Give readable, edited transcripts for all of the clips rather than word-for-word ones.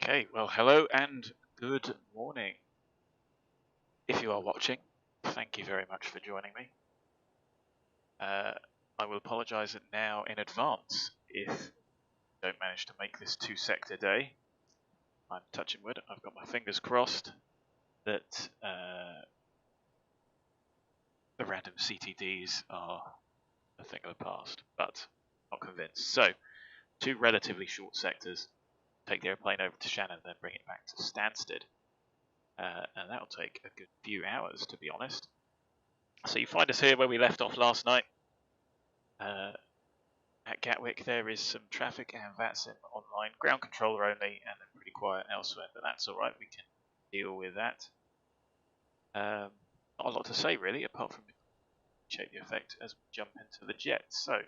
Okay, well, hello and good morning. If you are watching, thank you very much for joining me. I will apologise now in advance if I don't manage to make this two-sector day. I'm touching wood. I've got my fingers crossed that the random CTDs are a thing of the past, but not convinced. So, two relatively short sectors. Take the airplane over to Shannon, then bring it back to Stansted. And that'll take a good few hours, to be honest. So you find us here where we left off last night. At Gatwick there is some traffic and VATSIM online, ground controller only, and they're pretty quiet elsewhere, but that's alright, we can deal with that. Not a lot to say really, apart from check the effect as we jump into the jet. So,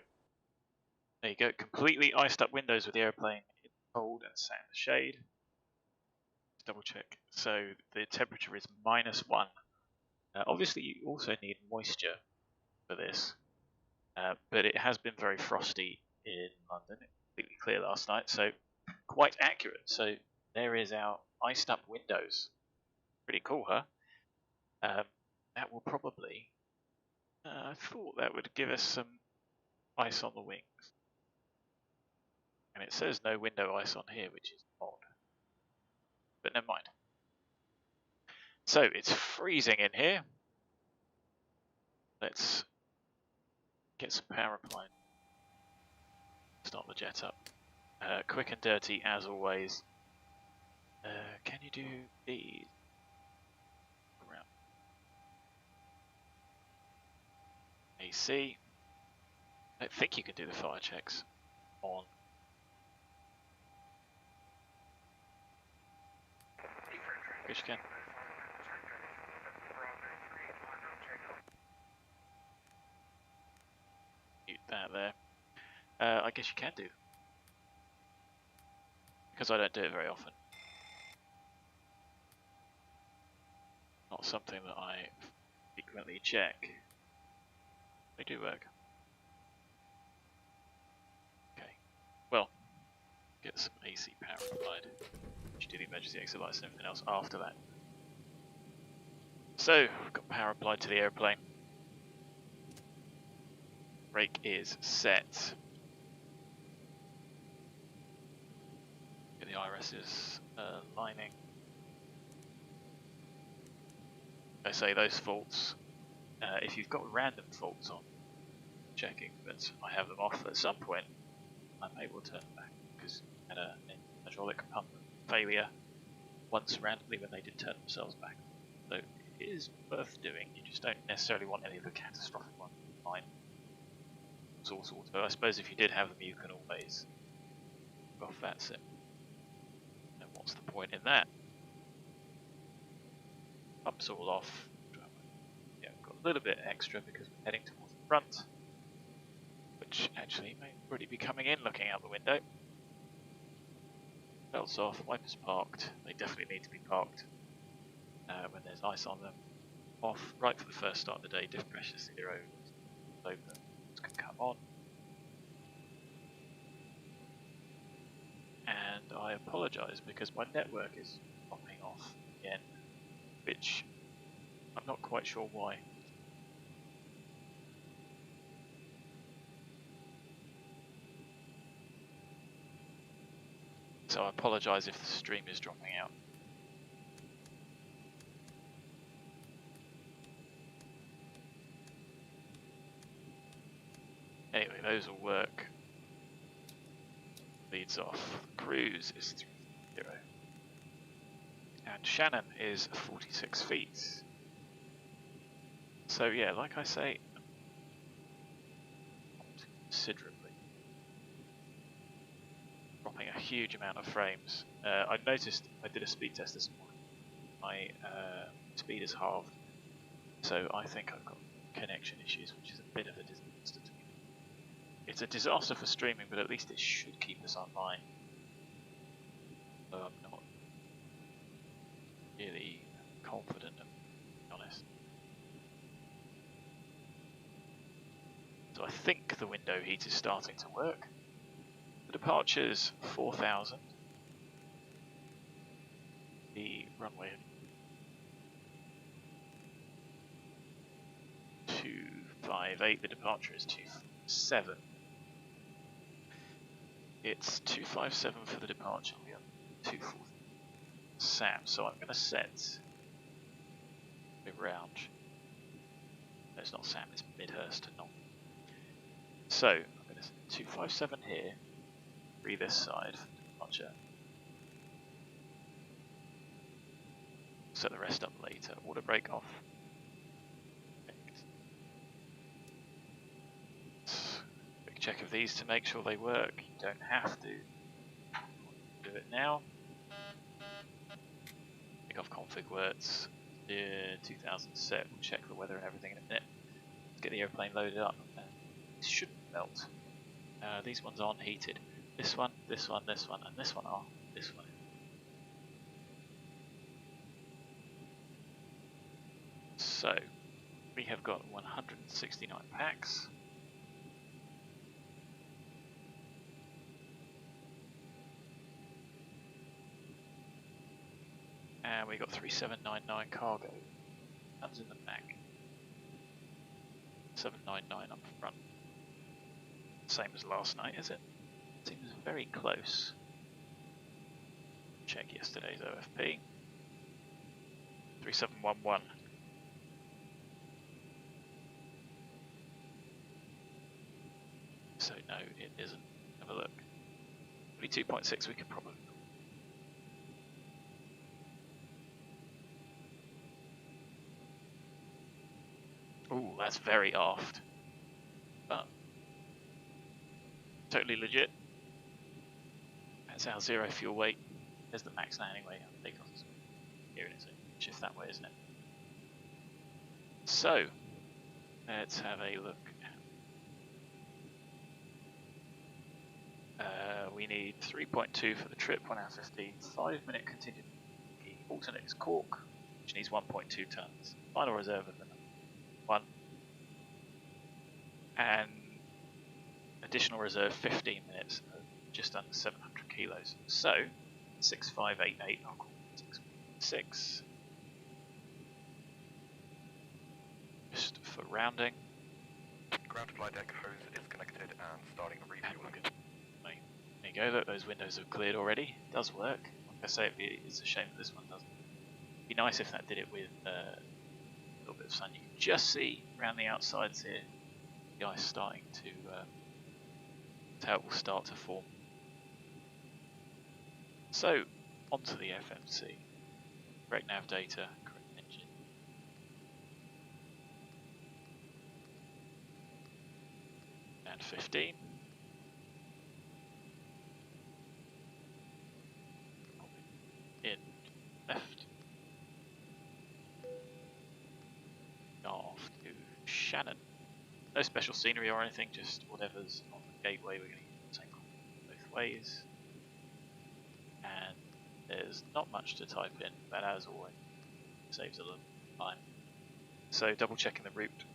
there you go, completely iced up windows with the airplane in the cold and sat in the shade. Let's double check. So the temperature is -1. Obviously you also need moisture for this. But it has been very frosty in London. It was completely clear last night, so quite accurate. So there is our iced up windows. Pretty cool, huh? That will probably, I thought that would give us some ice on the wings. And it says no window ice on here, which is odd. But never mind. So it's freezing in here. Let's get some power applied. Start the jet up. Quick and dirty as always. Can you do these? Around. AC. I don't think you can do the fire checks on. Yes, you can. Mute that there. I guess you can do. Because I don't do it very often. Not something that I frequently check. They do work. Okay. Well, get some AC power applied. You do the emergency exit lights and everything else after that. So, we've got power applied to the airplane. Brake is set. Get the irises lining. I say those faults, if you've got random faults on, checking, but I have them off at some point, I'm able to turn them back because I had a hydraulic pump failure once randomly when they did turn themselves back. So it is worth doing, you just don't necessarily want any of the catastrophic ones. Fine. Source auto. I suppose if you did have them you can always go off VATSIM. And what's the point in that? Pumps all off. Yeah, we've got a little bit extra because we're heading towards the front, which actually may already be coming in looking out the window. Belts off, wipers parked. They definitely need to be parked when there's ice on them. Off, right for the first start of the day, diff pressure 0. Open, this can come on. And I apologise because my network is popping off again, which I'm not quite sure why. So I apologise if the stream is dropping out. Anyway, those will work. Leads off. Cruise is 3-0. And Shannon is 46 feet. So yeah, like I say, considerably. Dropping a huge amount of frames. I noticed, I did a speed test this morning. My speed is halved. So I think I've got connection issues, which is a bit of a disaster to me. It's a disaster for streaming, but at least it should keep us online. So I'm not really confident, to be honest. So I think the window heat is starting to work. The departure's 4,000. runway? 258. The departure is 27. It's 257 for the departure. We have 240. Sam. So I'm going to set around. No, it's not Sam. It's Midhurst. Not. So I'm going to set 257 here. 3 this side for departure. Set the rest up later. Water brake off. Quick check of these to make sure they work. You don't have to do it now. Pick off config words. 2000 set. We'll check the weather and everything in a minute. Let's get the airplane loaded up. It shouldn't melt. These ones aren't heated. This one, this one, this one, and this one are. This one. So, we have got 169 packs. And we got 3799 cargo. Comes in the back. 799 up front. Same as last night, is it? Seems very close. Check yesterday's OFP. 3711. So no, it isn't. Have a look. 22.6 we could probably. Ooh, that's very aft. But totally legit. That's our 0 fuel weight. There's the max landing weight. Here it is. Shift that way, isn't it? So let's have a look. We need 3.2 for the trip, 1 hour 15, 5-minute contingent. Alternate is Cork, which needs 1.2 tons. Final reserve of 1. And additional reserve 15 minutes, just under 700 kilos. So 6588, I'll call it 6. Just for rounding. Ground flight deck hose is connected and starting refueling. There you go, look, those windows have cleared already. It does work. Like I say, it's a shame that this one doesn't. It'd be nice if that did it with a little bit of sun. You can just see around the outsides here the ice starting to how it will start to form. So, onto the FMC. Correct nav data, correct engine. And 15. In left. Off to Shannon. No special scenery or anything, just whatever's on the gateway. We're going to use the same both ways. And there's not much to type in, but as always, saves a little time. So double checking the route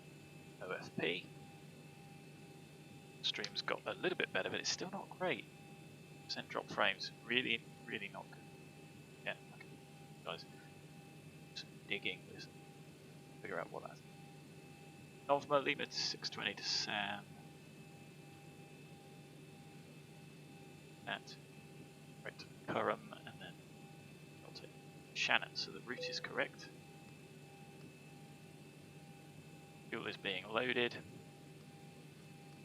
OFP. Stream's got a little bit better, but it's still not great. % drop frames, really, really not good. Yeah, okay. Guys, some digging, just figure out what that's. NOVMA limit 620 to Sam. That. Right, KURUM, and then I'll take Shannon. So the route is correct. Fuel is being loaded.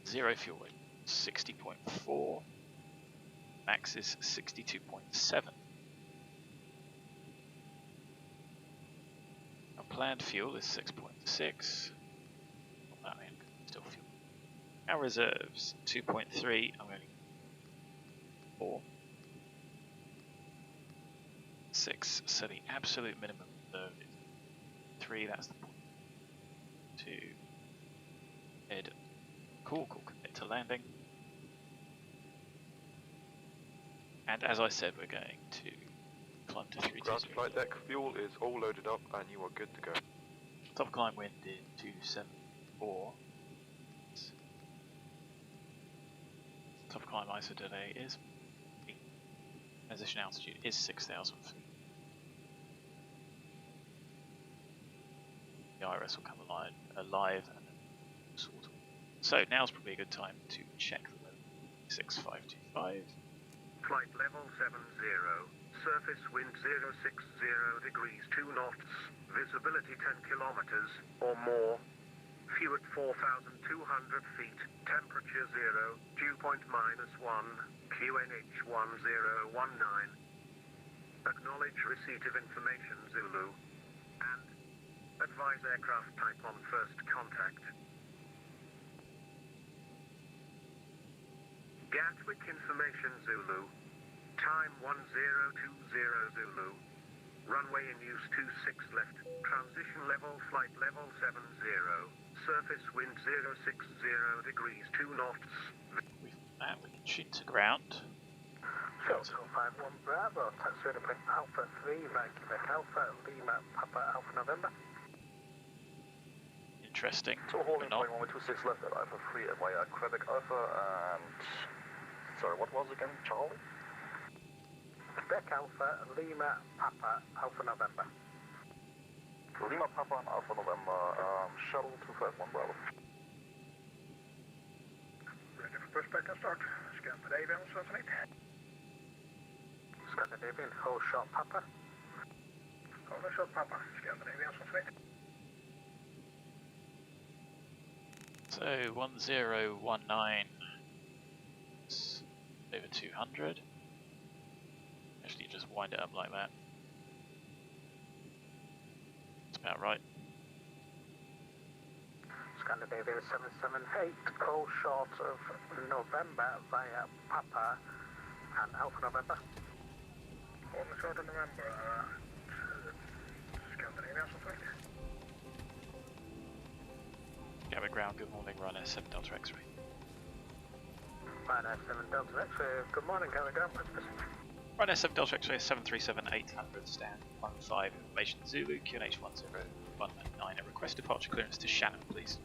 0 fuel weight 60.4. Max is 62.7. Our planned fuel is 6.6. I mean, still fuel. Our reserves 2.3. I'm going 4. 6. So the absolute minimum reserve is 3. That's the point. 2. Head. Cool. Commit to landing. And as I said, we're going to climb to 320. Ground flight deck fuel is all loaded up and you are good to go. Top climb wind is 274. Top climb ISO today is transition altitude is 6,000 feet. the IRS will come alive and sort of. So now's probably a good time to check the weather. 6525. Flight level 70. Surface wind 060 degrees 2 knots. Visibility 10 kilometers or more. View at 4,200 feet. Temperature 0. Dew point -1. QNH 1019. Acknowledge receipt of information, Zulu. And advise aircraft type on first contact. Gatwick information, Zulu. Time 1020 Zulu. Runway in use 26 left. Transition level, flight level 70. Surface wind 060 degrees 2 knots. We can shoot to ground. Shuttle 51 Bravo, taxi to point Alpha 3, Quebec Alpha, Lima, Papa Alpha November. Interesting. So holding Not. point 126 left at Alpha 3 via Quebec Alpha and... Sorry, what was it again? Charlie? Quebec Alpha, Lima, Papa Alpha November. Lima Papa and Alpha November, shuttle 251 Bravo. Ready for pushback and start. Scandinavian, Swanson 8. Scandinavian, whole shot Papa. Whole shot Papa, Scandinavian, Swanson 8. So 1019 is over 200. Actually, just wind it up like that. That's about right. Scandinavian 778, call short of November via Papa and Alpha November. On the short of November, Scandinavian 778. Gabby ground, good morning, Ryanair 7 Delta X-ray. Ryanair 7 Delta X-ray, good morning, Gabby ground, Ryanair 7 Delta X-ray 737-800, stand 15, information Zulu, QNH 1019, a request departure clearance to Shannon, please.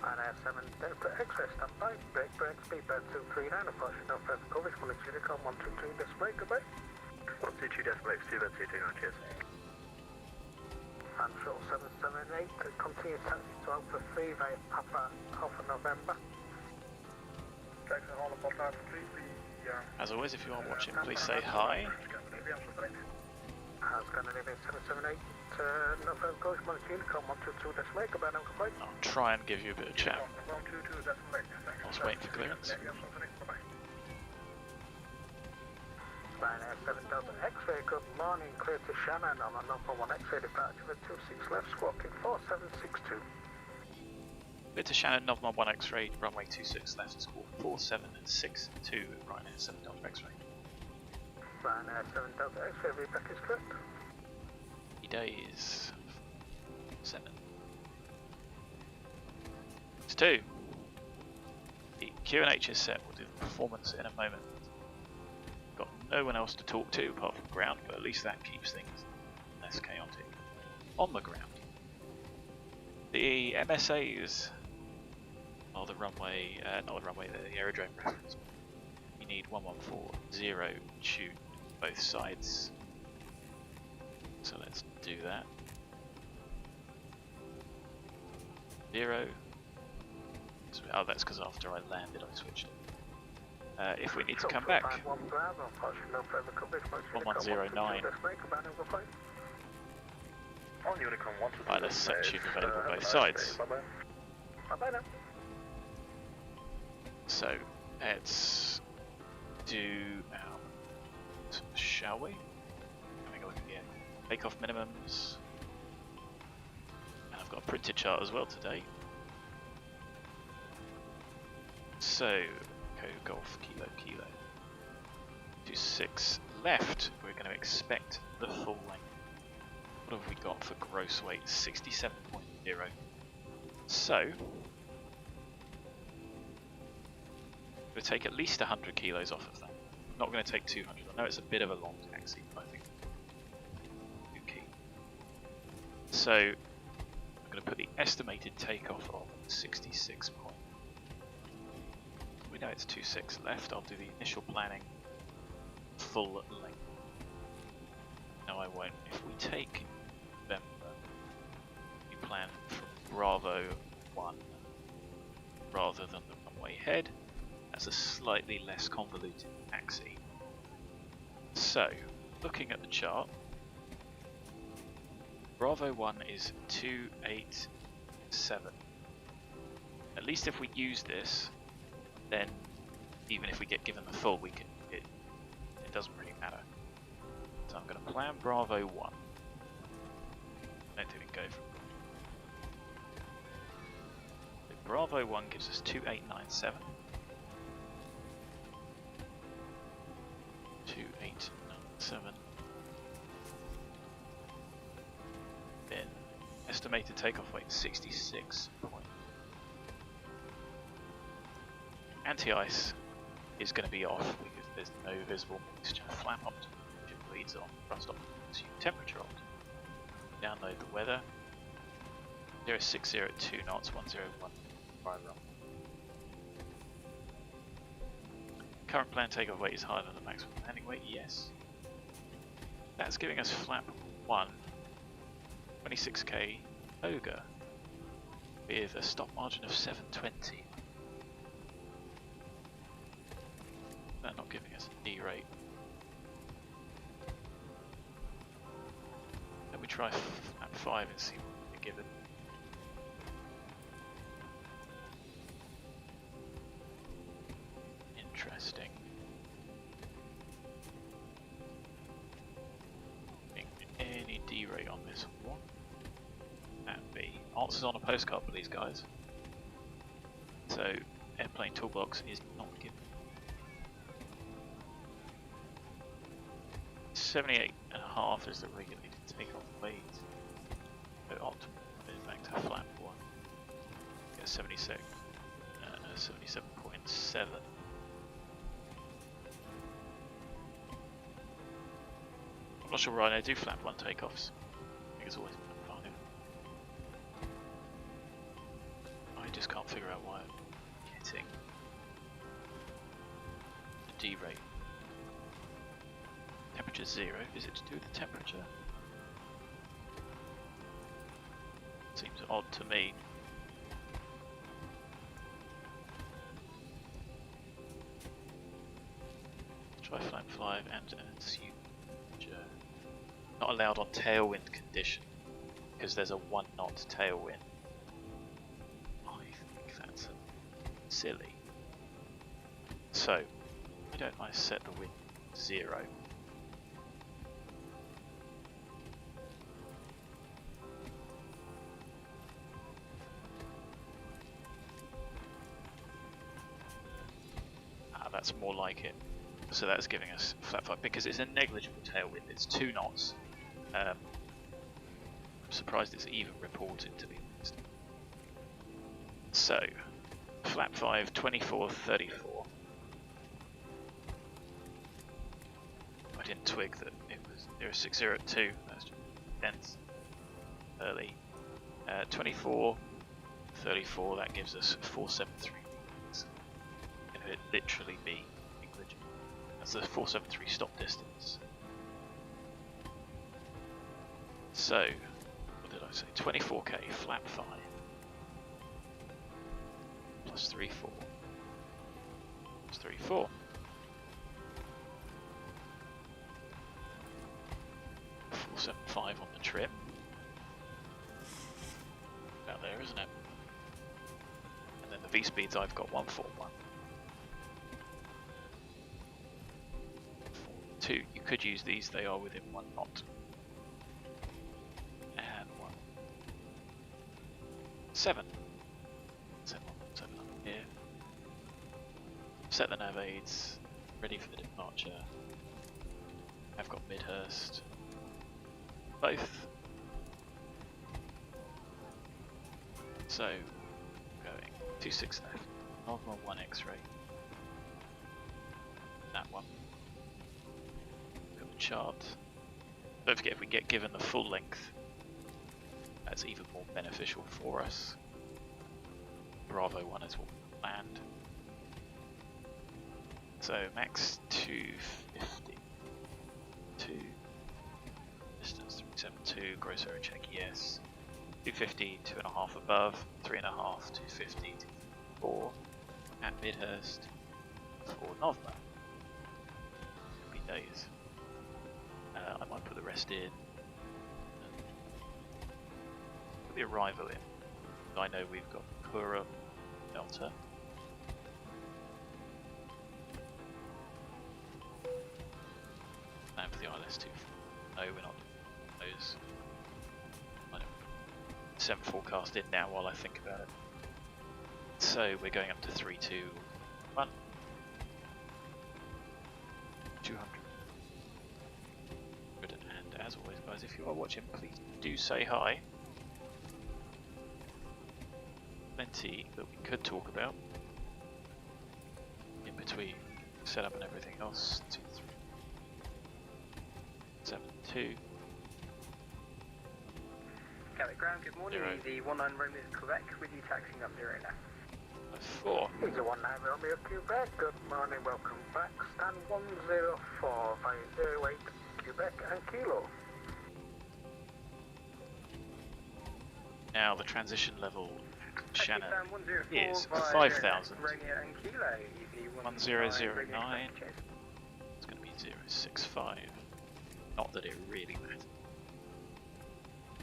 Ryanair 7 Delta X-ray, standby, break, speedbird 239, approach, no further coverage, Monitoring Unicom 122, display, goodbye. 122, display, speedbird 239, cheers. And shuttle 778, continue taxi to Alpha 3 via Papa Alpha November. Taxi to Alpha 3, As always, if you are watching, please say hi. Scandinavian 778, no further coverage, Monitoring Unicom 122, display, goodbye, now goodbye. I'll try and give you a bit of chat. 122, display, I was waiting for clearance. Ryanair 7 Delta X-ray, good morning, clear to Shannon on a number 1 X-ray departure with 26 left, squawking 4762. Clear to Shannon, NOVMA 1 X-ray, runway 26 left, score 4762, Ryanair 7 Delta X-ray. Ryanair 7 Delta X-ray, feedback is correct. Days 7. It's 2. The QNH is set, we'll do the performance in a moment. Got no one else to talk to apart from ground, but at least that keeps things less chaotic on the ground. The MSAs are the runway, not the runway, the aerodrome reference. You need 1140 tune both sides. So let's do that. 0. Oh, that's because after I landed I switched it. If we need to come back, 1109. Right, let's set tune available both sides. So let's do shall we? Having a look again. Takeoff minimums. And I've got a printed chart as well today. So Golf Kilo 26 left. We're going to expect the full length. What have we got for gross weight? 67.0. So we'll take at least 100 kilos off of that. Not going to take 200. I know it's a bit of a long taxi, but I think it's key. So I'm going to put the estimated takeoff of 66. We know it's 26 left. I'll do the initial planning full length. No, I won't. If we take November, plan from Bravo 1 rather than the runway head. That's a slightly less convoluted taxi. So, looking at the chart, Bravo 1 is 287. At least if we use this, then even if we get given the full, it doesn't really matter. So I'm going to plan Bravo 1. I don't think we can go from so Bravo 1 gives us 2897. 2897. Then estimated takeoff weight 66. Anti-ice is going to be off because there's no visible moisture. Flap optimization leads on. Thrust optimization temperature optimization. Download the weather. 0602 knots, 101 run. Current planned takeoff weight is higher than the maximum landing weight, yes. That's giving us flap 1, 26k EVGA with a stop margin of 720. They're not giving us a D rate. Let me try flap 5 and see what they're given. Interesting. Any D rate on this one? That'd be answers on a postcard, please, guys. So, airplane toolbox is not given. 78.5 is the regulated takeoff weight. So optimal is back to flap 1. Get 76, 77.7. I'm not sure why they do flap 1 takeoffs. I think it's always flap 5. I just can't figure out why I'm getting the D rate. Temperature 0, is it to do with the temperature? Seems odd to me. Let's try flap 5 and assume temperature. Not allowed on tailwind condition because there's a 1 knot tailwind. I think that's silly. So, why don't I set the wind 0? That's more like it. So that's giving us flap 5 because it's a negligible tailwind. It's 2 knots. I'm surprised it's even reported, to be honest. So flap 5, 24.34. I didn't twig that it was 0602. That's just dense early. 24.34. That gives us 473. It literally be negligible. That's the 473 stop distance. So, what did I say? 24k flap 5 plus 34 plus 34. 475 on the trip. Out there, isn't it? And then the V speeds I've got 141. 2. You could use these, they are within 1 knot. And 1. 7. 7 on here. Set the nav aids, ready for the departure. I've got Midhurst. Both. So, going 26 left. NOVMA 1 X-ray. That one. Chart. Don't forget, if we get given the full length, that's even more beneficial for us. Bravo 1 is what we planned. So max 250. 2. Distance 372. Gross error check, yes. 250, 2.5 above, 3.5, 250, 4 at Midhurst for NOVMA. Happy days. I might put the rest in. Put the arrival in. I know we've got KURUM, Delta. And for the ILS2. No, we're not those. 7 forecast in now while I think about it. So we're going up to 3, 2, 1. 200. Good, and as always guys, if you are watching, please do say hi. Plenty that we could talk about in between setup and everything else. 2, 3, 7, 2. Gatwick Ground, good morning. 0. The 19 Romeo Quebec with you taxiing up 0 now. 4. Here's a 19 Romeo Quebec, good morning, welcome back. Stand 104 by 08 Quebec and Kilo. Now the transition level, Shannon, Taxi is via 5,000. Romeo and Kilo, EV 1009. It's going to be 065. Not that it really matters.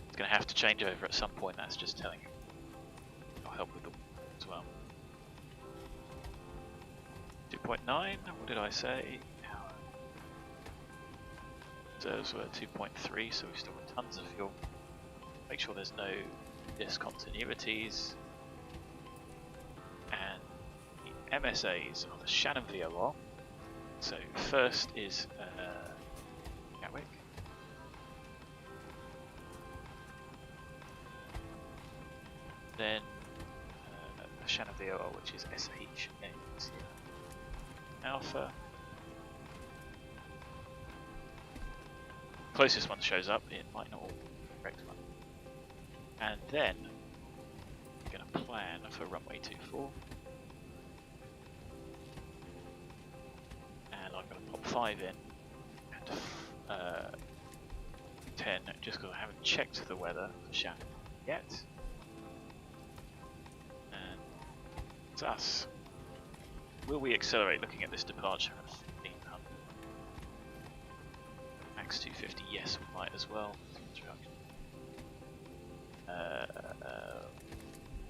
It's going to have to change over at some point, that's just telling you. I'll help with the as well. 2.9, what did I say? Reserves were 2.3, so we've still got tons of fuel. Make sure there's no discontinuities. And the MSAs are the Shannon VOR. So first is Gatwick. Then Shannon VOR, which is SHN Alpha. Closest one shows up, it might not all be the correct one. And then we're going to plan for runway 24. And I'm going to pop 5 in and 10 just because I haven't checked the weather for Shannon yet. And it's us. Will we accelerate looking at this departure at 1500? Max 250, yes we might as well.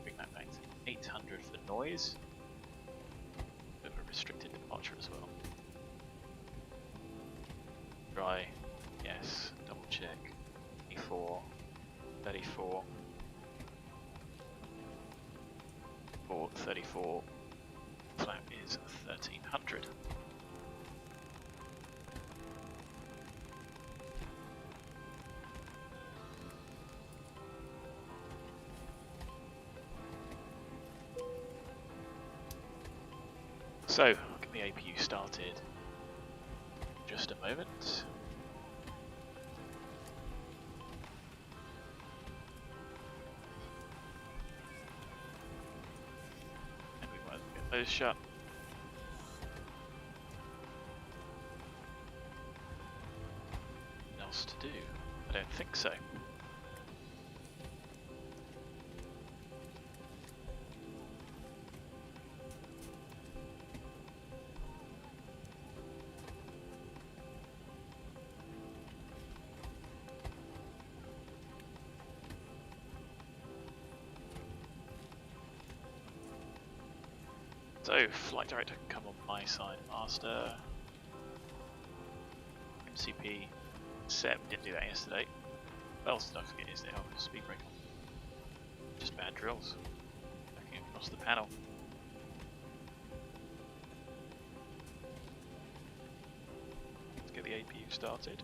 Bring that back to 800 for noise. Bit of a restricted departure as well. Dry, yes, double check. 34, 34, 34. Flap is 1300. So, get the APU started in just a moment. And we won't get those shut. What else to do? I don't think so. So, flight director can come on my side, master. MCP set, didn't do that yesterday. What else did I forget yesterday? Oh, speed break. Just bad drills. Looking across the panel. Let's get the APU started.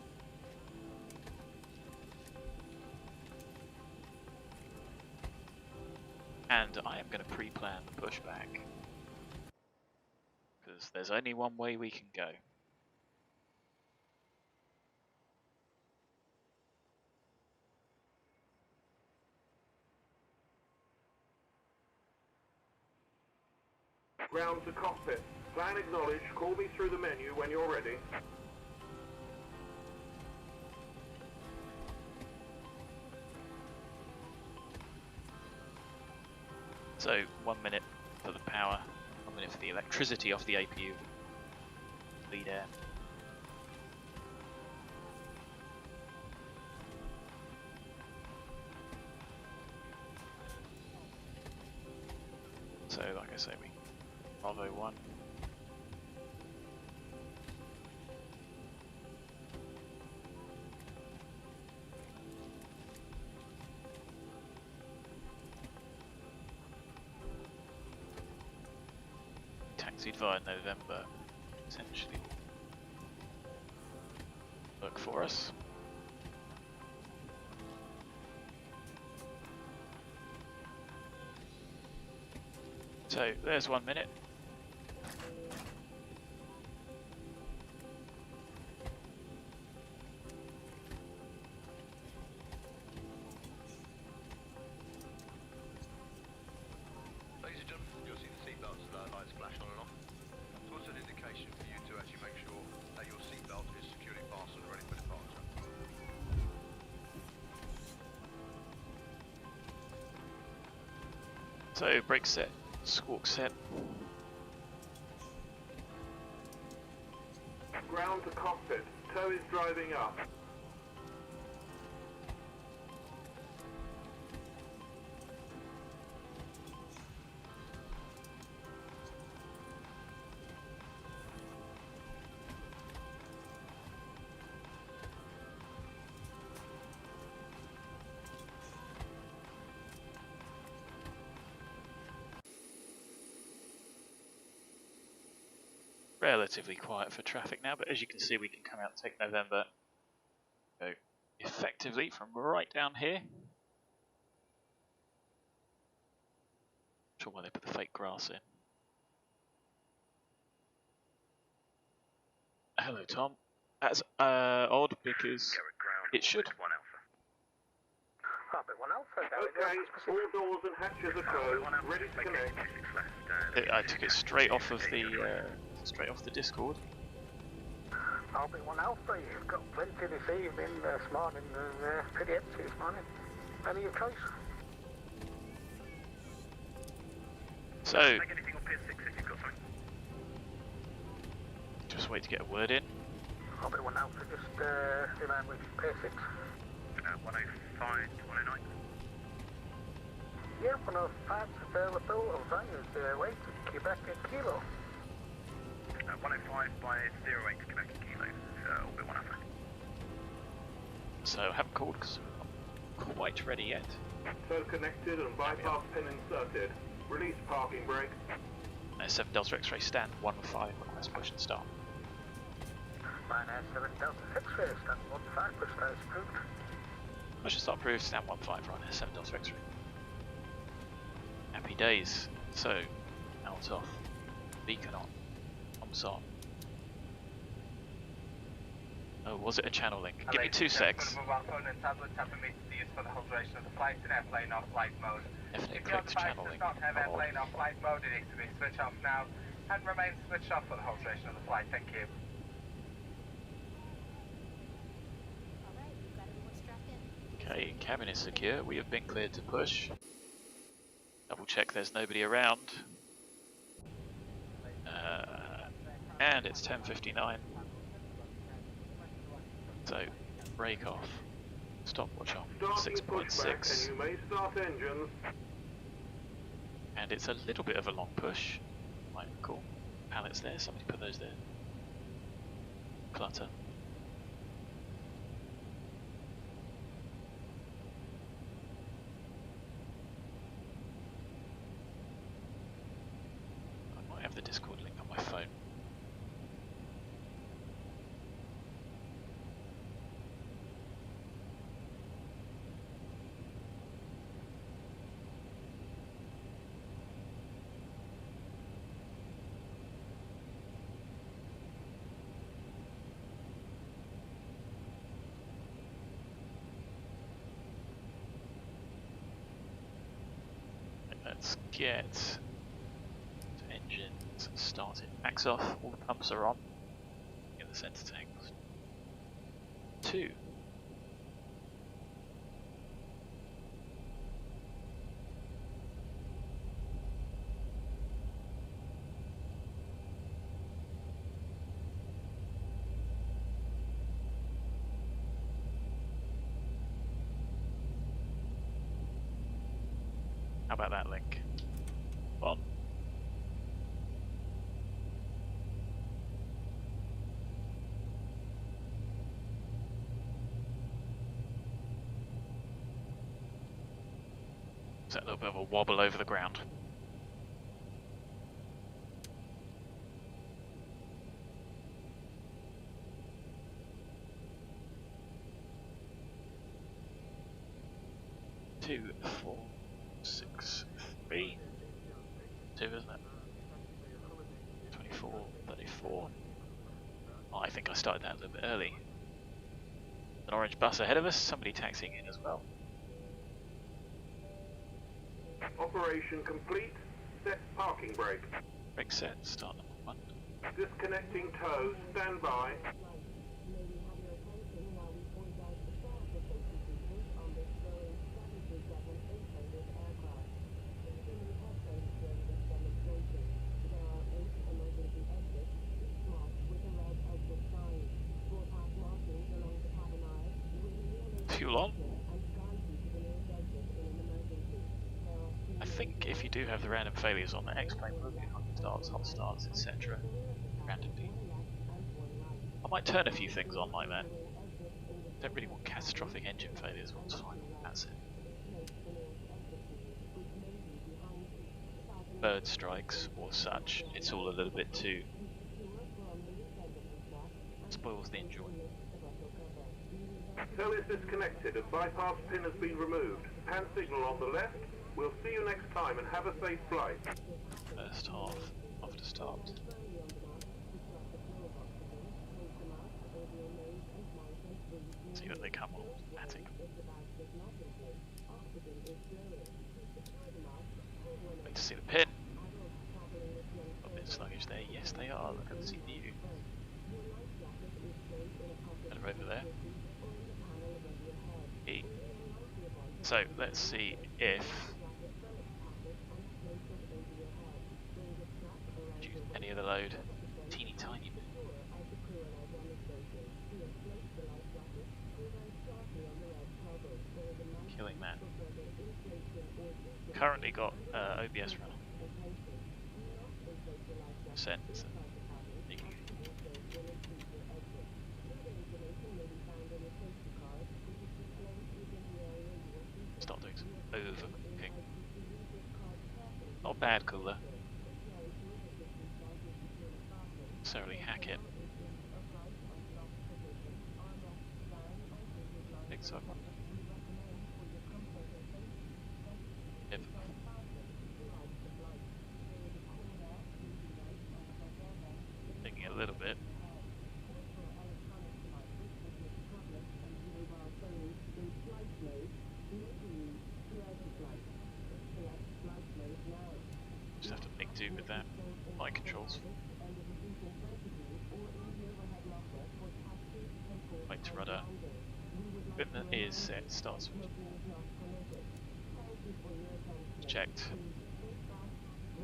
And I am going to pre-plan the pushback. Because there's only one way we can go. Ground to cockpit. Plan acknowledged. Call me through the menu when you're ready. So 1 minute for the power, 1 minute for the electricity off the APU. Bleed air. So like I say, we Bravo 1. Taxied via November, essentially work for us. So there's 1 minute. Ladies and gentlemen, you'll see the seatbelts lights flash on and off. It's also an indication for you to actually make sure that your seatbelt is securely fastened and ready for departure. So brake set, squawk set. Ground to cockpit. Tow is driving up. Relatively quiet for traffic now, but as you can see, we can come out and take November. Go effectively from right down here. Not sure why they put the fake grass in. Hello, Tom. That's odd because it should. Okay, all doors and hatches are closed. Ready to connect. I took it straight off of the Discord. Orbit 1 Alpha, you've got plenty this evening, this morning, pretty empty this morning. Any of your choice? So, Take anything on Pier 6 if you've got something. just wait to get a word in. Orbit 1 Alpha, just remind me, Pier 6. 105 to 109. Yeah, 105's available, O'Brien's wait, Quebec and Kilo. 105 by 08 Quebec Kilo. Orbit 1 Alpha. So, I haven't called because I'm not quite ready yet. Tow connected and bypass pin inserted. Release parking brake. 7 Delta X-ray stand 15, request push and start. Mine 7 Delta X-ray, stand 15, push start is approved. Push and start approved, stand 15, right, 7 Delta X-ray. Happy days. So, out off, beacon on, comms on. Oh, was it a channel link? Give me 2 secs. Mobile phone and tablet have permitted the use for the whole duration of the flight in airplane or flight mode. Definitely If your click the device channel does link. not have on. airplane or flight mode, it needs to be switched off now and remain switched off for the whole duration of the flight. Thank you. Okay, cabin is secure. We have been cleared to push. Double check there's nobody around. And it's 10:59. So, brake off. Stopwatch on. Starting pushback 6.6. and you may start engines. And it's a little bit of a long push. Right, cool. Pallets there, somebody put those there. Clutter. I might have the Discord link on my phone. Let's get engines started. Max off, all the pumps are on. Get the center tanks. 2. How about that link? On. Is that a little bit of a wobble over the ground? Two, 4, 6, 3. 2, isn't it? 24, 34. Oh, I think I started that a little bit early. An orange bus ahead of us, somebody taxiing in as well. Operation complete. Set parking brake. Brake set, start number 1. Disconnecting tows. Stand by. Fuel on. I think if you do have the random failures on the X-plane, will be hot starts, etc. randomly. I might turn a few things on like that. Don't really want catastrophic engine failures all the time. That's it. Bird strikes or such, it's all a little bit too spoils the enjoyment. Tow is disconnected. A bypass pin has been removed. Hand signal on the left. We'll see you next time and have a safe flight. First half after start. See that they come on automatic. Wait to see the pin. A bit sluggish there. Yes, they are. Look at the CPU. And over there. E. So let's see if any of the load, teeny tiny bit. Killing that. Currently got OBS running. Sent. Start doing some overcooking. Not bad, cooler. Necessarily hack it. Picks up. Yep. Taking it a little bit. Just have to make do with that. Flight controls. Wait to rudder. Equipment is set. Start switch. Checked.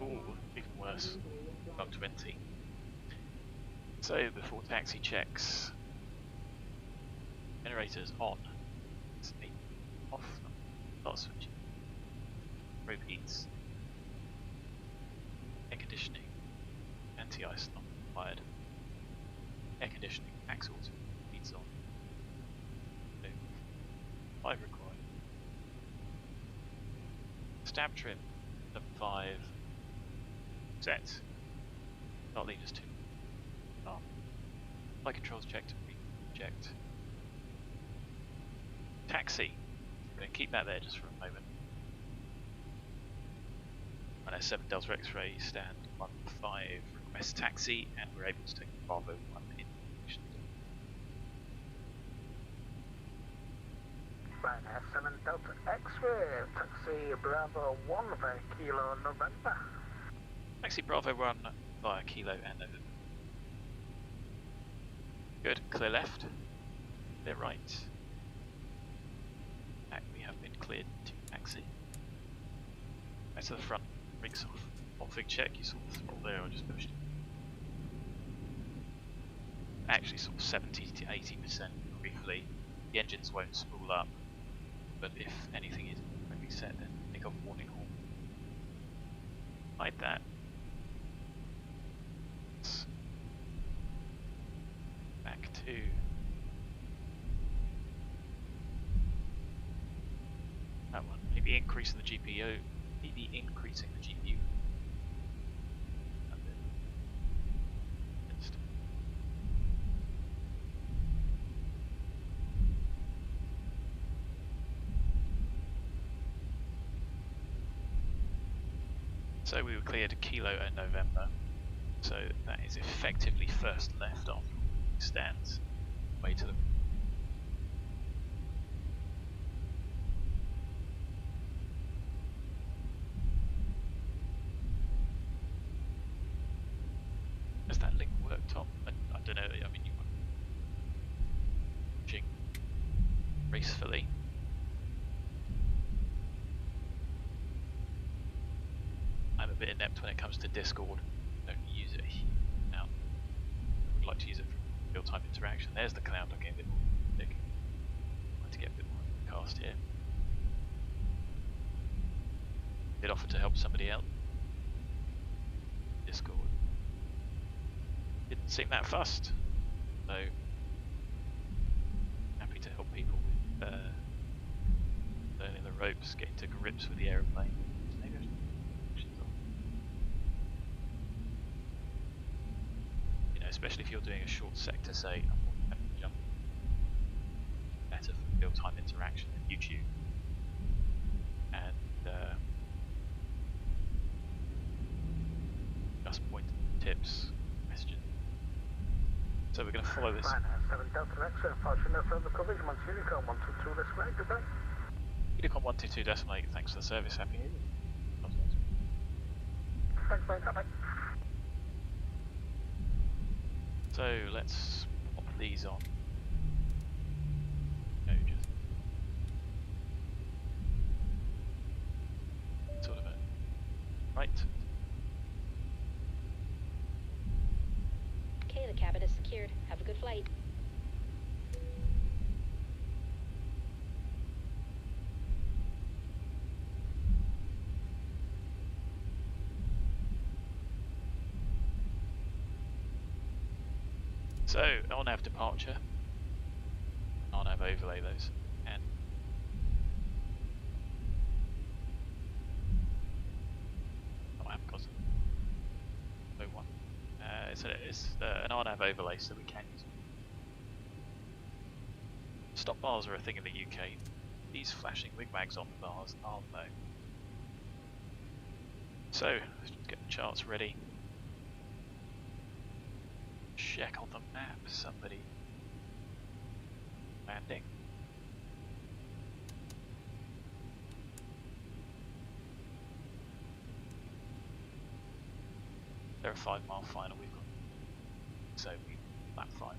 Ooh, even worse. Above 20. So before taxi checks. Generators on. Off. Start switch. Repeats. Air conditioning. Anti-ice not required. Air conditioning. Axles. Feeds on. 5 required. Stab trim. Number 5. Set. Start leaders 2. Flight controls checked. Checked. Taxi. I'm going to keep that there just for a moment. Runner 7 Delta X-ray, stand 15, request taxi, and we're able to take Bravo 1 in position. Runner 7 Delta X-ray, taxi Bravo 1 via Kilo November. Taxi Bravo 1 via Kilo and November. Good, clear left, clear right. Back, we have been cleared to taxi. Back to the front. Rigs off. Config check, you saw the throttle there, I just pushed it. Actually sort of 70 to 80% briefly. The engines won't spool up, but if anything is correctly set then make a warning horn. hide that. Back to that one. Maybe increasing the GPU. Maybe increasing the GPU. So we were cleared Kilo at November, so that is effectively first left off stands way to the Does that link work, Tom? I don't know, I mean you were jing gracefully. I'm a bit inept when it comes to Discord. I don't use it now. I would like to use it for real-time interaction. There's the cloud looking a bit more big. I'd like to get a bit more cast here. Did offer to help somebody out. Discord. Didn't seem that fussed. So happy to help people with learning the ropes, getting to grips with the aeroplane. Maybe especially if you're doing a short sector, say, jump better for real-time interaction than YouTube. And just point tips, questions. So we're going to follow this. 7 Delta X, fortunate further coverage, Unicorn 122, that's right, goodbye. Unicorn 122.8, thanks for the service, happy New Year. Thanks, mate, bye-bye. So let's pop these on. No, just sort of a right. Okay, the cabin is secured. Have a good flight. So, on-nav departure, on-nav overlay those, and I haven't got no one. It's an on-nav overlay, so we can use it. Stop bars are a thing in the UK. These flashing wigwags on the bars aren't though. So, let's just get the charts ready. Check on the map, somebody. Landing. They're a 5-mile final we've got. So we lap 5.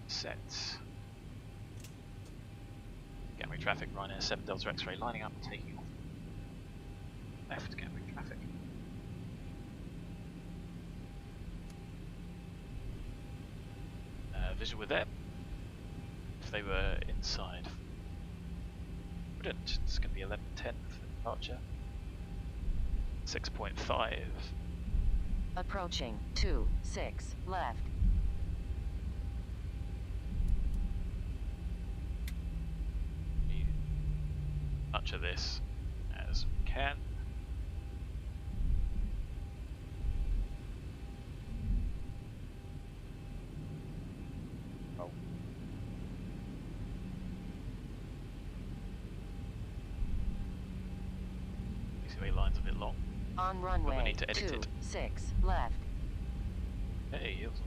Sets. Gatwick traffic, Ryanair 7 Delta X-ray lining up, taking off. Left Gatwick traffic. Visual with them. If they were inside. Brilliant. It's going to be 11:10 for departure. 6.5. Approaching 26 left. Need much of this as we can. Line's a bit long. On runway need to edit 26 left. Hey, heels.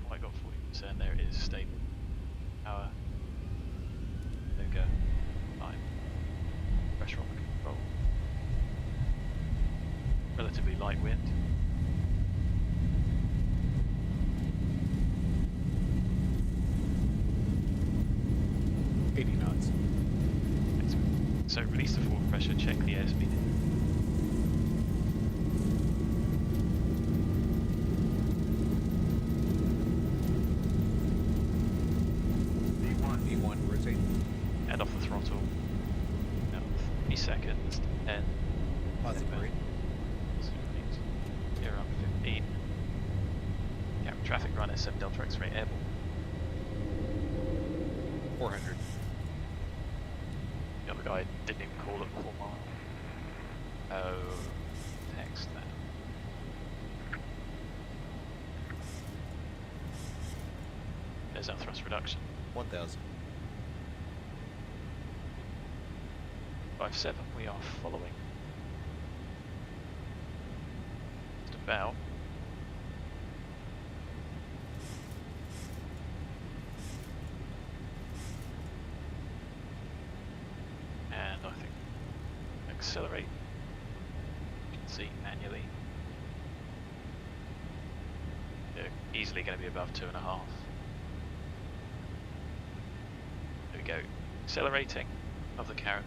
Quite got 40%. There it is, stable. Power. There we go. 5. Pressure on the control. Relatively light wind. So release the forward pressure, check the airspeed. V1, we're seconds to 10. Positive green. You're up 15. Camera traffic runner 7 Delta X-ray airborne. 400. The other guy didn't even call it 4 mile. Oh, text that. There's our thrust reduction. 1000. 5-7, we are following. Just about. And I think accelerate. You can see manually. They're easily going to be above 2.5. There we go. Accelerating of the carrot.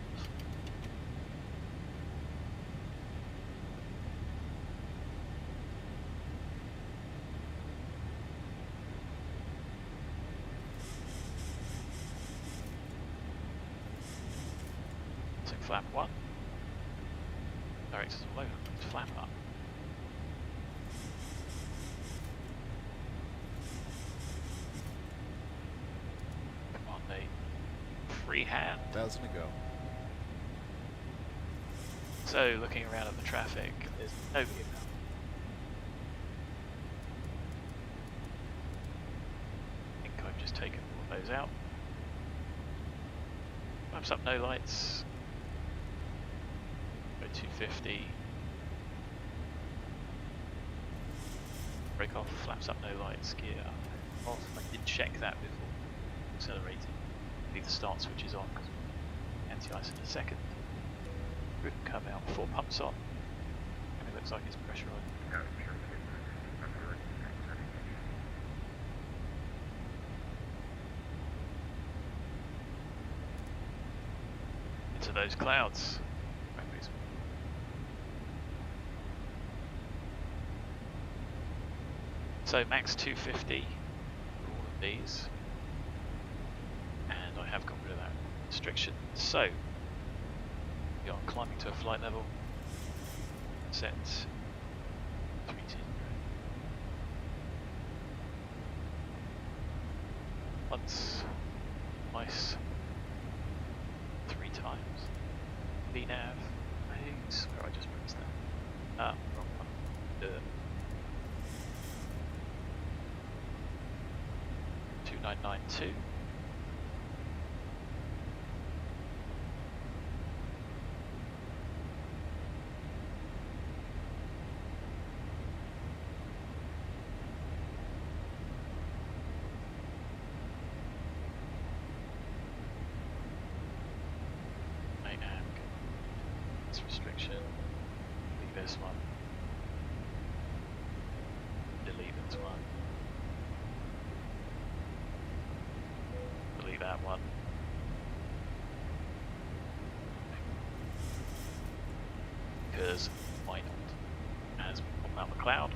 Flap 1. Directors all over. Let's flap up. Come on, mate. Free hand. 1000 to go. So, looking around at the traffic, there's nobody about. I think I've just taken all of those out. Flaps up, no lights. 250. Brake off, flaps up, no lights, gear up, off. I did check that before accelerating. Leave the start switches on because anti-ice in a second. Good come out, 4 pumps on. And it looks like it's pressurized. Into those clouds. So max 250 for all of these, and I have got rid of that restriction. So we are climbing to a flight level, set 320. Once, twice, 3 times. VNav, where I just pressed that. Ah, wrong one. 2992. This restriction. Delete this one. Delete this one. Delete that one. Because why not? As we pop out the cloud.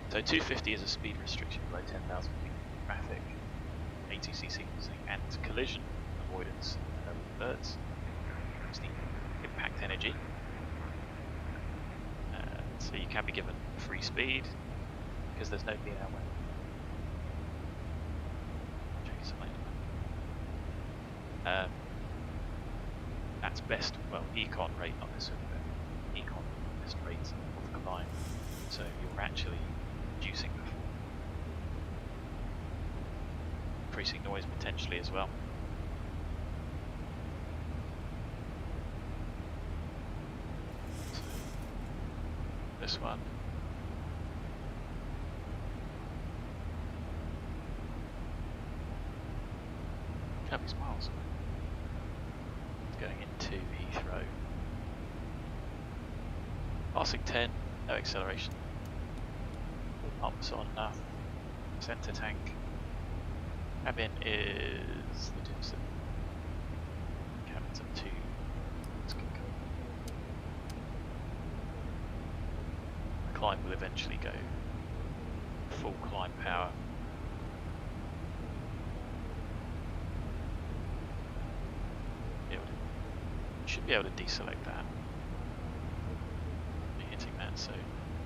So 250 is a speed restriction below 10,000 feet of traffic. ATC sequencing and collision avoidance and alerts. It's the impact energy. So you can be given free speed because there's no being out. That's best, well, econ rate, not necessarily econ best rate of the climb. So you're actually reducing the increasing noise potentially as well. So this one. Travis miles away. Going into Heathrow. Passing 10, no acceleration. All pumps on enough. Centre tank. Cabin is the dipset. Cabin's up 2. Let's get going. The climb will eventually go full climb power. should be able to deselect that. Be hitting that, so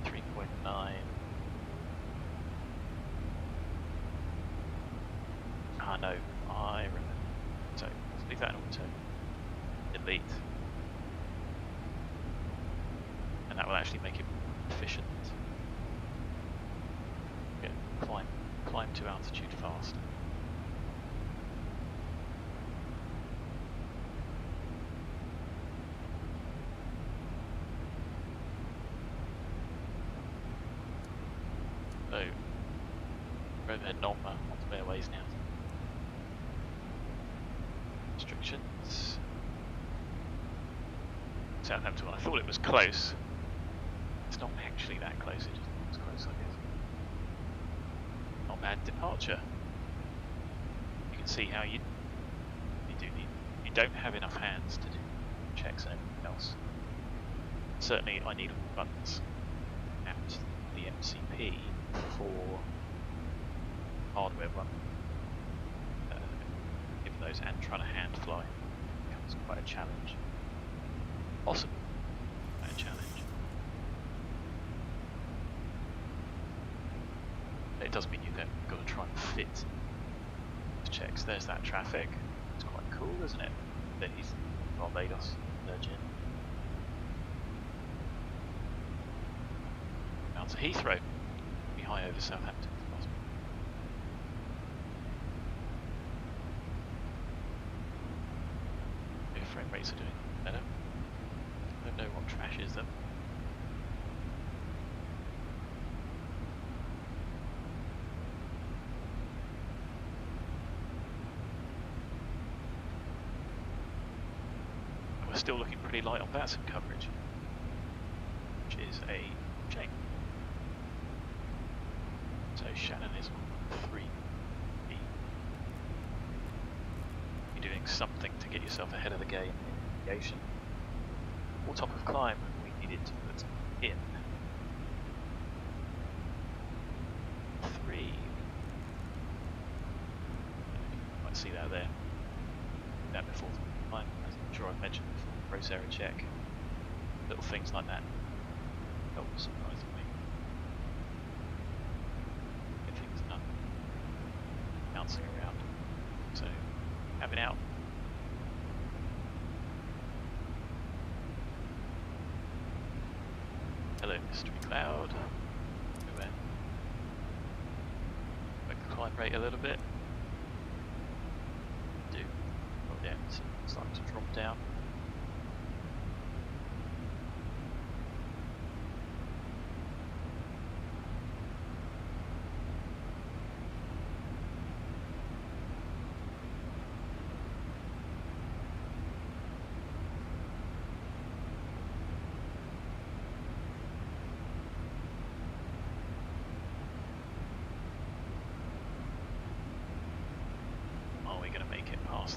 3.9. Ah no, I remember. So let's leave that in auto. Delete. And that will actually make it efficient. Yeah, climb to altitude fast. So, we're over at NOVMA onto airways now. Restrictions. Southampton, I thought it was close. It's not actually that close, it just looks close, I guess. Not bad departure. You can see how you don't have enough hands to do checks and everything else. Certainly I need all buttons at the MCP for hardware one. Given those and trying to hand fly becomes quite a challenge. Possible, quite a challenge. It does mean you've got to try and fit the checks. There's that traffic. It's quite cool, isn't it? That he's Barbados, Virgin. Down to Heathrow. Be high over Southampton if possible. If frame rates are doing better. I don't know what trashes them. We're still looking pretty light on VATSIM coverage, which is a shame. So Shannon is on 3B. You're doing something to get yourself ahead of the game in aviation. All top of climb we needed to put in 3. You might see that there. That before climb, as I'm sure I've mentioned before. Gross error check. Little things like that help surprisingly. Get things done. Bouncing around. So having out. Hello, mystery cloud. Back the climb rate a little bit. Oh yeah, it's starting to drop down.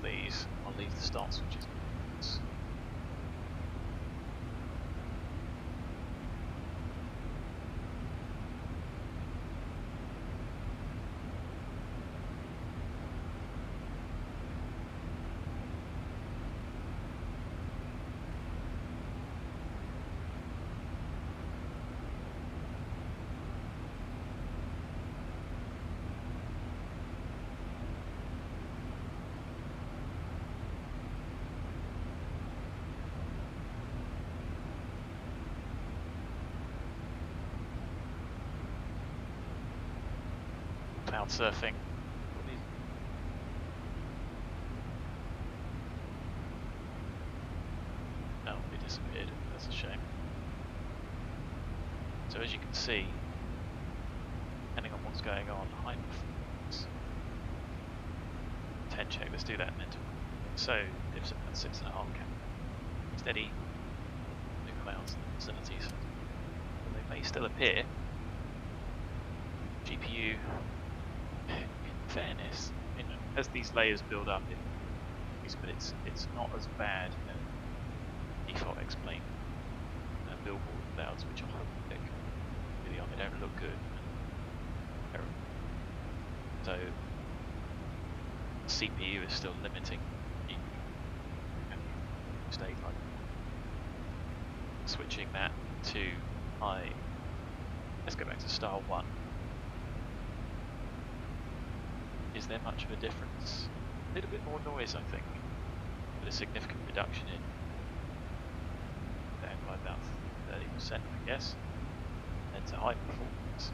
These, I'll leave the start switches. Cloud surfing. No, it disappeared. That's a shame. So as you can see, depending on what's going on, high performance. 10 check, let's do that in interval. So dips about 6.5 cap. Steady. No clouds in the vicinities. They may still appear. GPU. In fairness, as these layers build up, but it's not as bad as default explain billboard clouds, which are really on. They don't look good. So CPU is still limiting state like switching that to my, let's go back to style 1. Is there much of a difference? A little bit more noise, I think, but a significant reduction in, down by about 30%, I guess. And to high performance,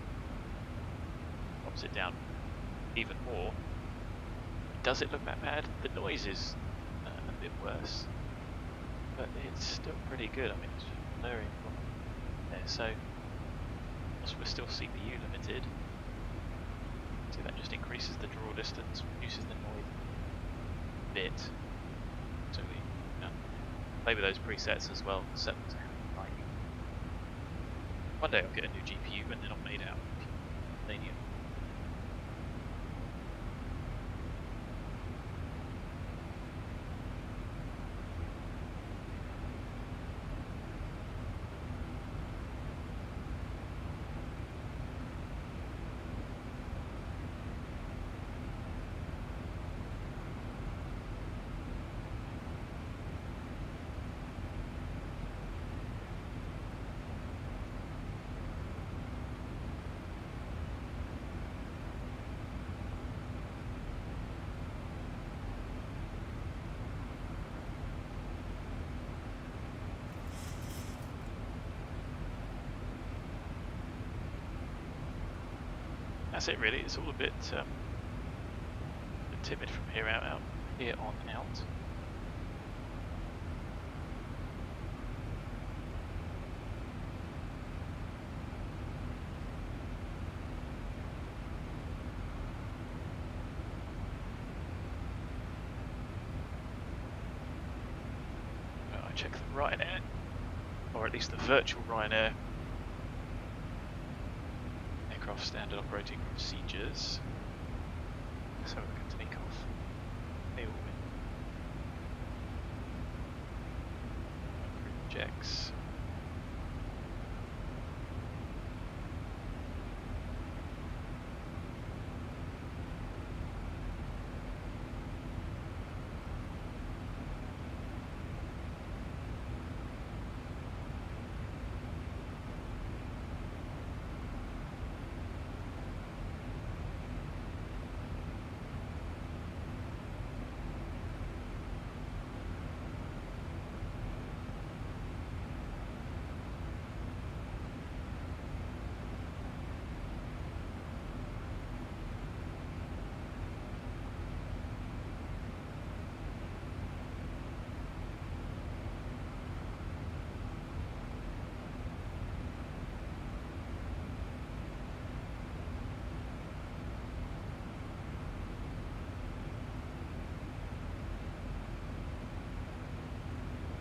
drops it down even more. Does it look that bad? The noise is a bit worse, but it's still pretty good. I mean, it's just blurring there. So, we're still CPU limited. So that just increases the draw distance, reduces the noise a bit. So we play with those presets as well, set them to how you like. One day I'll get a new GPU and then I'll made out Stadium. That's it really. It's all a bit timid from here on out. I check the Ryanair, or at least the virtual Ryanair aircraft standard operating procedures. So we can take off. Checks.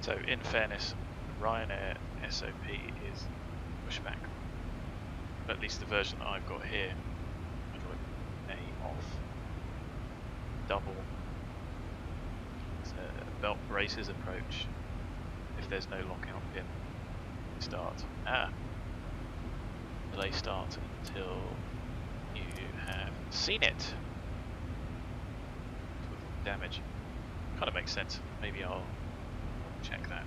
So in fairness, the Ryanair SOP is pushback. At least the version that I've got here, Android A off, double belt braces approach. If there's no lockout pin, start. Delay start until you have seen it. Damage. Kind of makes sense. Maybe I'll check that.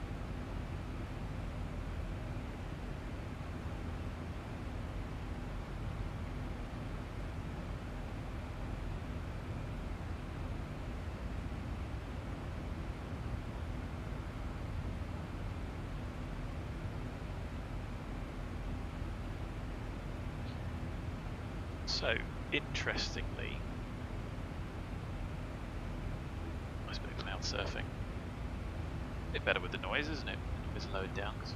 So, interestingly, nice bit of cloud surfing. A bit better with the noise, isn't it? The noise lowered down because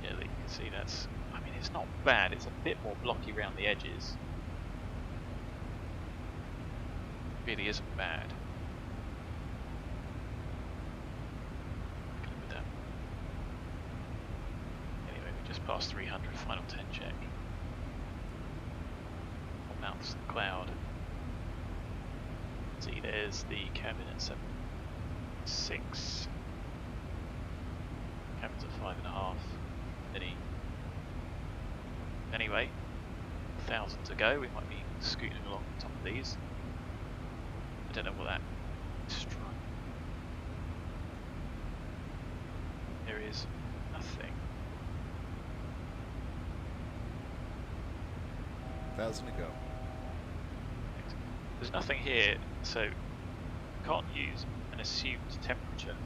yeah, you can see that's. I mean, it's not bad. It's a bit more blocky around the edges. It really isn't bad. Past 300, final 10 check. What mounts the cloud? See, there's the cabin at 7.6. Cabin's at 5.5. Anyway, 1,000 to go. We might be scooting along the top of these. I don't know what that strike. is nothing. 1,000 to go. There's nothing here, so can't use an assumed temperature.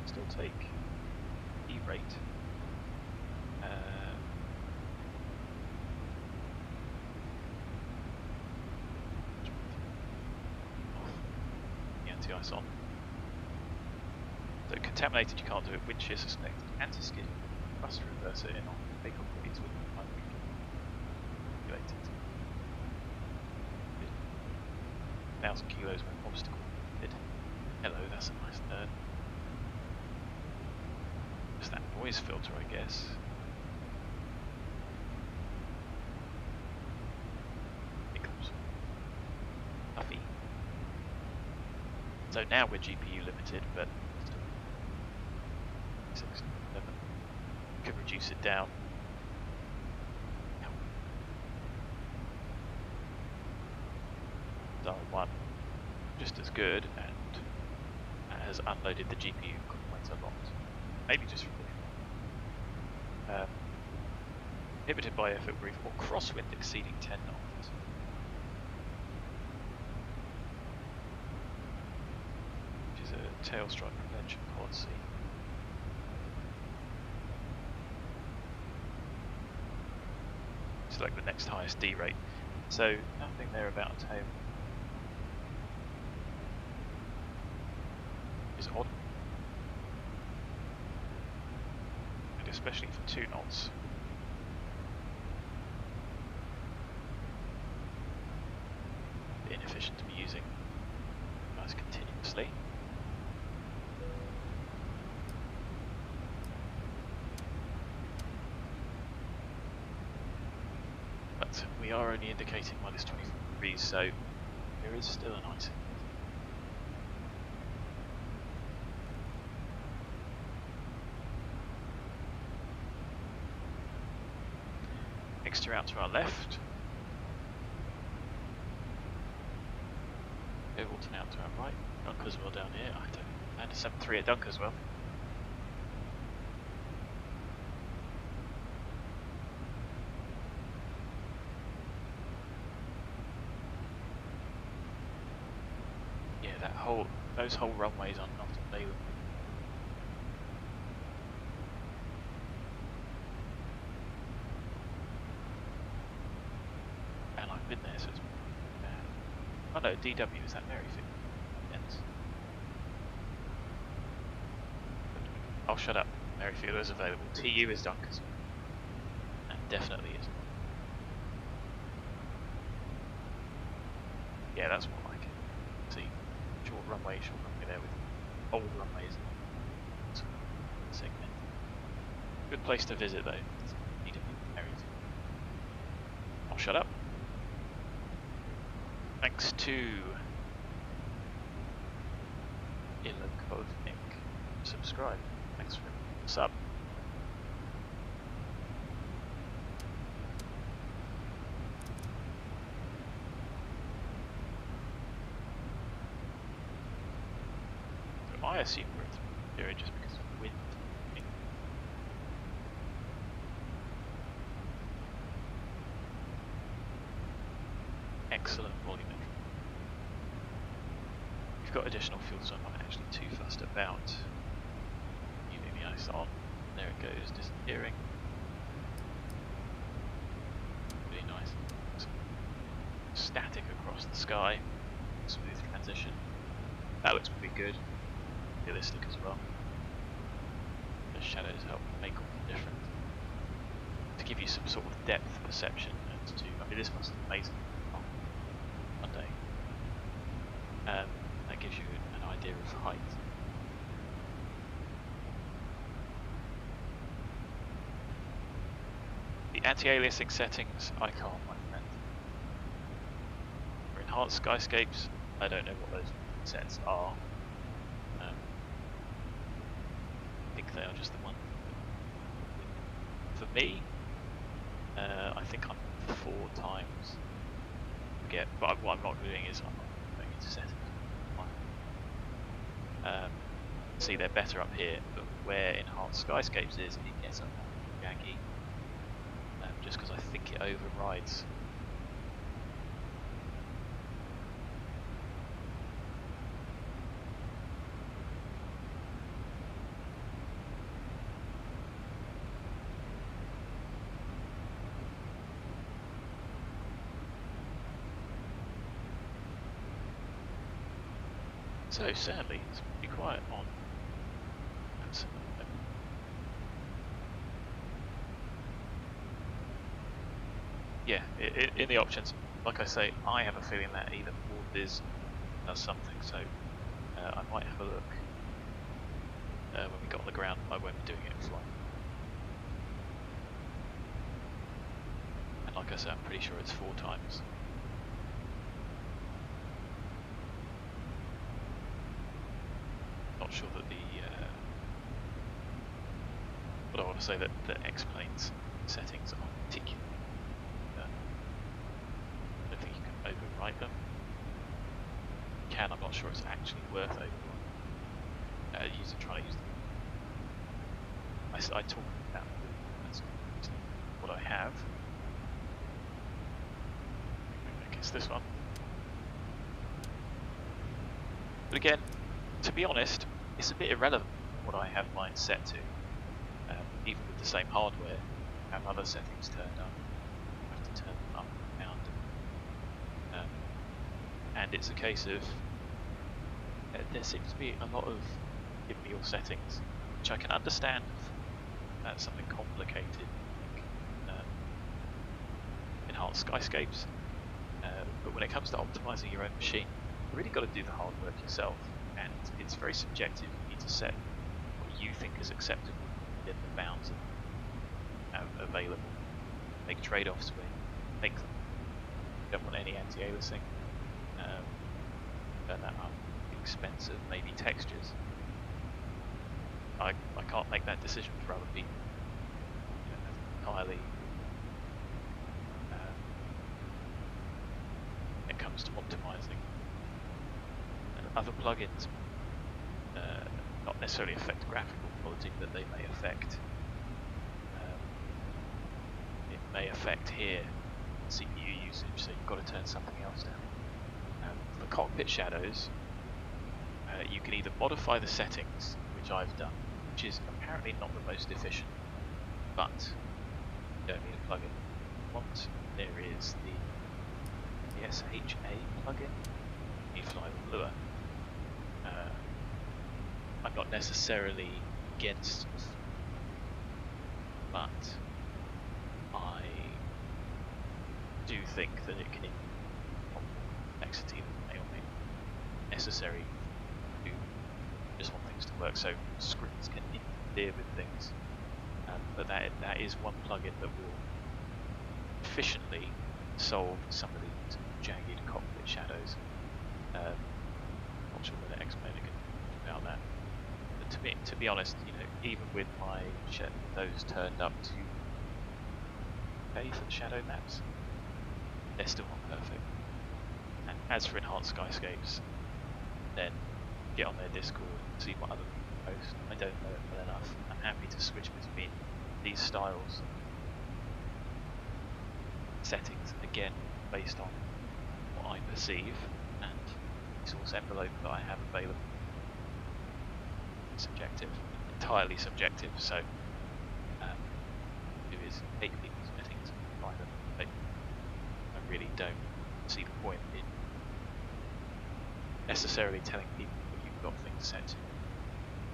Still take E-rate. The anti-ice on. So contaminated you can't do it. Wind shear suspected. Anti-skid. Thrust reverser in on takeoff speeds with regulated. 1,000 kilos when obstacle did. Hello, that's a nice nerd. Just that noise filter, I guess. Pickles. Puffy. So now we're GPU limited, but still 6, 7. Could reduce it down. Dial 1, just as good, and has unloaded the GPU quite a lot. Maybe just from the inhibited by effort brief or crosswind exceeding 10 knots. Which is a tail strike prevention policy. Select the next highest D rate. So nothing there about a tail. Is odd. And especially for 2 knots. Inefficient to be using guys continuously. But we are only indicating minus 24 degrees, so there is still an ice. Mixture out to our left. Overton out to our right. Dunkerswell down here. I don't. And a 7.3 at Dunkerswell. Yeah, those whole runways are not available. And I've been there, so it's bad. Oh no, DW is that Merrifield. Yes. I'll shut up. Merrifield is available. TU is Dunkers. And definitely is. Yeah, that's more like it. See, short runway there with old runways. Segment. Good place to visit though. Merrifield. I'll shut up. Thanks to Illukovnik. Subscribe. Thanks for the sub. So I assume we're at the area just because of wind. Excellent volumetric. We've got additional fuel, so I'm not actually too fussed about using the ice on. There it goes, disappearing. Really nice. Static across the sky. Smooth transition. That looks pretty good. Realistic as well. The shadows help make all the difference. To give you some sort of depth perception as to, I mean, this must be amazing. Monday. That gives you an idea of height. The anti-aliasing settings, I can't, my friend. For enhanced skyscapes, I don't know what those sets are. I think they are just the one. For me, I think I'm 4 times. But what I'm not doing is I'm not going to set it. See, they're better up here, but where enhanced skyscapes is, it gets a lot jaggy. Just because I think it overrides. So sadly, it's pretty quiet on. Yeah, in the options, like I say, I have a feeling that either Ortho does something, so I might have a look when we get on the ground. I won't be doing it in flight. And like I said, I'm pretty sure it's 4 times. Not sure that but I want to say that the X-Plane's settings are particular. I don't think you can override them. You can, I'm not sure it's actually worth overriding. Trying to use them. I talk about that's what I have. I guess this one. But again, to be honest, it's a bit irrelevant what I have mine set to. Even with the same hardware, I have other settings turned up. I have to turn them up and down. And it's a case of there seems to be a lot of give me your settings, which I can understand. That's something complicated, like, enhanced skyscapes. But when it comes to optimizing your own machine, you really got to do the hard work yourself, and it's very subjective. You need to set what you think is acceptable within the bounds of available. Make trade-offs where you make them. You don't want any anti-aliasing. Turn that up. Expensive, maybe textures. I can't make that decision for other people. You know, that's entirely. When it comes to optimizing, and other plugins not necessarily affect graphical quality, but they may affect. It may affect here CPU usage, so you've got to turn something else down. For Cockpit Shadows, you can either modify the settings, which I've done, which is apparently not the most efficient, but you don't need a plugin. What there is the SHA plugin, you fly with Lua. I'm not necessarily against it, but I do think that it can increase complexity that may or may not be necessary to just want things to work. So scripts can interfere with things, but that is one plugin that will efficiently solve some of these jagged cockpit shadows. Not sure whether X-Planer can talk about that. But to be honest, you know, even with my those turned up to pay for the shadow maps, they're still not perfect. And as for enhanced skyscapes, then get on their Discord and see what other people post. I don't know it well enough. I'm happy to switch between these styles settings, again based on what I perceive and the source envelope that I have available. Subjective, entirely subjective, so do is take people's settings and apply them. But I really don't see the point in necessarily telling people what you've got things set to.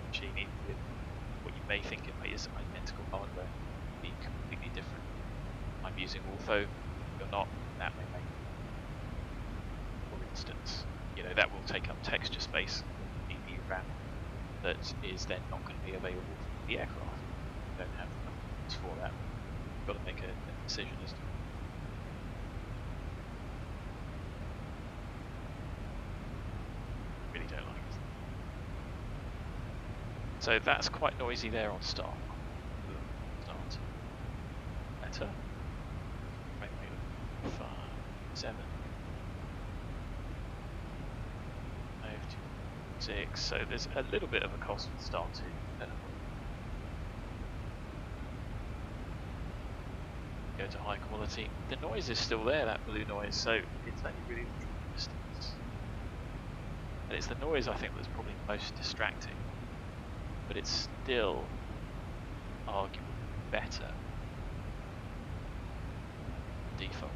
Machine with what you may think is identical hardware be completely different. I'm using Ortho, you're not, that may make, for instance, you know, that will take up texture space in the RAM that is then not going to be available for the aircraft. You don't have enough funds for that. You've got to make a decision as to really don't like it. So that's quite noisy there on start. Start. Better. Maybe 5, 7. 5, 2, 6, so there's a little bit of a cost with Star 2. Go to high quality. The noise is still there, that blue noise, so it's only really the distance. And it's the noise I think that's probably most distracting, but it's still arguably better default.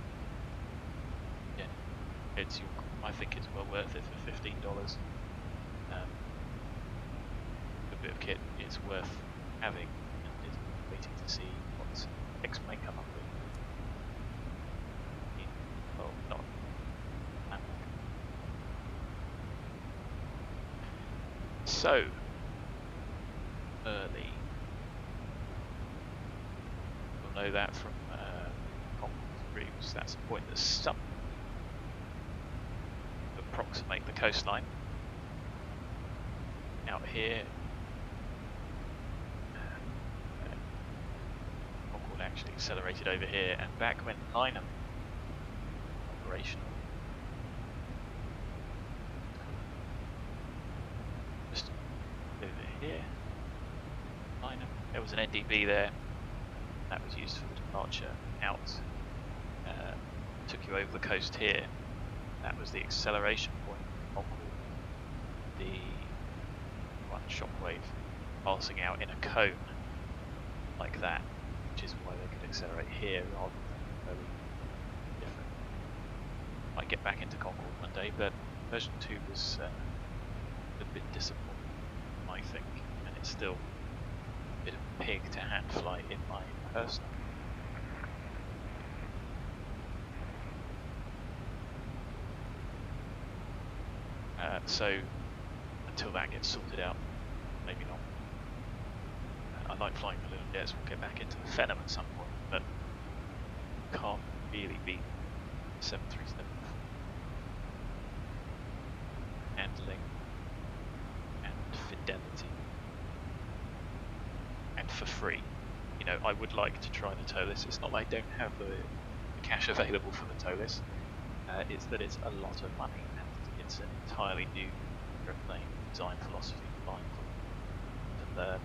Yeah, I think it's well worth it for $15. A bit of kit is worth having, and is waiting to see what X may come up with. Well, not that. So early. We'll know that from reviews. That's the point that some approximate the coastline. Out here, Concord actually accelerated over here, and back when Lineham operational. Just over here, Lineham. There was an NDB there. That was used for the departure out. Took you over the coast here. That was the acceleration point. Concord. The one shockwave passing out in a cone like that, which is why they could accelerate here rather than very different. Might get back into Concord one day, but version 2 was a bit disappointing, I think, and it's still a bit of a pig to hand fly in my personal. So until that gets sorted out, maybe not. I like flying balloon jets. We'll get back into the Phenom at some point, but can't really beat 737 handling and fidelity, and for free. You know, I would like to try the TOLIS. It's not like I don't have the cash available for the TOLIS. It's that it's a lot of money. It's an entirely new airplane design philosophy to learn.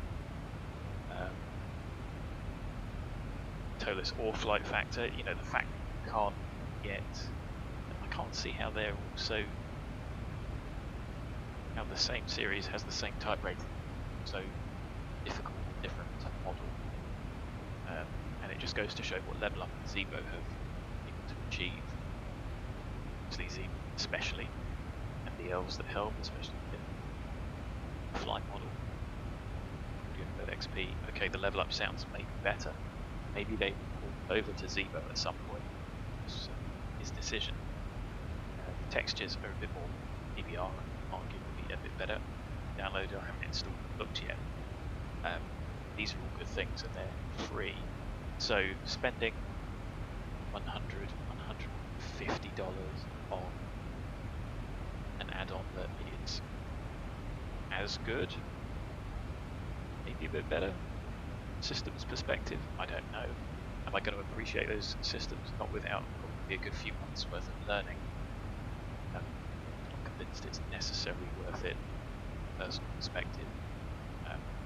TOLIS or flight factor, you know, the fact that you can't get, I can't see how they're also, how the same series has the same type rating, so difficult, different model, and it just goes to show what level up Zibo have been able to achieve, obviously Zibo especially. The elves that help, especially the flight model. XP. Okay, the level up sounds maybe better. Maybe they will pull over to Zibo at some point. It's his decision. The textures are a bit more PBR, arguably a bit better. Downloader, I haven't installed and looked yet. These are all good things and they're free. So spending $100, $150 on an add-on that is as good, maybe a bit better, systems perspective, I don't know. Am I going to appreciate those systems? Not without probably a good few months worth of learning. I'm not convinced it's necessarily worth it from a personal perspective.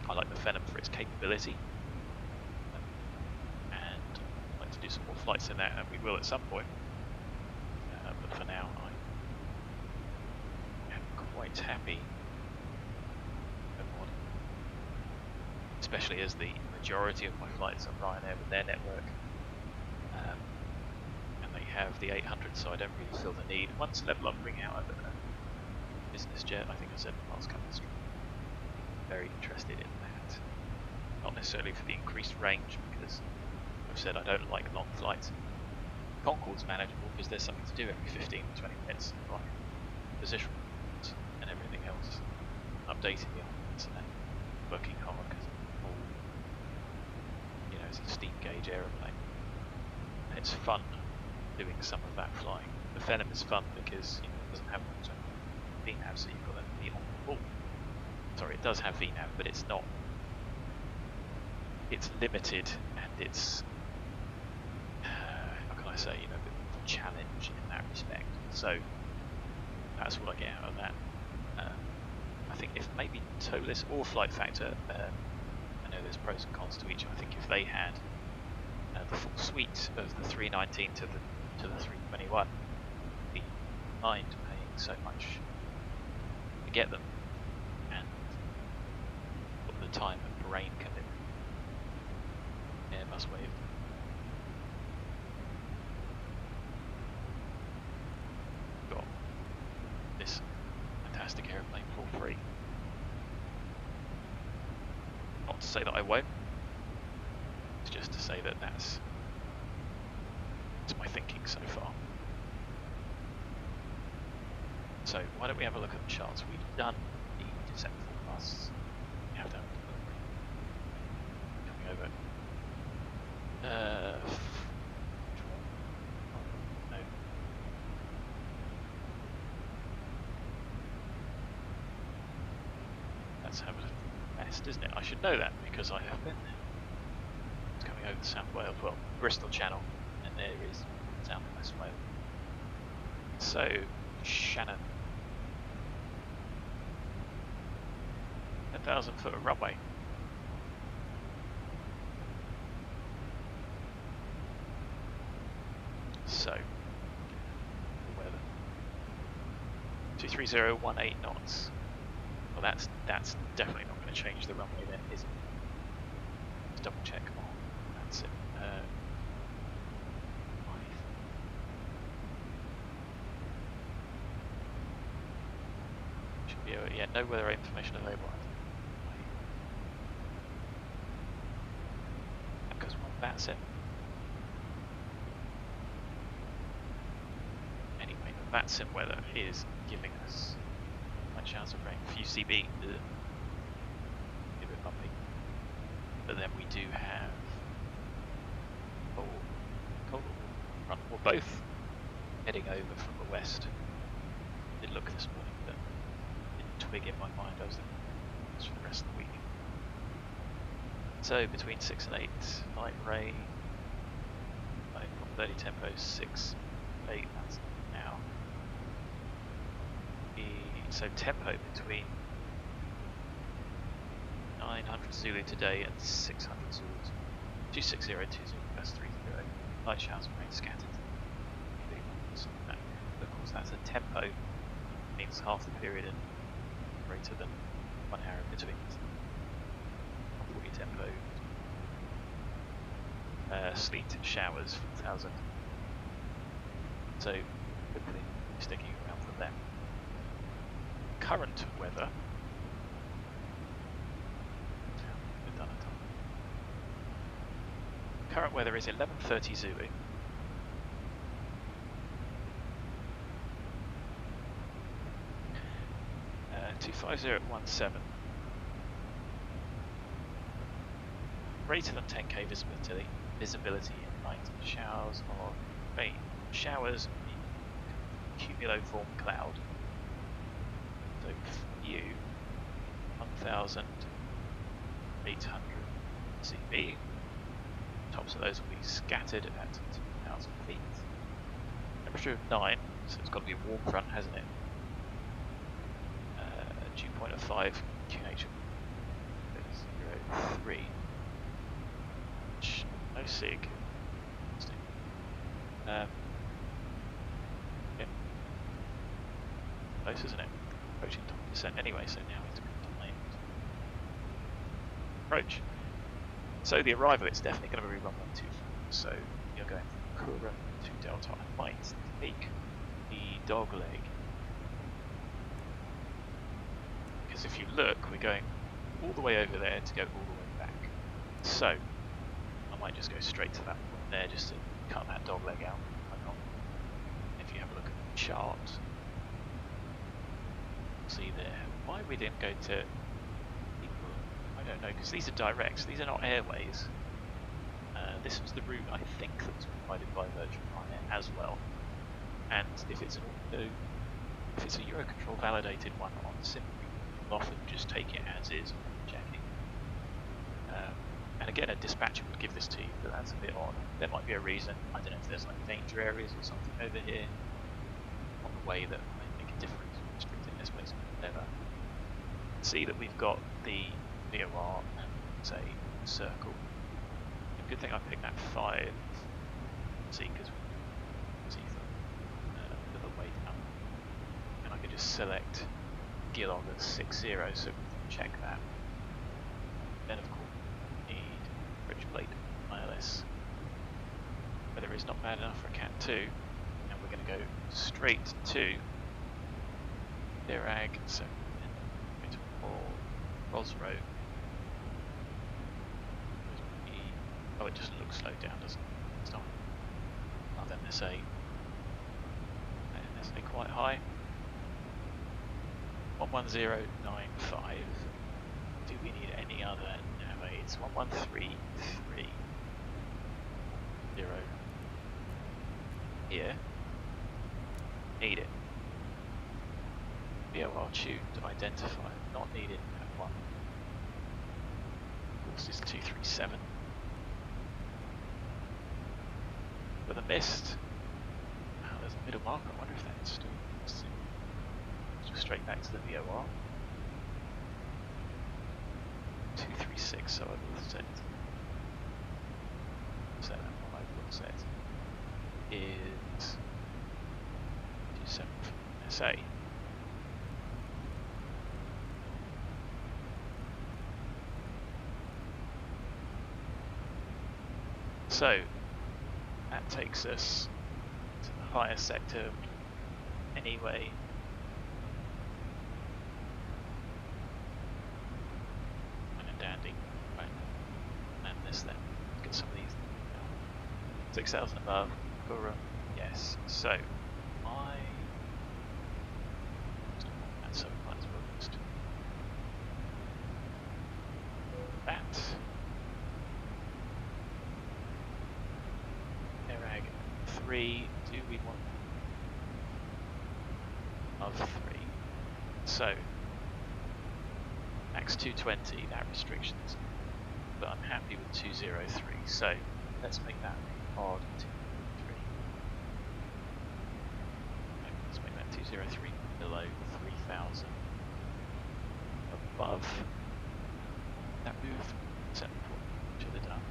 I like the Phenom for its capability, and I'd like to do some more flights in that, and we will at some point, but for now quite happy, especially as the majority of my flights are Ryanair with their network, and they have the 800, so I don't really feel the need. Once level up bring out a business jet, I think I said in the last couple of streams, very interested in that. Not necessarily for the increased range, because I've said I don't like long flights. Concorde's manageable because there's something to do every 15 to 20 minutes, like position and everything else, updating the elements and then working hard because you know, it's a steam gauge aeroplane. And it's fun doing some of that flying. The Phenom is fun because, you know, it doesn't have VNAV, so you've got to be on the ball. Sorry, it does have VNAV, but it's not. It's limited and it's how can I say, you know, a bit of a challenge in that respect. So that's what I get out of that. I think if maybe TOLIS or Flight Factor, I know there's pros and cons to each. I think if they had the full suite of the 319 to the 321, the mind paying so much to get them, and what the time and brain commitment Airbus wave. Got this fantastic aeroplane for free. Not to say that I won't. It's just to say that that's my thinking so far. So why don't we have a look at the charts? We've done the December forecasts. We have done coming over. No. That's Hamilton West, isn't it? I should know that because I have been there. It's coming over South Wales, well, Bristol Channel, and there is South West Wales. So, Shannon. 10,000 foot of runway. So, the weather. 23018 knots. Well, that's definitely not going to change the runway then, is it? Let's double check. Oh, that's it. Should be, yeah, no weather information available. Because well, that's it. Anyway, the VATSIM weather is giving us my chance of rain. FUCB, a bit bumpy. But then we do have cold front, or both heading over from the west. Did look this morning, but didn't twig in my mind. I was thinking it's for the rest of the week. So between 6 and 8, light rain, 30 tempo, 6, 8, that's now. So tempo between 900 Zulu today and 600 Zulu. 260, 20, that's 30. Light showers and rain scattered. Of course, that's a tempo. Means half the period and greater than 1 hour in between. 40 tempo. Sleet showers, 4,000. So hopefully sticking around for them. Current weather. Current weather is 11:30 Zulu. Uh, 250 Greater than 10k visibility. Visibility in night. Showers of rain. Showers in cumuloform cloud. So view 1,800 CB. Tops of those will be scattered at 2,000 feet. Temperature of 9, so it's got to be a warm front, hasn't it? Dew point of 5, QH of 0.3. No SIG. Yeah. Close, isn't it? Approaching 20% anyway, so now it's going to land. Approach. So the arrival is definitely going to be runway 24. So you're going from KURUM to Delta. I might take the dog leg. Because if you look, we're going all the way over there to go all the way back. So I might just go straight to that point there just to cut that dog leg out. Why not? If you have a look at the chart, see there. Why we didn't go to, I don't know, because these are directs, these are not airways. This was the route I think that was provided by Virgin Ryanair as well. And if it's an Ortho, if it's a Eurocontrol validated one on SIM, we'll often just take it as is, checking. And again, a dispatcher would give this to you, but that's a bit odd. There might be a reason. I don't know if there's like danger areas or something over here on the way that might make a difference. Restricting this place, whatever. see that we've got the VOR and say circle. A good thing I picked that 5. See, because see the way down, and I could just select gear log at 60, so we can check that. Then of course we need bridge plate ILS. Weather is not bad enough for a Cat 2, and we're going to go straight to AIRBORNE, so into Rosro. Oh, it just looks slowed down, doesn't it? It's not. MSA. MSA quite high. 11095. Do we need any other nav aids? 1133. Here. Need it. VOR tuned, identify. Not needed at 1. Course is 237. With a mist. Oh, there's a middle marker. I wonder if that's still. Just straight back to the VOR. 236, so I will set. Set that one I will set is 27 from SA. So that takes us to the higher sector anyway. And a dandy. Right. And this then. Get some of these. 6,000 above. KURUM. Yes. So I and so might as well just that. AIRBORNE 3, do we want of 3? So max 220, that restrictions, but I'm happy with 203, so let's make that hard 203. Let's make that 203 below 3000. Above that move, 7 should have done.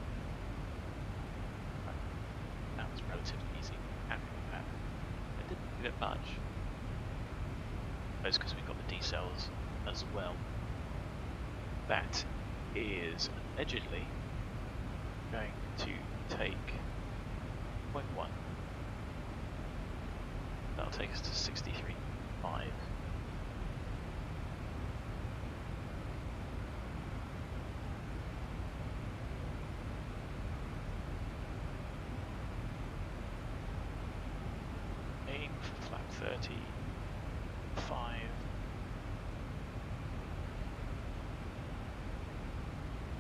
That was relatively easy. Happy with that. It didn't give it much. That's because we've got the decels as well. That is allegedly going to take 0.1. That'll take us to 63.5. Aim for flap 35.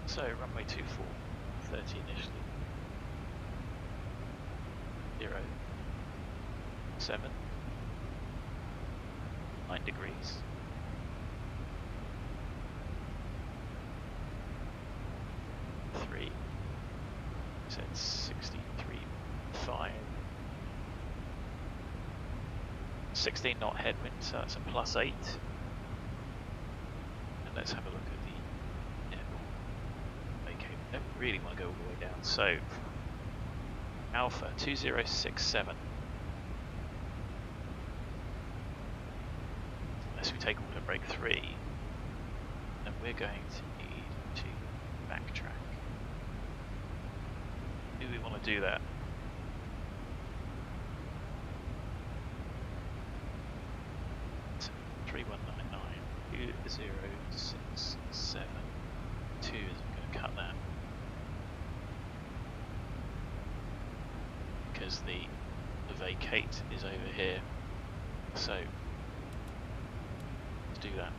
So runway 24, 30 initially. 0, 7, 9 degrees. 3, said 63.5. 16 knot headwind, so that's a +8. And let's have a look at the airborne. Okay, we don't really want to go all the way down. So Alpha 2067. Unless we take auto brake 3, then we're going to need to backtrack. Do we want to do that? So 3199 2067 2 is going to cut that. Because the vacate is over here, so let's do that.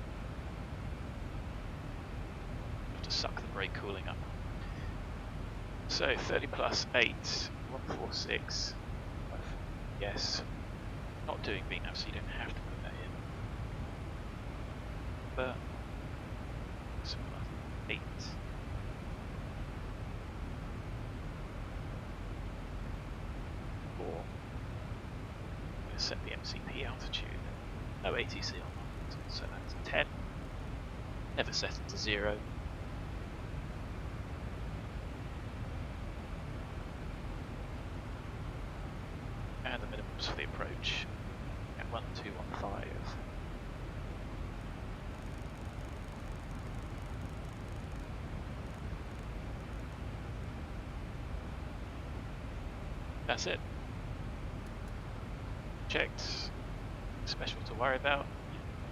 Have to suck the brake cooling up. So 30 plus 8, 146. Yes, not doing VNAV, so you don't have to put that in. But so 8. Set the MCP altitude, no ATC on that, so that's 10. never set it to 0. And the minimums for the approach at 1215. That's it. Checked. Special to worry about.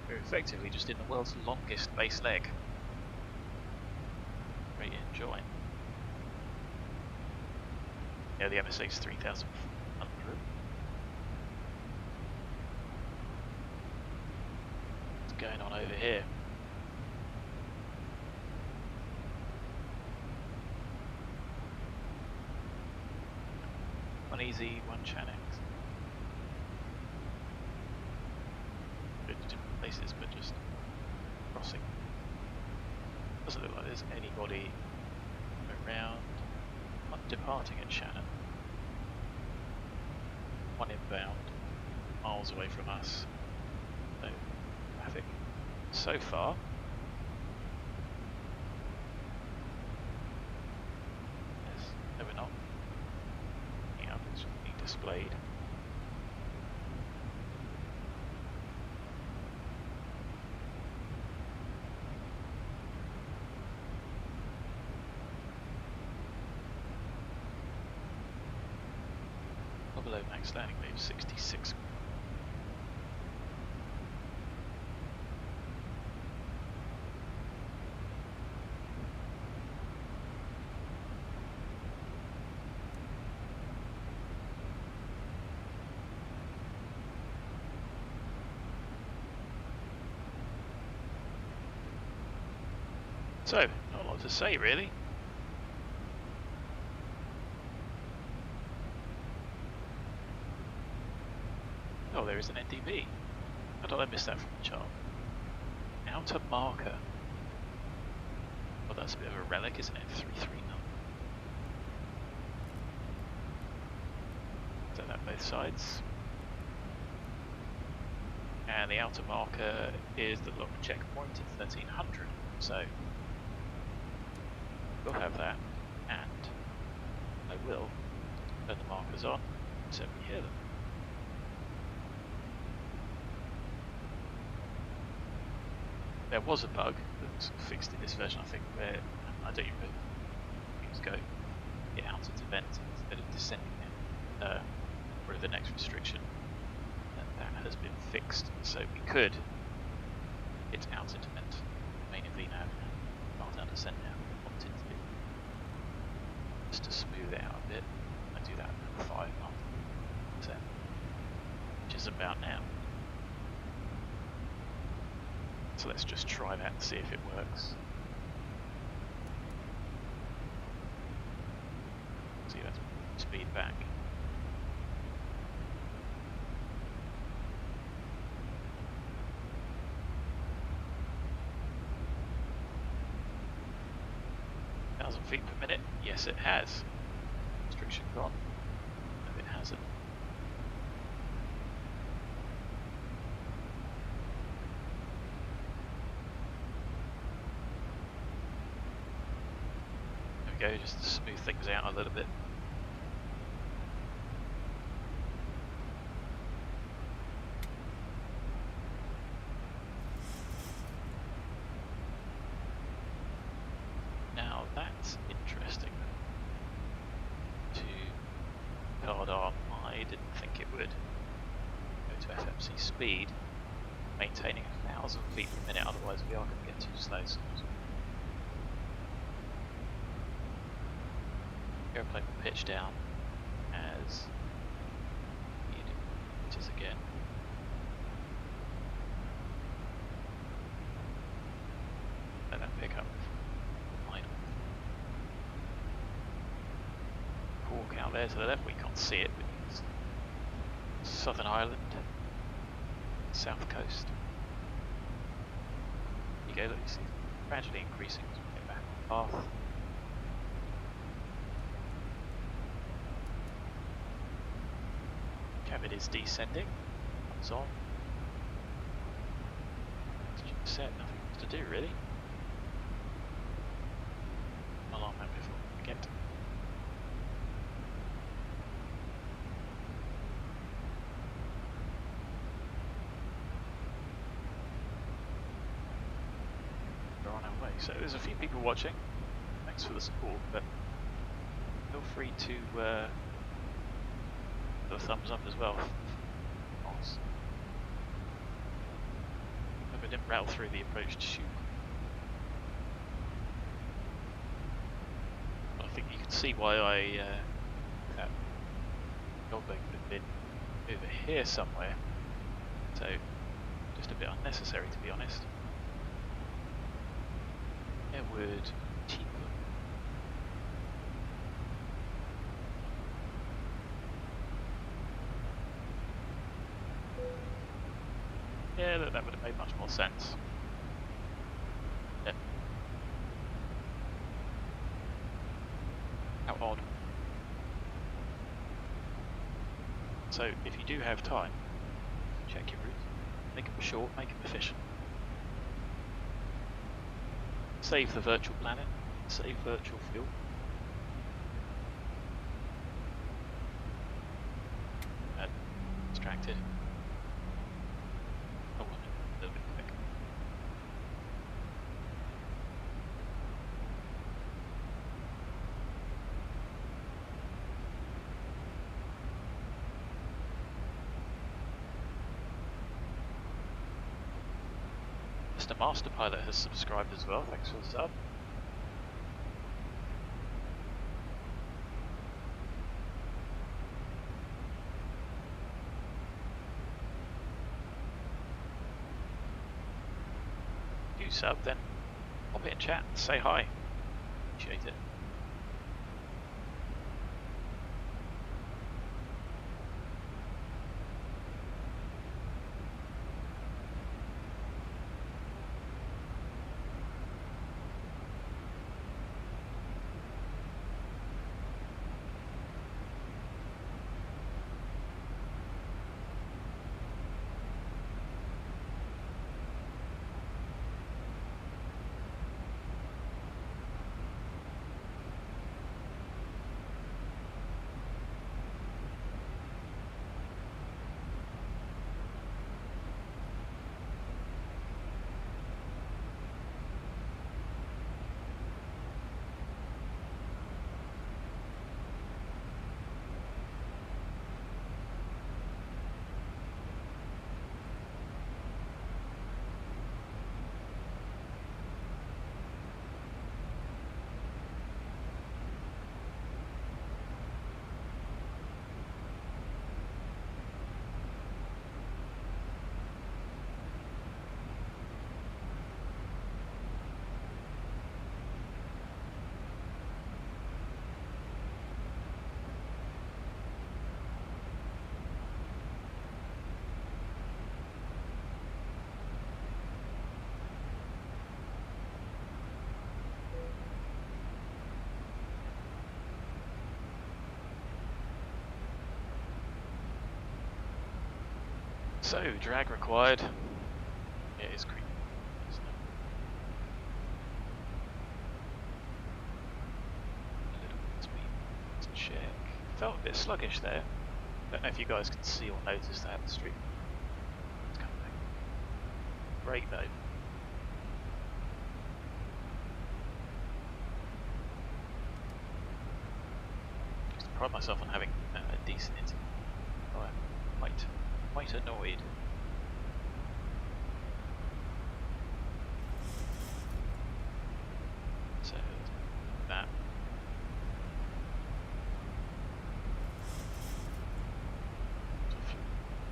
We're effectively just in the world's longest base leg. Very enjoying. Yeah, the MSA's 3,400. What's going on over here? One easy, one Shannon. Different places, but just crossing. Doesn't look like there's anybody around. One departing at Shannon. One inbound, miles away from us. No traffic so far. Yes, no we're not. Yeah, it's being displayed. Below max landing wave 66. So, not a lot to say really. Oh, there is an NDB. How did I miss that from the chart? Outer marker. Well, that's a bit of a relic, isn't it? 339. So that both sides. And the outer marker is the lock checkpoint at 1300. So we'll have that, and I will turn the markers on so we hear them. There was a bug that was fixed in this version, I think, where I don't even know things go. It outed to vent instead of descending it for the next restriction. And that has been fixed, so we could hit outed to vent main of VNAV and not down descend now. Wanted to do just to smooth it out a bit. I do that at 5 after 10, which is about now. So let's just try that and see if it works. See, that's speed back. Feet per minute. Yes, it has. Restriction gone. No, it hasn't. There we go, just to smooth things out a little bit. Now that's interesting. To card arm, I didn't think it would go to FMC speed, maintaining 1,000 feet per minute, otherwise we are going to get too slow. So airplane will pitch down as it is again. Let that pick up. Walk out there to the left, we can't see it, but it's Southern Ireland, south coast. There you go, look, you see it's gradually increasing as we get back on the path. Cabin is descending, comes on. It's just set, nothing else to do really. So there's a few people watching. Thanks for the support, but feel free to do a thumbs up as well. Nice. Hope I didn't rattle through the approach to shoot. I think you can see why that goldberg would have been over here somewhere. So just a bit unnecessary, to be honest. Edward T. Yeah, that would have made much more sense. Yeah. How odd. So, if you do have time, check your routes. Make them short, make them efficient. Save the virtual planet, save virtual fuel. Distracted. Oh, a little bit quick. Mr. Master Pilot has subscribed as well, thanks for the sub. If you sub, then pop it in chat, say hi. Appreciate it. So, drag required. It is creepy. A little bit of speed. Let's check. Felt a bit sluggish there. Don't know if you guys can see or notice that the stream. It's coming back. Great though. I pride myself on having a decent internet. Oh, I'm quite annoyed. So that.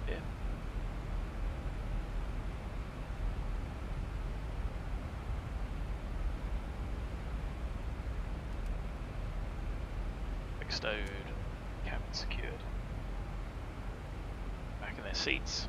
Yeah. Quick stowed, cabin secured. Back in their seats.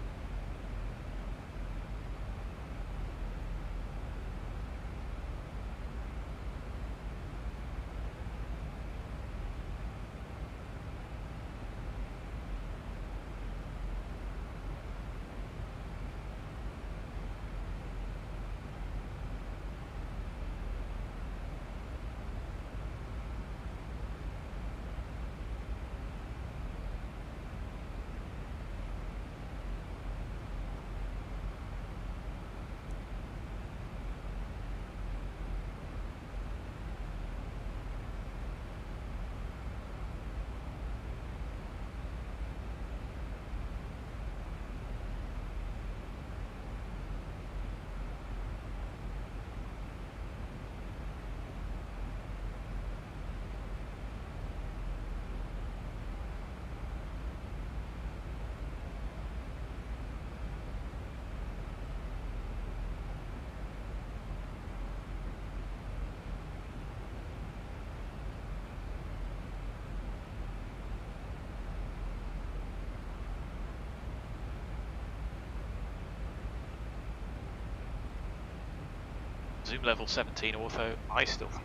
Zoom level 17 ortho, I still think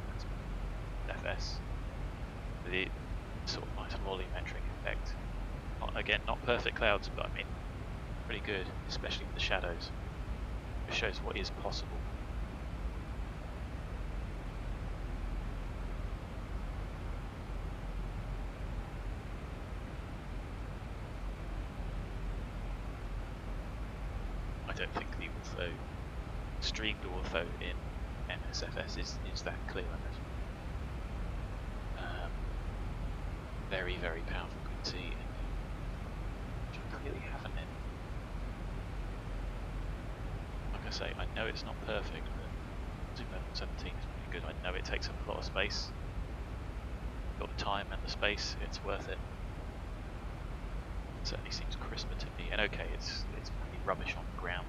that's FS. The sort of nice volumetric effect. Again, not perfect clouds, but I mean, pretty good, especially with the shadows. It shows what is possible. I don't think the ortho, streamed ortho in MSFS is that clear enough. Very, very powerful QT, which I clearly haven't in. Like I say, I know it's not perfect, but Zoom level 17 is pretty good. I know it takes up a lot of space. Got the time and the space, it's worth it. It certainly seems crisper to me. And okay, it's pretty rubbish on the ground.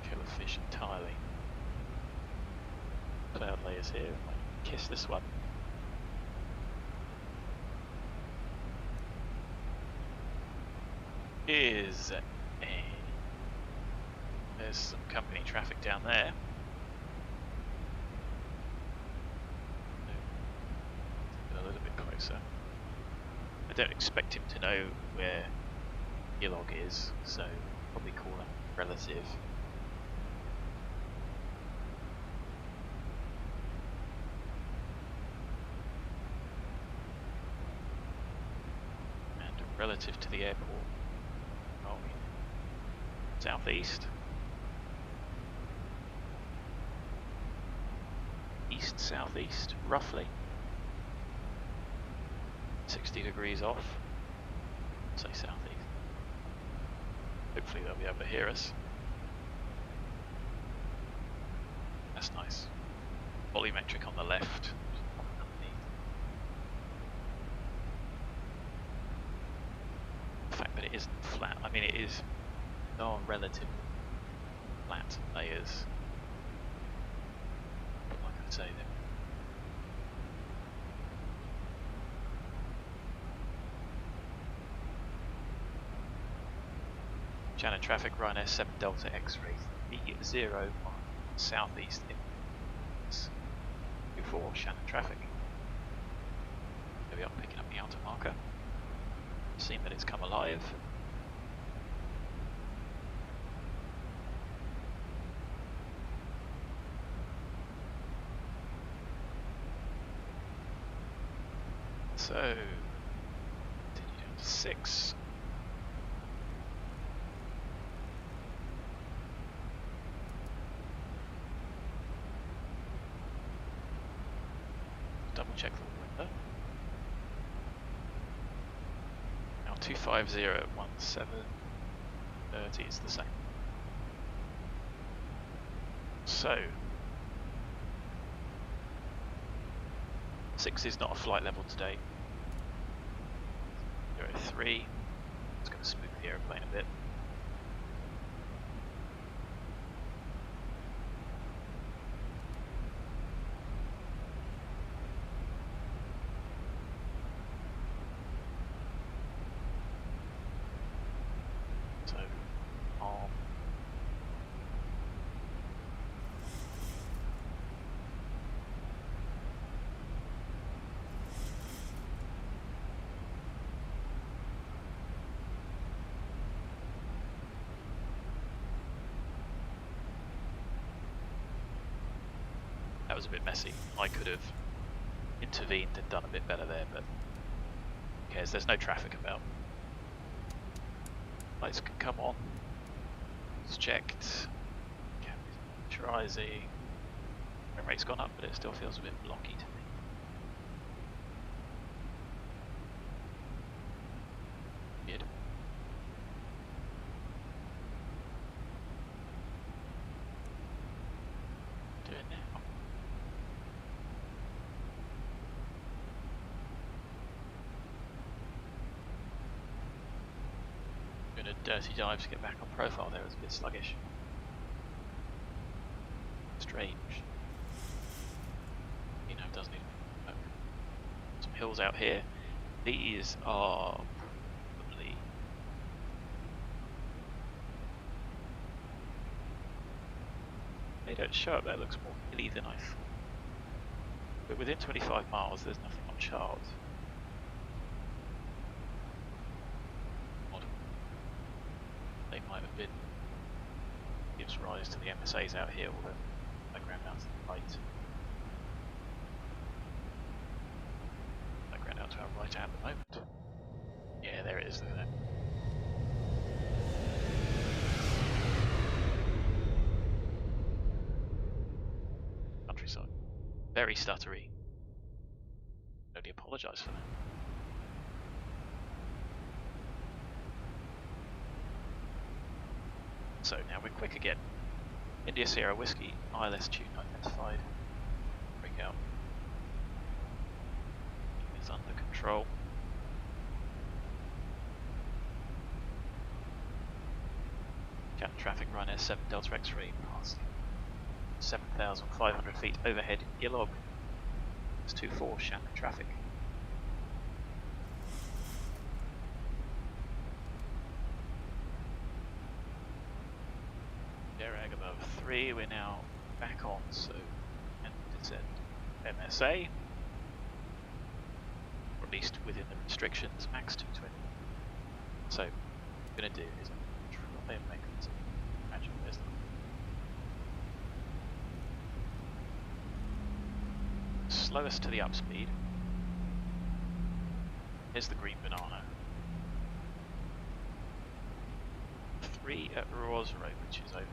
Kill a fish entirely. Cloud layers here, might kiss this one. There's some company traffic down there. A little bit closer. I don't expect him to know where Ilog is, so probably call him relative. Relative to the airport. Oh, southeast. East southeast, roughly. 60 degrees off. Say southeast. Hopefully they'll be able to hear us. That's nice. Volumetric on the left. The fact that it isn't flat, I mean it is, there are relatively flat layers, but like I say, Shannon traffic, Ryanair 7 Delta X-ray B0 on southeast before Shannon traffic. There we are, picking up the outer marker. Seen that it's come alive. So, continue down to 6. Double check the window. 250 at 1730 is the same. So 6 is not a flight level today. 03. It's going to smooth the aeroplane a bit. That was a bit messy. I could have intervened and done a bit better there, but who cares? There's no traffic about. Lights can come on. It's checked. Rising. Frame rate's gone up, but it still feels a bit blocky to me. Weird. Do it now. Doing a dirty dive to get back on profile there. It was a bit sluggish. Strange. You know, doesn't it? Some hills out here. These are probably They don't show up. That looks more hilly than I thought. But within 25 miles, there's nothing on chart. Odd. They might have been. Gives rise to the MSAs out here, although background out to the right. Background out to our right at the moment. Yeah, there it is. Look at that. Countryside. Very stuttery. Only apologise for that. So now we're quick again. India Sierra Whiskey, ILS tune identified. Break out. It's under control. Channel traffic Ryanair 7 Delta X-ray passing 7,500 feet overhead Gilog. It's 24 Shannon traffic. Derag above 3, we're now back on, so and descend MSA. Or at least within the restrictions, max 220. So what I'm going to do is try and make it imagine there's the slowest to the upspeed. Here's the green banana. 3 at Rosro, which is over here.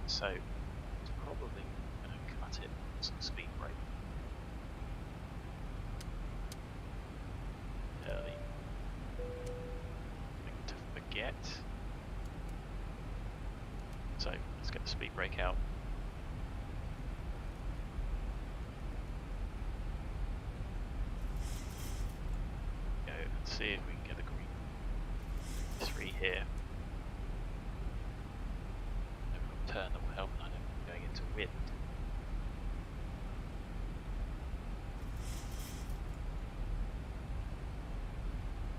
So it's probably going to cut it with some speed brake. Early. Thing to forget. So let's get the speed brake out. Go and see if we can get the green 3 here. Turn that will help, and I don't think going into wind.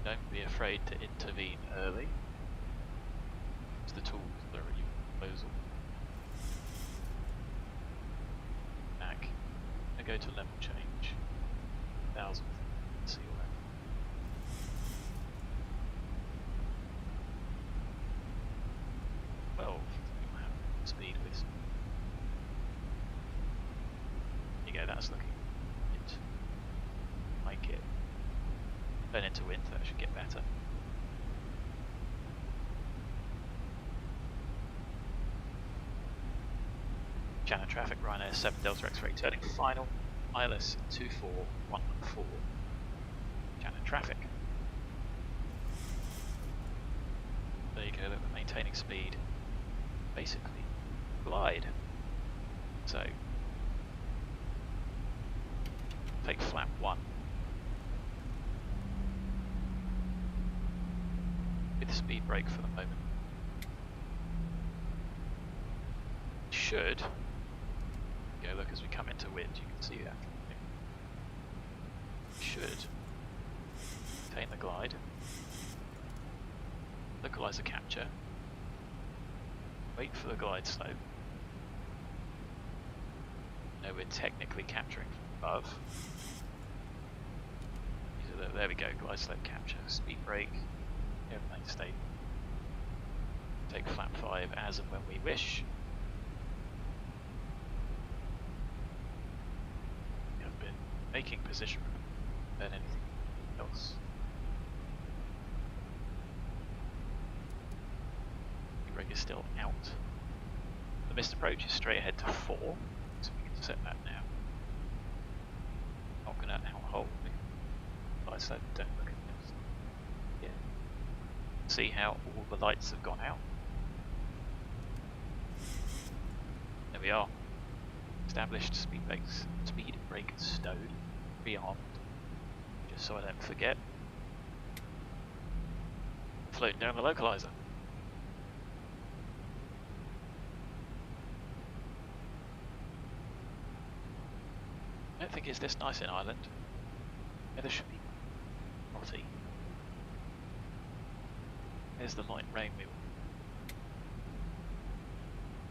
Don't be afraid to intervene early. It's the tools that are at your disposal. Back. I go to level change. 1,000. See all that. Speed with. There you go, that's looking it. Like it. Turn into wind, that should get better. Shannon traffic, Ryanair 7 Delta X-ray turning final. ILS 24114. Shannon traffic. There you go, look, we're maintaining speed. Basically. Glide. So take flap 1 with speed brake for the moment. Should go look as we come into wind, you can see that. Should maintain the glide. Localizer capture. Wait for the glide slope. No, we're technically capturing from above. There we go, glide slope capture, speed brake, airplane state. Take flap 5 as and when we wish. We have been making position than anything else. Speed brake is still out. The missed approach is straight ahead to 4. So we can set that now. Not going to outhold me. I said don't look at this. Yeah. See how all the lights have gone out. There we are. Established speed brake stowed. Beyond. Just so I don't forget. Floating down the localizer. I don't think it's this nice in Ireland. Yeah, there should be naughty. There's the light rain wheel.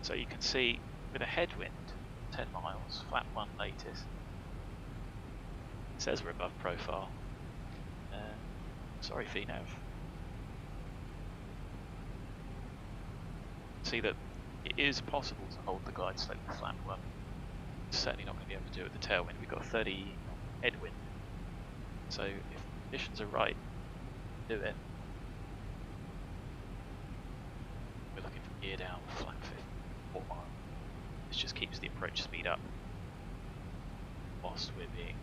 So you can see with a headwind, 10 miles, flat 1 latest. It says we're above profile. Sorry, VNAV. See that it is possible to hold the glide slope with flat 1. Certainly not going to be able to do it with the tailwind. We've got 30 headwind. So if conditions are right, do it. We're looking for gear down, flat 4 miles. This just keeps the approach speed up whilst we're being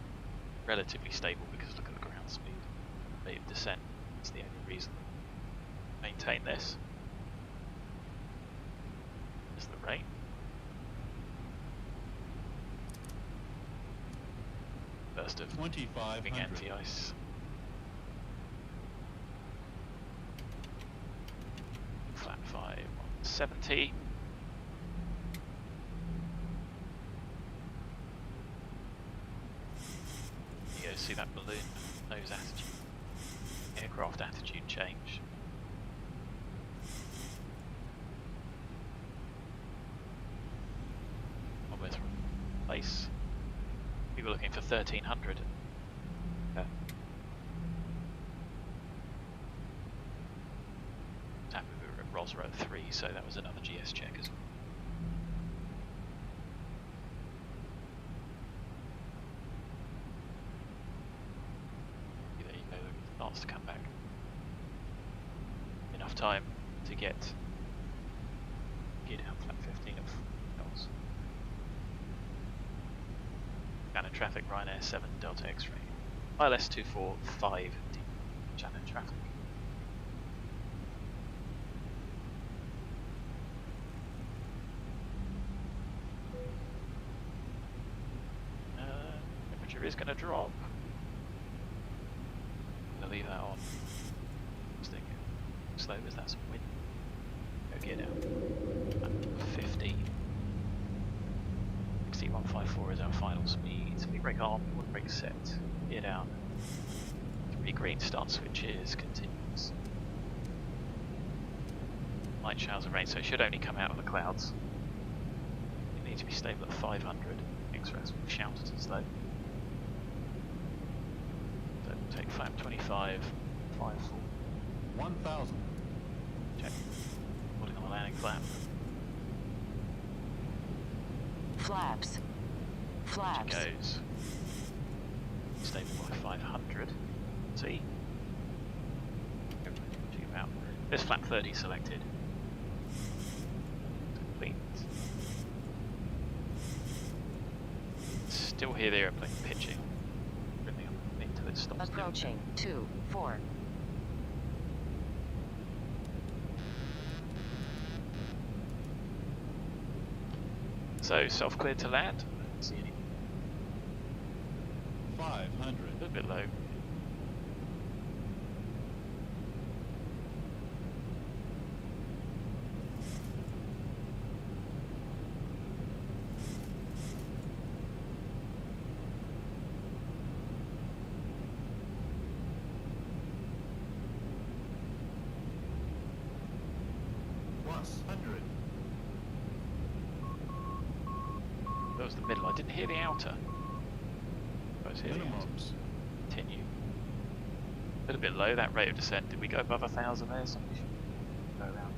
relatively stable because look at the ground speed. Rate of descent is the only reason to maintain this. Is the rate. Burst of 2500 anti-ice. Flat 5, 70. You go see that balloon nose attitude, aircraft attitude change. Almost place. We were looking for 1300. Happy we were at Rosrow 3, so that was another GS check as well. There you go, it starts to come back. Enough time to get down flat 15 of knots. Shannon traffic, Ryanair 7 Delta X-ray. ILS 245 Shannon traffic. Temperature is going to drop. I'm going to leave that on. Stick it slow as that's wind. Go gear down. 50. 6154 is our final speed. Speed brake on, wood brake set. Gear down. 3 green start switches, continues. Light showers of rain, so it should only come out of the clouds. It needs to be stable at 500. X-rays will shout at us though. So we'll take flap 25, 5-4. 1000. Check. Putting on the landing flap. Flaps. Flaps. It goes. Stable by 500. See? Out. There's flap 30 selected. Complete. Still hear the airplane pitching. Bring up until it stops. Approaching 2-4. So self-cleared to land. I don't see any. 500. A little bit low. Plus 100. That was the middle. I didn't hear the outer. I was hearing the outer. Minimums. Continue. A little bit low, that rate of descent. Did we go above 1,000 there? So we should go around.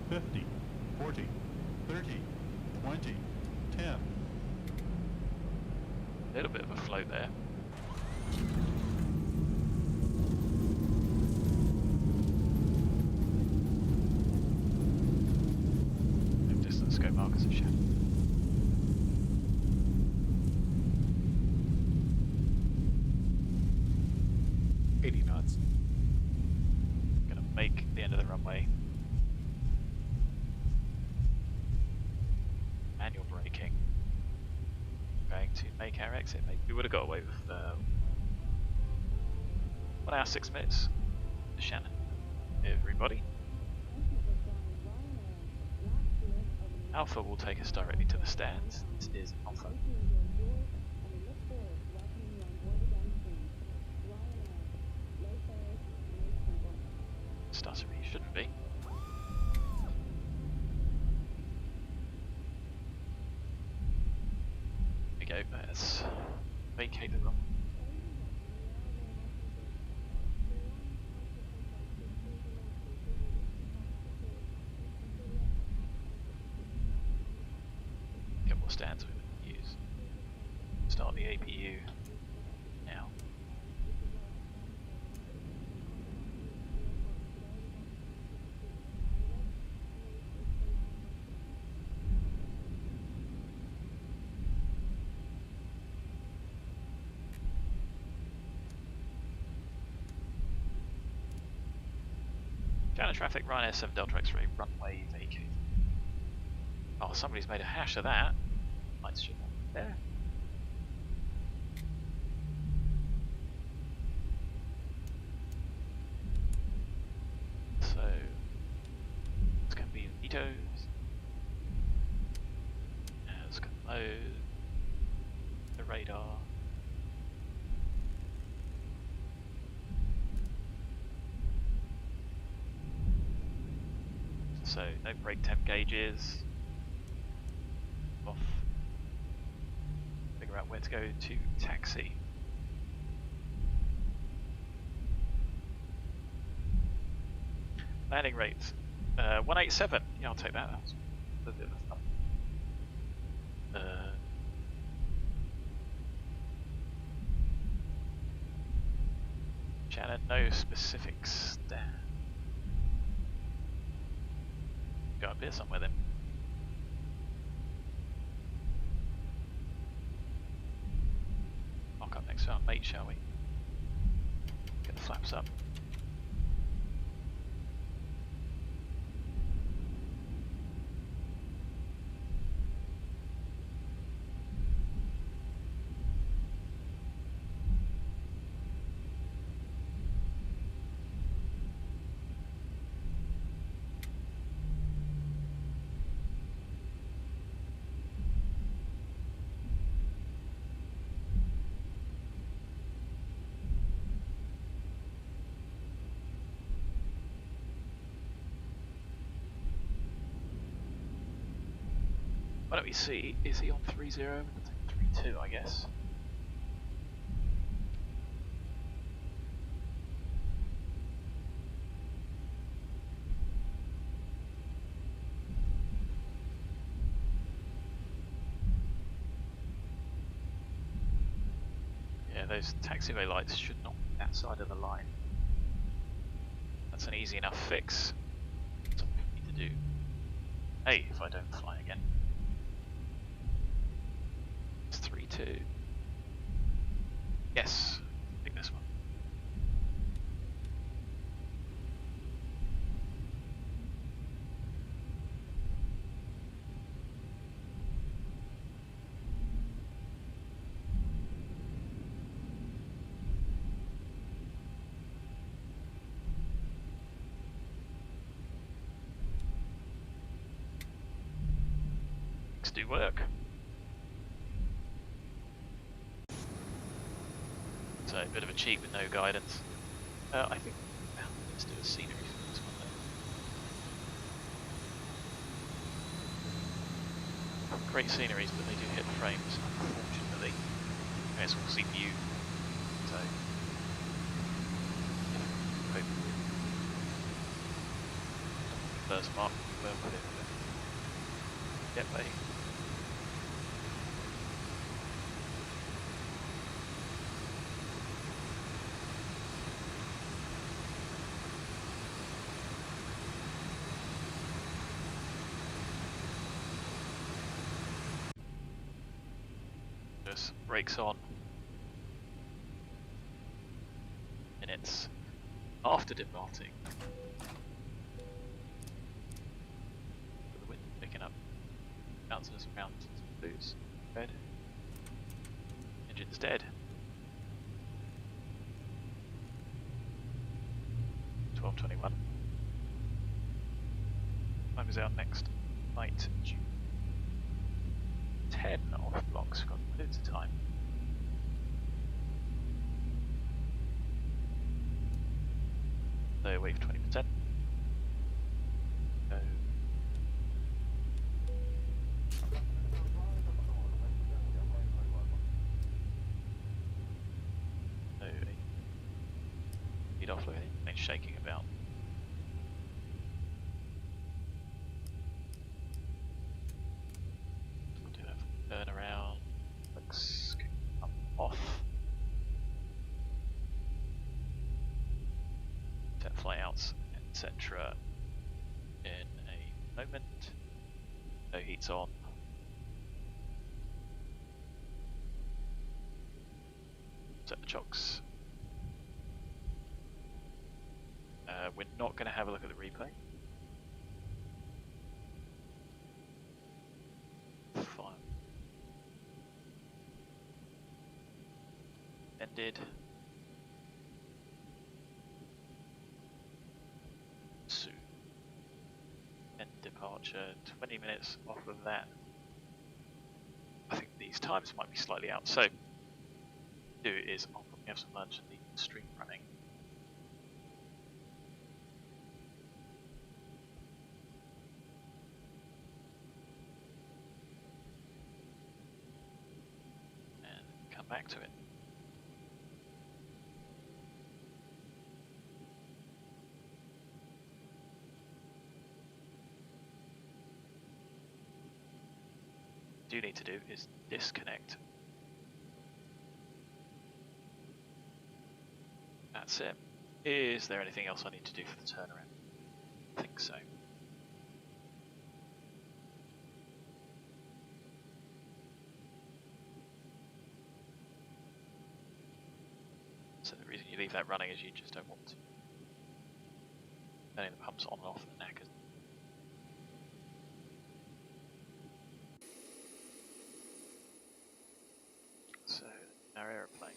50. 40. 30. 20. 10. A little bit of a float there. No distance scope markers of Shannon. Gonna make the end of the runway. Manual braking. Going to make our exit. Maybe we would have got away with 1 hour 6 minutes. Shannon, everybody. Alpha will take us directly to the stands. This is Alpha. Stuttery shouldn't be. vacate the room. Get more stands we can use. Start the APU now. Channel traffic, Ryanair 7 Delta X-ray, runway vacate. Oh, somebody's made a hash of that. Lights should not be there. So, it's going to be Vito's. It's going to load the radar. So, no brake temp gauges. Off. Figure out where to go to taxi. Landing rates 187. Yeah, I'll take that. That's a bit of a thump. Shannon, no specifics there. Go up here somewhere then. Lock up next to our mate, shall we? Get the flaps up. Why don't we see, is he on 3-0? 3-2, I guess. Yeah, those taxiway lights should not be that side of the line. That's an easy enough fix. Something we need to do. Hey, if I don't fly again. 3-2. Yes, I think this one. Let's do work. So a bit of a cheat with no guidance. I think let's do a scenery for this one then. Great sceneries, but they do hit frames, unfortunately. Okay, it's all CPU. So hopefully first mark well put in the getaway. Brakes on, and it's after departing. The wind picking up, bouncing us around some boots. Red. Engine's dead. 12:21. Time is out next. Night. 10 off blocks. Got loads of time. So wait for 20%. Go. speed off, look at it, it's shaking about. We'll do a turn around, looks up off. Set flyouts, etc. in a moment. No heat's on. Set the chocks. We're not going to have a look at the replay. Fine. Ended. So, end departure. 20 minutes off of that. I think these times might be slightly out. So, do is I'll probably have some lunch and leave the stream running. Back to it. What you need to do is disconnect. That's it. Is there anything else I need to do for the turnaround? I think so. So the reason you leave that running is you just don't want to. Turning the pumps on and off the knackers. So, our aeroplane.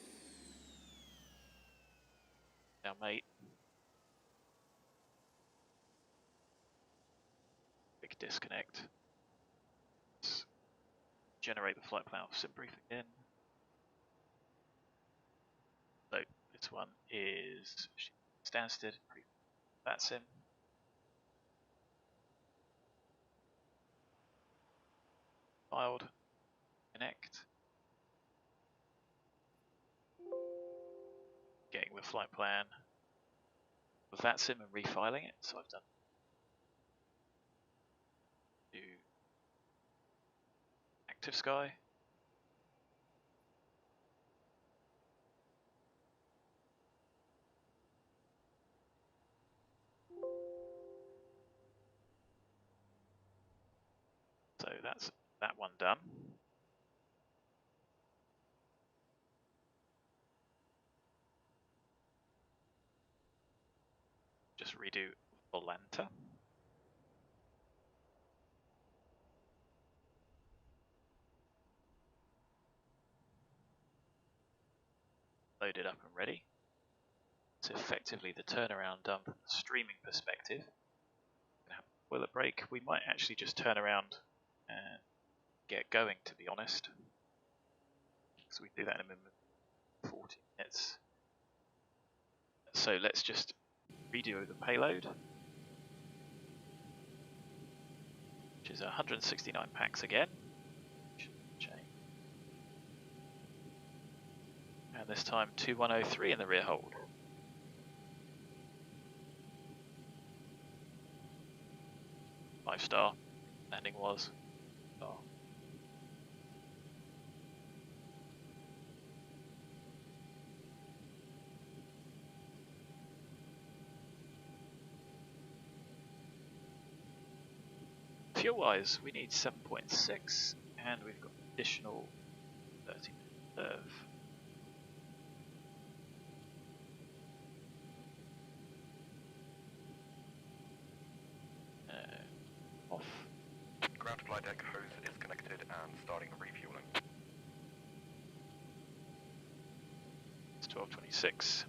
Now, mate. Quick disconnect. Let's generate the flight plan sim brief again. So, this one is Stansted, VATSIM. Filed, connect. Getting the flight plan with VATSIM and refiling it, so I've done to Active Sky. So that's that one done. Just redo Volanta. Loaded up and ready. It's effectively the turnaround done from the streaming perspective. Gonna have a toilet break. We might actually just turn around and get going, to be honest. So we do that in a minute, 40 minutes. So let's just redo the payload, which is 169 packs again. And this time 2103 in the rear hold. Five-star landing was. Oh. Fuel-wise, we need 7.6, and we've got additional 30 reserve. Off. Ground flight deck hose is connected and starting refueling. It's 12:26.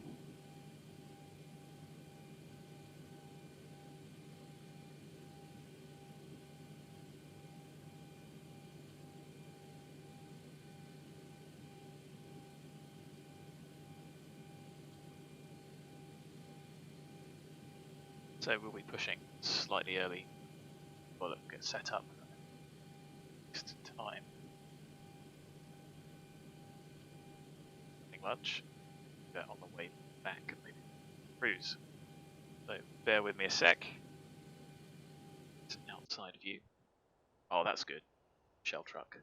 So we'll be pushing slightly early. Well, it'll get set up next time. Having lunch. But on the way back, maybe cruise. So bear with me a sec. It's an outside view. Oh, that's good. Shell truck.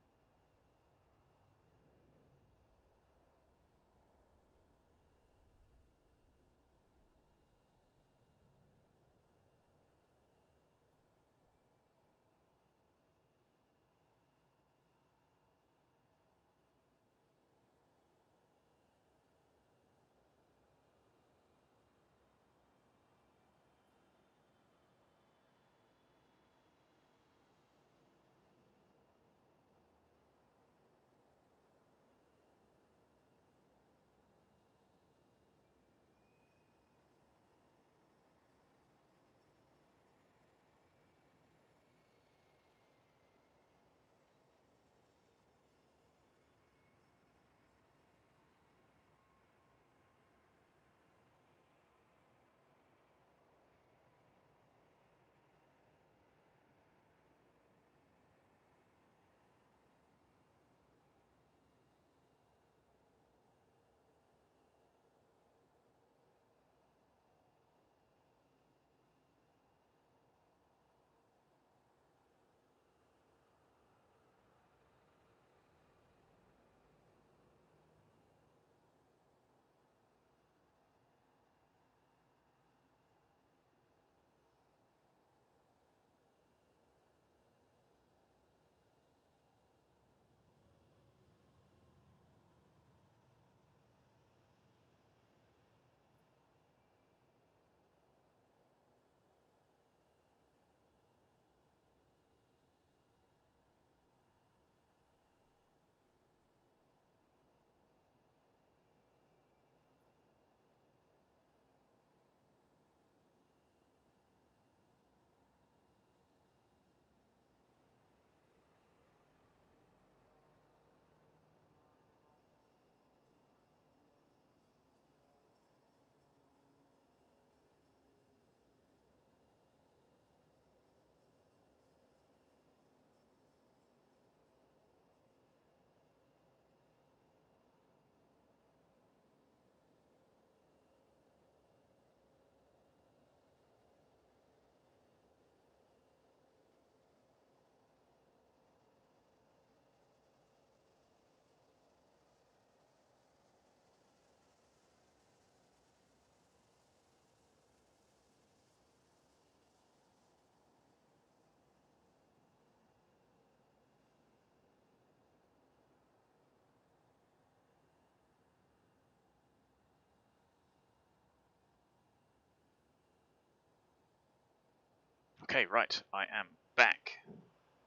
Okay, right, I am back,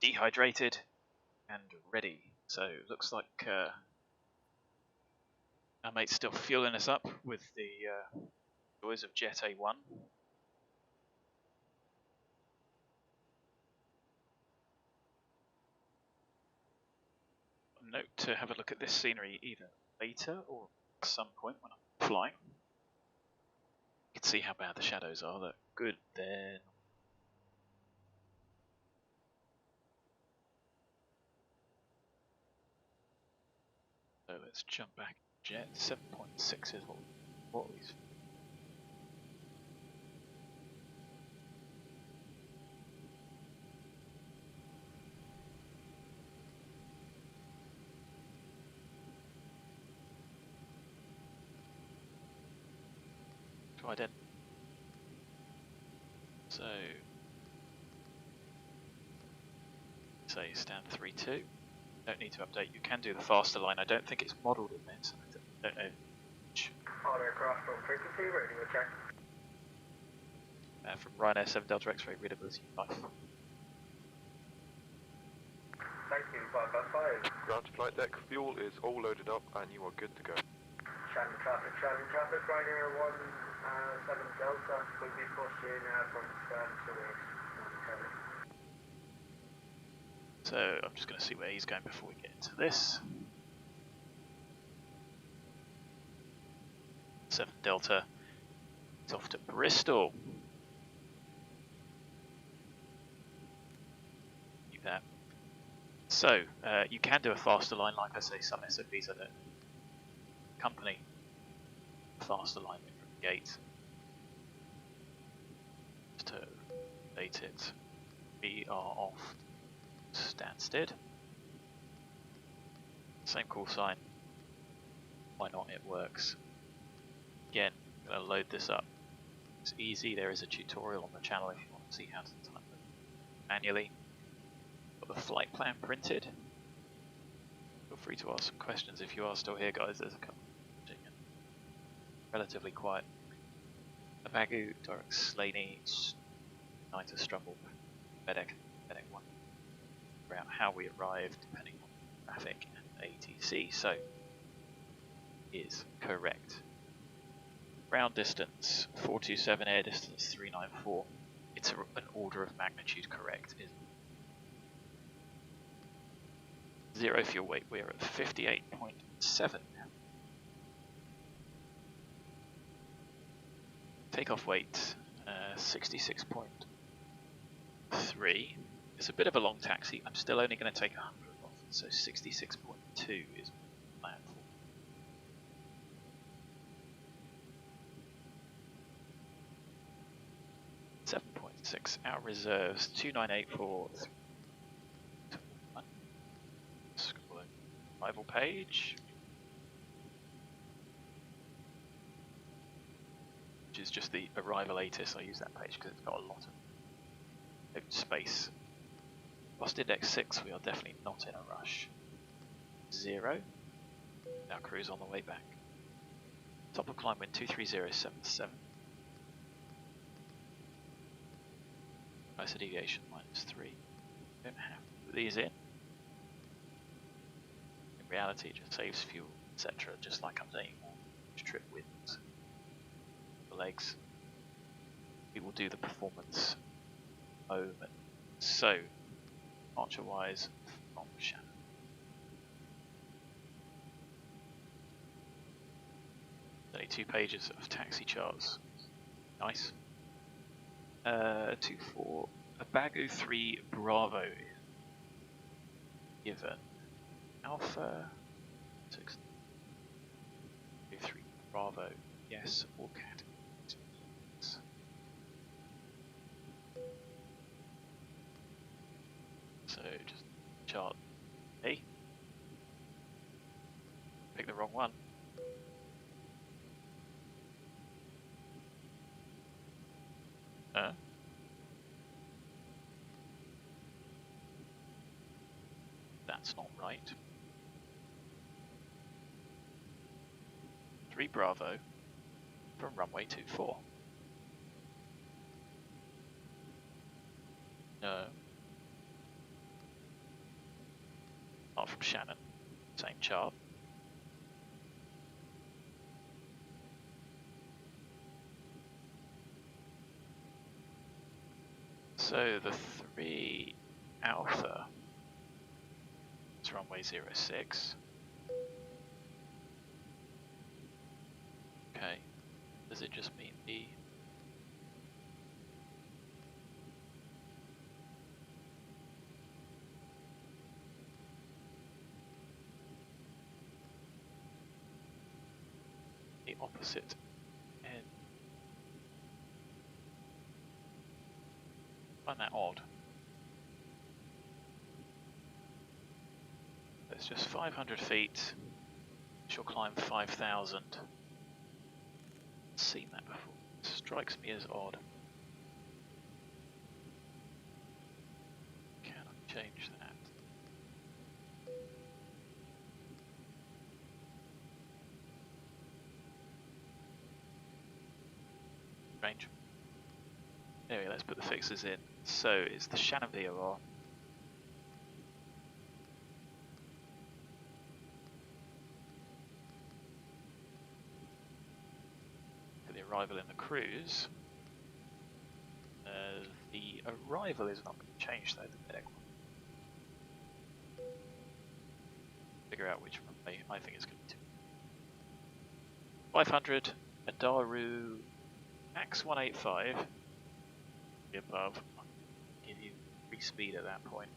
dehydrated and ready. So looks like our mate's still fueling us up with the joys of Jet A1. Note to have a look at this scenery either later or at some point when I'm flying. You can see how bad the shadows are. They're good there. So let's jump back. Jet 7.6 is what we. Try then. So say stand 3-2. Don't need to update. You can do the faster line. I don't think it's modelled in this. I don't know. All aircraft from frequency, radio check. From Ryanair 7 Delta X-ray readability 5. Thank you, 555. Ground to flight deck, fuel is all loaded up and you are good to go. Shannon traffic, Ryanair 7 Delta will be pushing from Stansted. So I'm just going to see where he's going before we get into this. 7 Delta, it's off to Bristol. Keep that. So you can do a faster line, like I say, some SOPs I don't accompany faster line from the gate. to update it. We are off Stansted. Same call sign. Why not? It works. Again, I'm going to load this up. It's easy. There is a tutorial on the channel if you want to see how to type it manually. Got the flight plan printed. Feel free to ask some questions if you are still here, guys. There's a couple. Relatively quiet. ABAGU, direct SLANY, United Strumble, BEDEK 1. Around how we arrived, depending on traffic and ATC. So, is correct. Ground distance 427, air distance 394. It's an order of magnitude correct. Zero fuel weight. We are at 58.7. Takeoff weight 66.3. It's a bit of a long taxi. I'm still only going to take 100 off, so 66.2 is planned for. 7.6. Our reserves 2984. Arrival page. Which is just the arrival ATIS. I use that page because it's got a lot of space. Lost index 6, we are definitely not in a rush. 0. Our cruise on the way back. Top of climb wind 23077. Nice deviation -3. Don't have to put these in. In reality, it just saves fuel, etc. Just like I'm saying, trip winds. Legs. We will do the performance moment. So, departure wise from Shannon. Only 2 pages of taxi charts. Nice. 24. ABAGU 3 Bravo given. Alpha 6. 3 Bravo. Yes, all categories. So just chart A. Pick the wrong one. That's not right. 3 Bravo from runway 24. No. Not from Shannon. Same chart. So the 3 Alpha is runway 06. Okay. Does it just mean the opposite end? I find that odd. It's just 500 feet. She'll climb 5,000. Seen that before. Strikes me as odd. Can I change that? Strange. Anyway, let's put the fixes in. So it's the Shannon VOR. For the arrival in the cruise. The arrival is not going to change though, the BEDEK one. Figure out which runway I think it's going to be. 500, Adaru, max 185. Be above. I'll give you free speed at that point.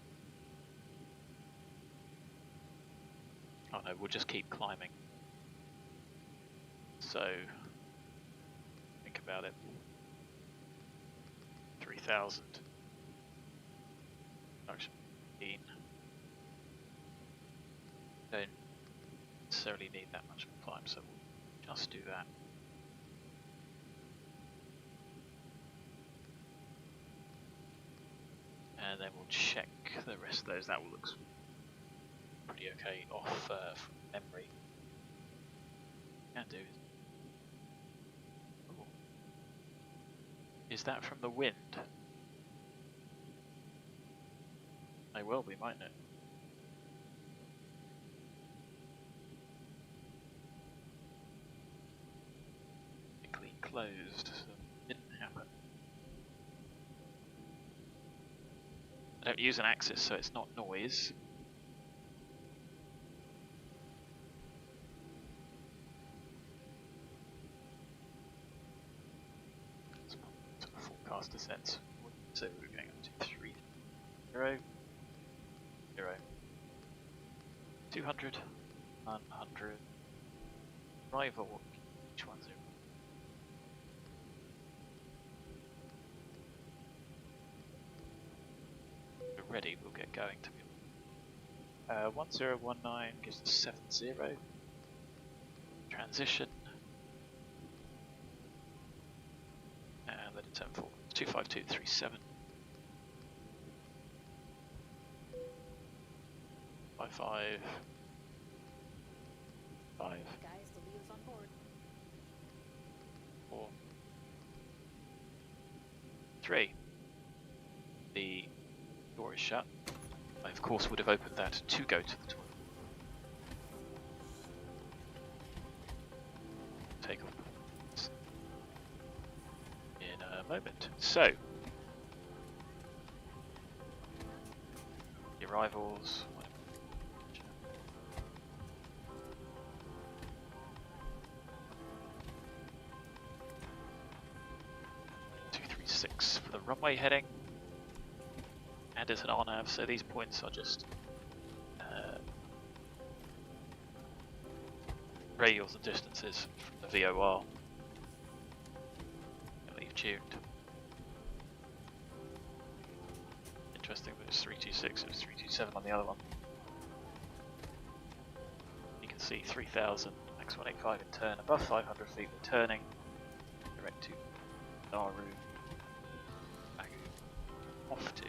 Oh no, we'll just keep climbing. So, think about it. 3000. Production 15. Don't necessarily need that much climb, so we'll just do that. And then we'll check the rest of those. That will look pretty okay off from memory. Can do. Ooh. Is that from the wind? May well be, mightn't it? Quickly closed, so it didn't happen. I don't use an axis, so it's not noise. Forecast descent. So we're going up to 3, 0, 0, 200, 100, rival, each one 0. We're ready, we'll get going to be 1019 gives us 70. Transition. And let it turn forward. 25237. 55. 5. Guys, the Leo's on board. 4. 3. The door is shut. I of course would have opened that to go to the toilet. Take off in a moment. So, the arrivals. 236 for the runway heading. And it's an RNAV, so these points are just radials and distances from the VOR. And leave tuned. Interesting that it's 326, it was 327 on the other one. You can see 3000, max 185 in turn, above 500 feet we're turning. Direct to Nauru, ABAGU, off to.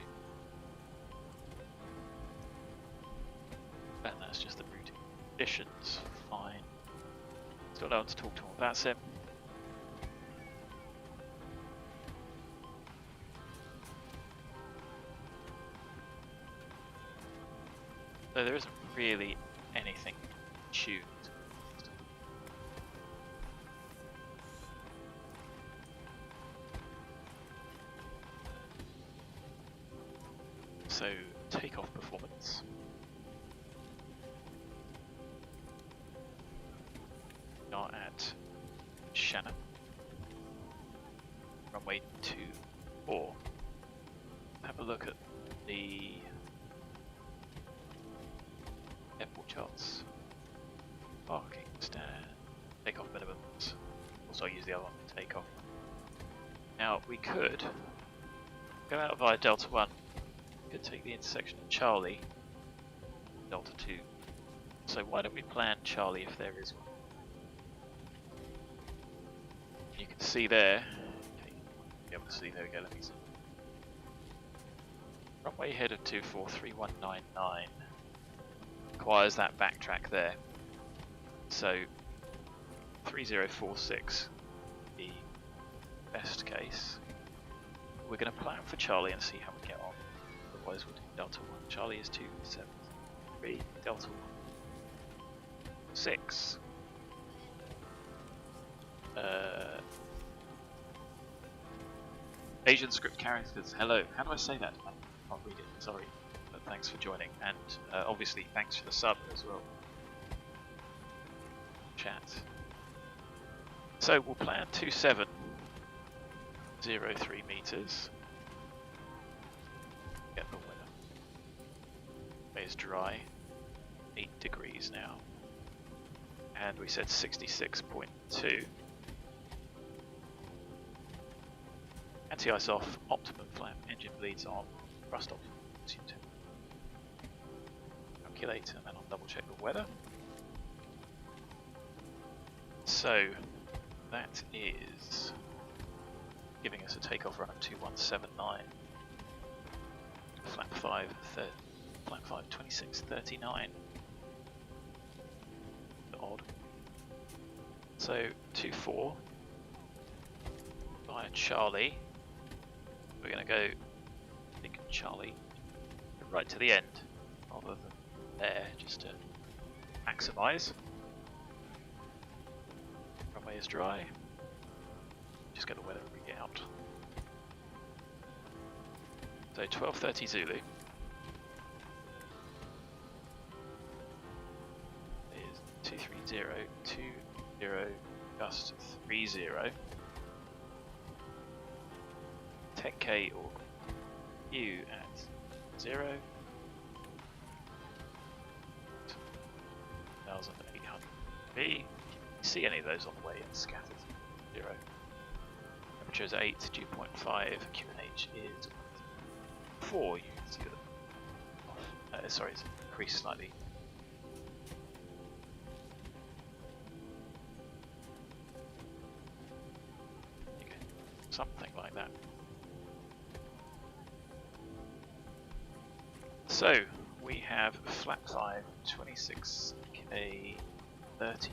And that's just the routing conditions, fine. Still don't want to talk to VATSIM. So there isn't really anything tuned. So takeoff performance. Are at Shannon. Runway 24. Have a look at the airport charts. Parking stand. Takeoff minimums. Also use the other one for takeoff. Now we could go out via Delta 1. We could take the intersection of Charlie, Delta 2. So why don't we plan Charlie if there is one? You can see there. Okay, be able to see. There we go. Let me see. Runway head of 243199 requires that backtrack there. So 3046, the best case. We're going to plan for Charlie and see how we get on. Otherwise, we'll do Delta 1. Charlie is 273. Delta 1. 6. Asian script characters, hello. How do I say that? I can't read it, sorry. But thanks for joining, and obviously thanks for the sub as well. Chat. So we'll plan 2703 meters. Get the weather. It's dry. 8 degrees now. And we said 66.2. Anti-ice off, optimum flap, engine bleeds on, thrust off, calculate, and then I'll double check the weather. So that is giving us a takeoff run of 2179. Flap 5, flap 5, 2639. Odd. So 24 via Charlie. We're going to go, I think, Charlie right to the end rather than there, just to maximise. Runway is dry. Just get the weather rig out. So 12:30 Zulu is 230 gust 30. 10k or U at 0. 1,800 B. If you see any of those on the way, it's scattered 0. Temperature is 8, dew point 5, QNH is 4. You can see that. Sorry, it's increased slightly. Okay, something like that. So we have flap 5, 26k 39,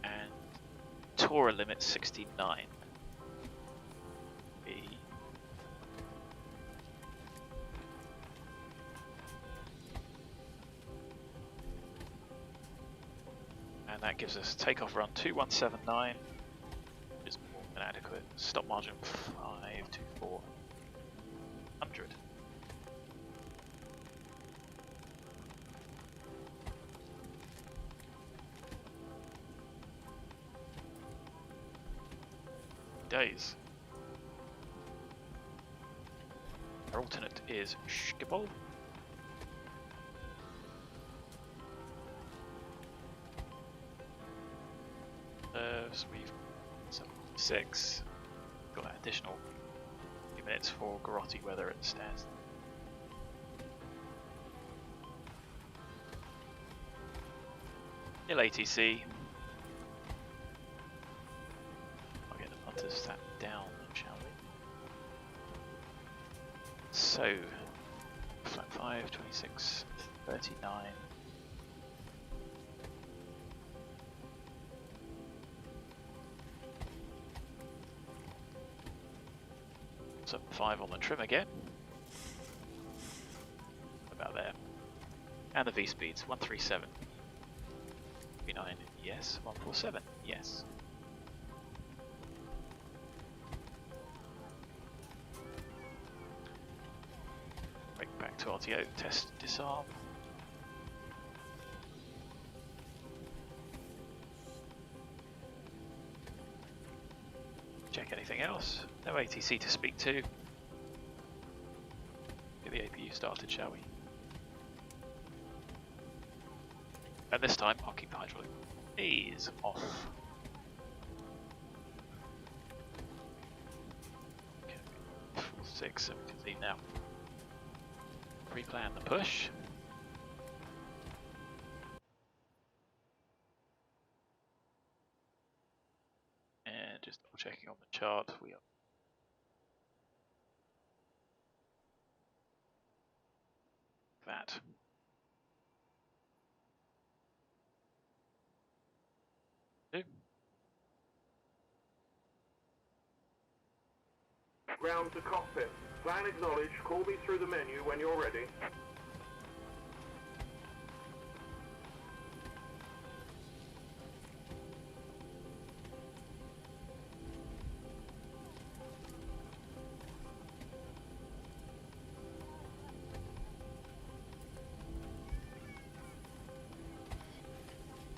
and Tora limit 69. And that gives us takeoff run 2179, which is more than adequate. Stop margin 52400. Days. Our alternate is Zibo. So we've 76. Got an additional few minutes for garrote weather at Stansted. Nil ATC. I'll get the punters sat down, shall we? So, flat 5, 26, 39. So 5 on the trim again. About there. And the V speeds, 137. 39, yes. 147, yes. Break back to RTO, test disarm. Check anything else. No ATC to speak to. Get the APU started, shall we? And this time I'll keep the hydraulic ease off. Okay, 6, so we can see now. Pre-plan the push. And just double checking on the chart, we are that. Ground to cockpit. Plan acknowledged. Call me through the menu when you're ready.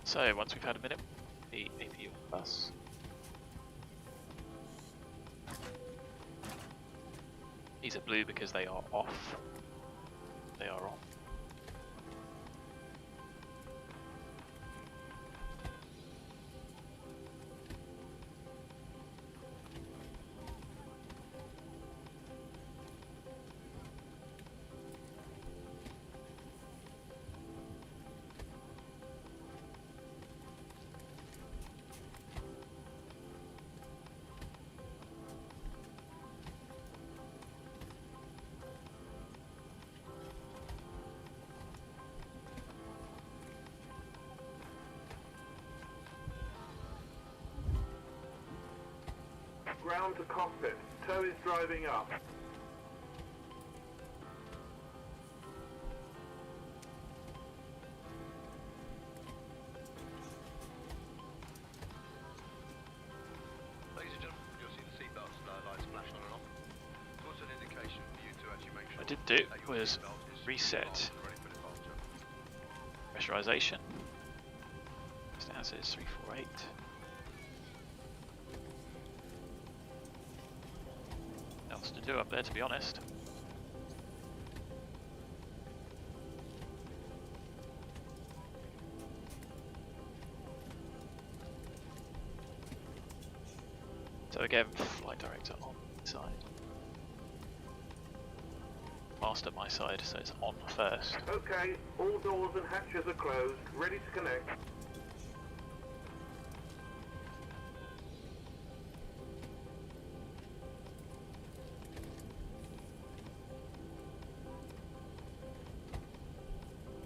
So once we've had a minute, the APU on the bus. These are blue because they are off. They are on. ground to cockpit. Tow is driving up. Ladies and gentlemen, you'll see the seatbelt lights flash on and off. It's also an indication for you to actually make sure What I did do that your was seatbelt is reset fastened and ready for departure. pressurization. Stansted is 348. Else to do up there, to be honest. So again, flight director on the side. Master my side, so it's on first. Okay, all doors and hatches are closed. Ready to connect.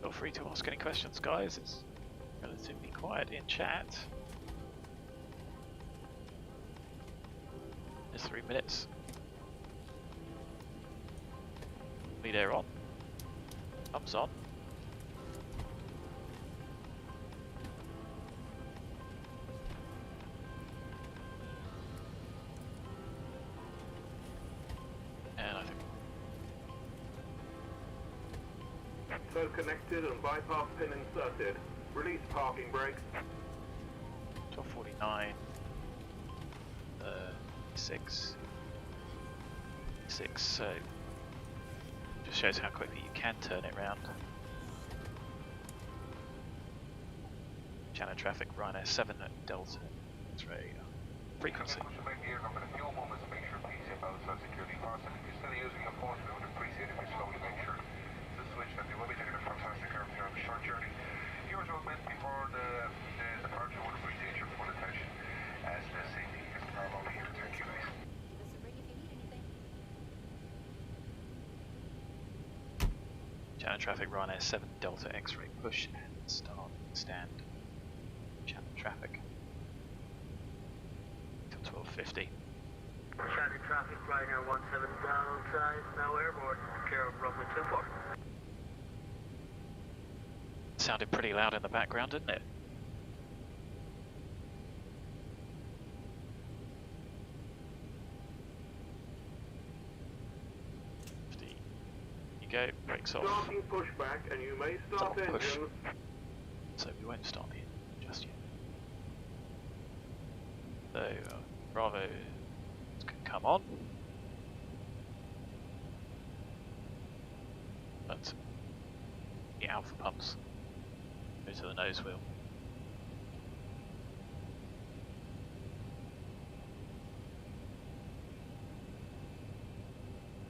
Feel free to ask any questions, guys. It's relatively quiet in chat. It's 3 minutes. Leader on. Thumbs on. And I think So connected and bypass pin inserted. Release parking brakes. 1249. 6. So just shows how quickly you can turn it round. Shannon traffic, Ryanair 7 at Delta. X-ray frequency. Pushback here, I'm going to few moments, make sure please zip outside security fasten. If you're still using your phone, we would appreciate if you slowly make sure to switch that. We will be taking a fantastic curve here on a short journey. Viewers will admit before the departure would appreciate your full attention as the safety is paramount here. Thank you guys. Shannon traffic, Ryanair 7 Delta X-ray push and start stand. Shannon traffic. 1250. Shannon traffic, Ryanair 17 downside, now airborne, care of runway 24. Sounded pretty loud in the background, didn't it? You go, brakes off. Starting pushback and you may start Stop push. engines. So we won't start the engine just yet. So Bravo can come on. But the alpha pumps go to the nose wheel.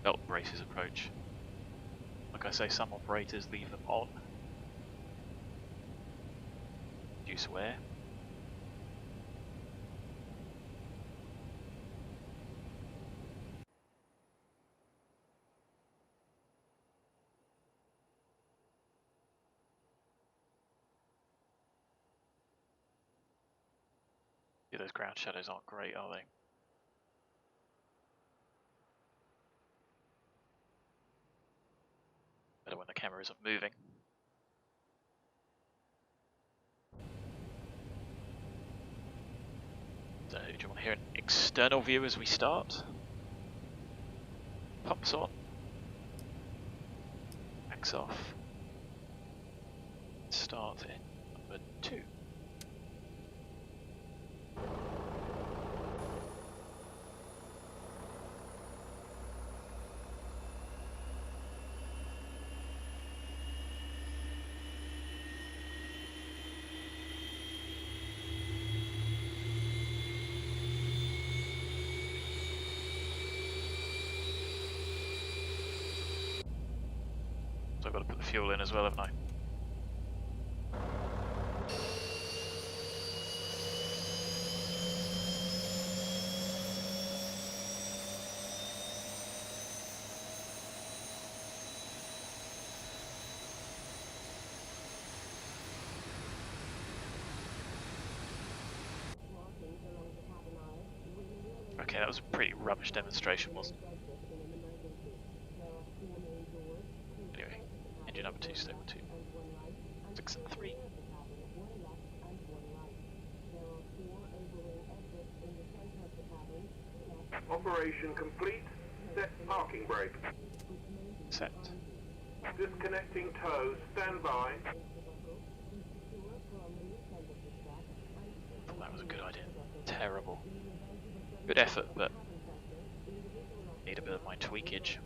Belt braces approach. Like I say, some operators leave them on. Reduce wear. Yeah, those ground shadows aren't great, are they? Better when the camera isn't moving. So, do you want to hear an external view as we start? Pumps on. Backs off. Start in number 2. So I've got to put the fuel in as well, haven't I? Okay, that was a pretty rubbish demonstration, wasn't it? Anyway, engine number 2, stable 2. 6 and 3. Operation complete. Set parking brake. Set. Disconnecting tows. Stand by. Thought that was a good idea. Terrible. Good effort, but need a bit of my tweakage.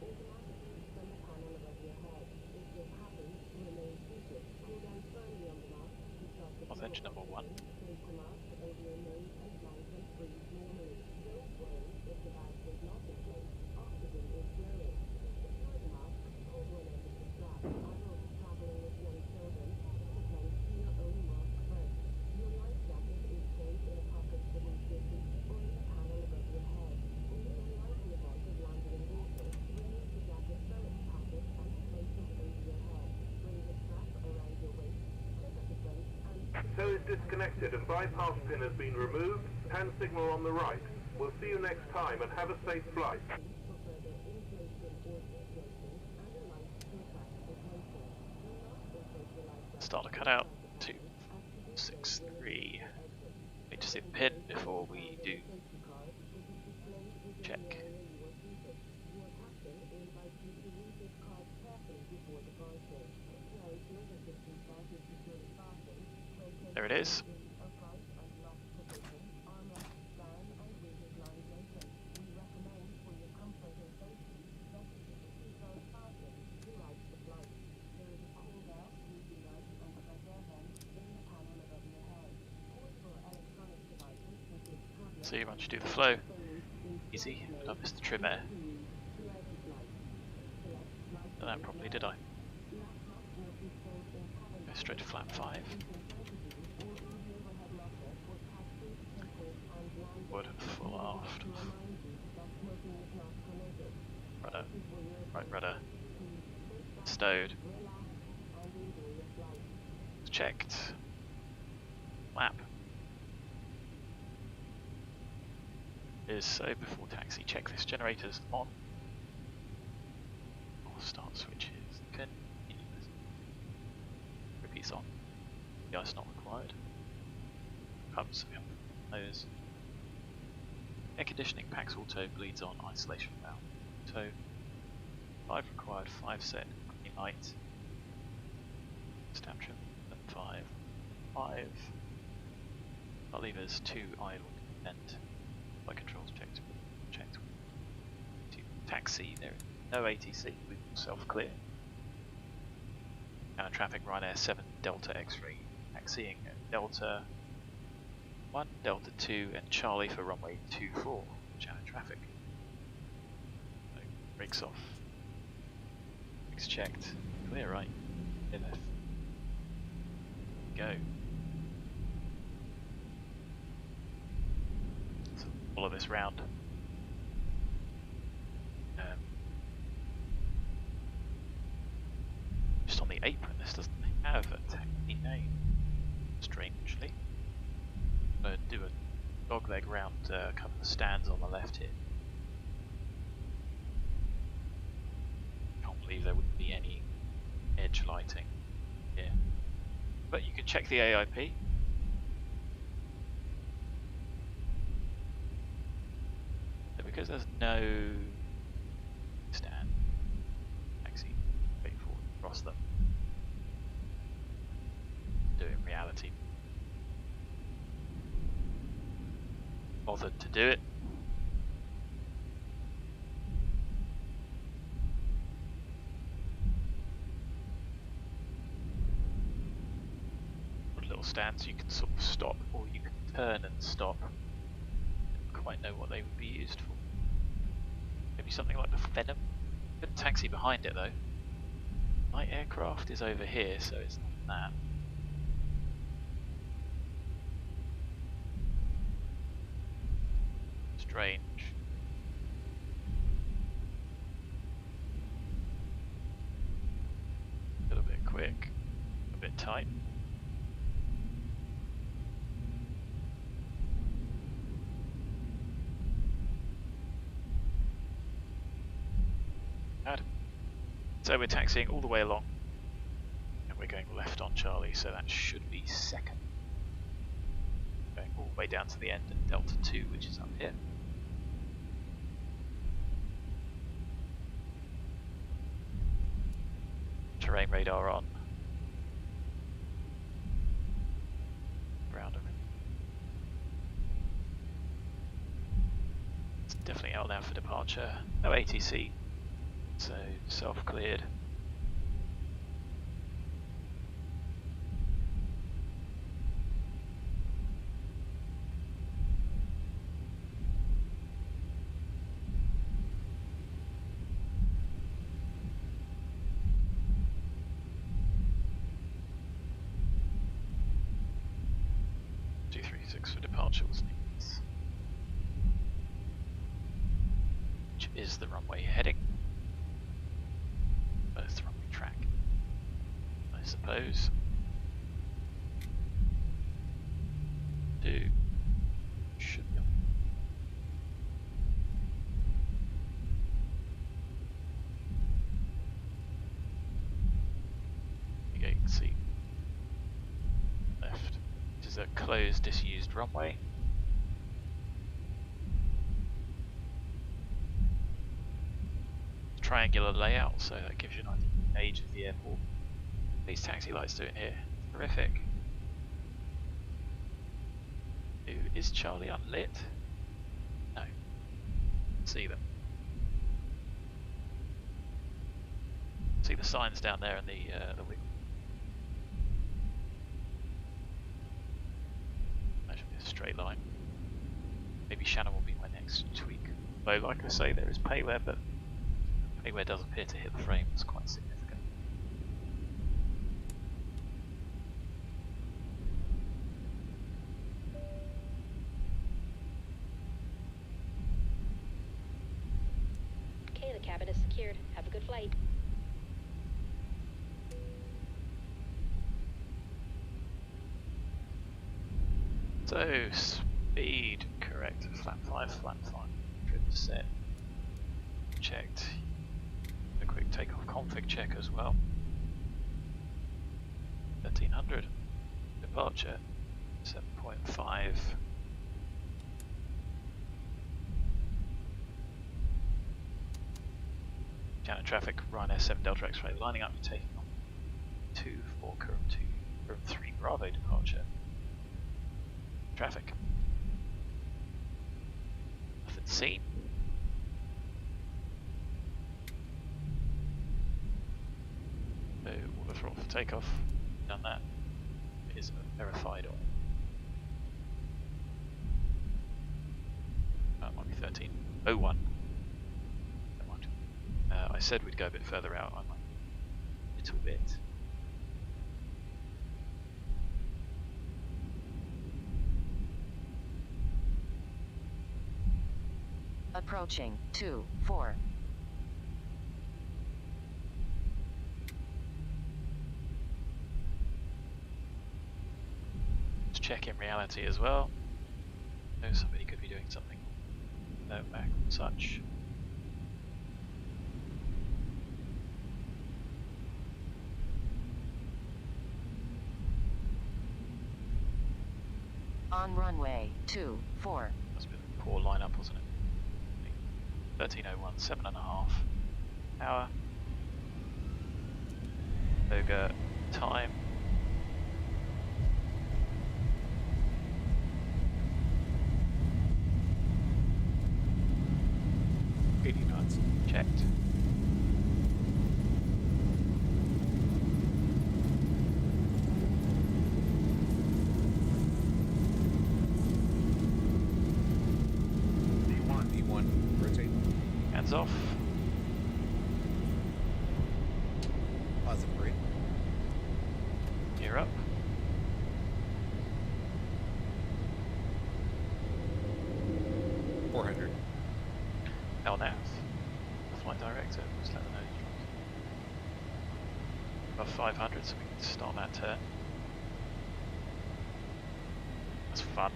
What's engine number 1? Tow is disconnected and bypass pin has been removed. Hand signal on the right. We'll see you next time and have a safe flight. Starter cutout 2, 6, 3. Need to see the pin before we do check. There it is. See, once you do the flow, easy. Did I miss the trim air? Done that properly, did I? Go straight to flap 5. Forward, full aft. Rudder, right rudder. Stowed. Checked. Flap. Is so before taxi, check this generator's on. Or start switches. Continuous. Repeats on. The ice not required. Comes nose. Air conditioning packs auto, bleeds on, isolation valve. Auto. 5 required, 5 set, green light. Stamp trim, 5. 5. Our levers, 2 idle, and flight controls checked. Taxi, there is no ATC, we will self-clear. Now traffic Ryanair 7 Delta X-ray, taxiing at Delta 1, Delta 2 and Charlie for runway 24, Shannon traffic. So, brakes off. Brakes checked. Clear right. Clear left. Go. So follow this round. Just on the apron, this doesn't have a taxi name, strangely. I'm going to do a dogleg round a couple of stands on the left here. Can't believe there wouldn't be any edge lighting here. But you can check the AIP. So because there's no stand, taxi, straightforward across them. Do it in reality. Bothered to do it. Put a little stand so you can sort of stop, or you can turn and stop. Didn't quite know what they would be used for. Maybe something like the Venom. Good taxi behind it though. My aircraft is over here, so it's not that. Strange. A little bit quick, a bit tight. So we're taxiing all the way along, and we're going left on Charlie, so that should be second. Going all the way down to the end at Delta 2, which is up here. Terrain radar on. Ground over. It's definitely out now for departure. No ATC, so self-cleared. For departure was needs, which is the runway heading, both runway track, I suppose. 2 should be on. You can see left. This is a closed, disused runway. Triangular layout, so that gives you an idea of the age of the airport. These taxi lights doing here, terrific. Is Charlie unlit? No. See them. See the signs down there in the wing. That should be a straight line. Maybe Shannon will be my next tweak. Though, like I say, there is paywear, but paywear does appear to hit the frame. It's quite significant. Okay, the cabin is secured. Have a good flight. So, speed correct. Flap 5, 100%. Checked. A quick takeoff config check as well. 1300. Departure 7.5. Shannon traffic, Ryanair 7 Delta X-ray lining up, taking on 2 for KURUM 2, KURUM 3 Bravo departure. Traffic. Nothing seen. So, water throttle for takeoff. Done that. It is verified on. That might be 1301. I said we'd go a bit further out. I might a little bit. Approaching 2-4. Let's check in reality as well. No, somebody could be doing something. No back and such. On runway 24. That's a bit of a poor lineup, wasn't it? 1301, 7.5 hour. EVGA time. knots. Checked. V1, rotate. Hands off. Positive rate. Gear up. LNAV. Flight director, just let them know you dropped. Above 500, so we can start that turn. That's fun.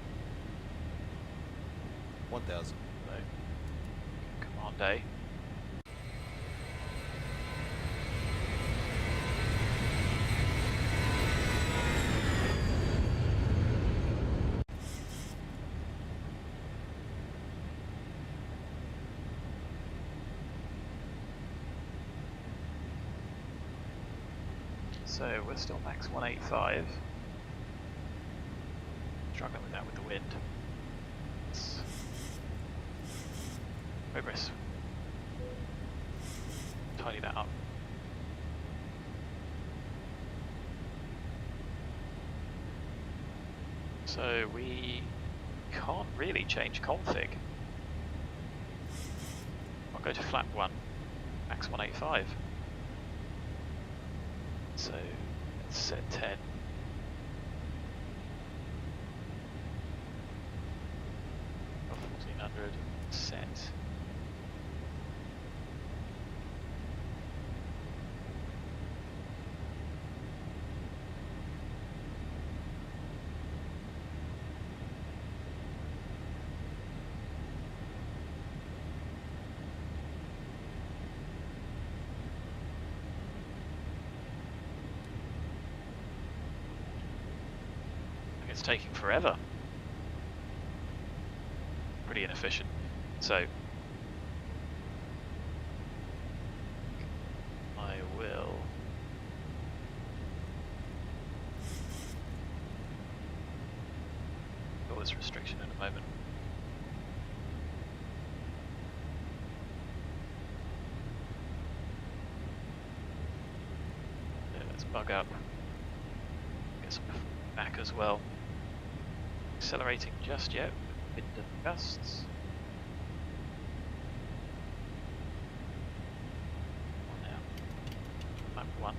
1000. So, command A. So we're still max 185. Struggling with that with the wind. Progress. Tidy that up. So we can't really change config. I'll go to flap 1, max 185. So let's set 10. Or 1400, set. It's taking forever. Pretty inefficient. So I will pull this restriction in a moment. Yeah, let's bug up. Get some back as well. Accelerating just yet, wind and gusts. Now, map 1.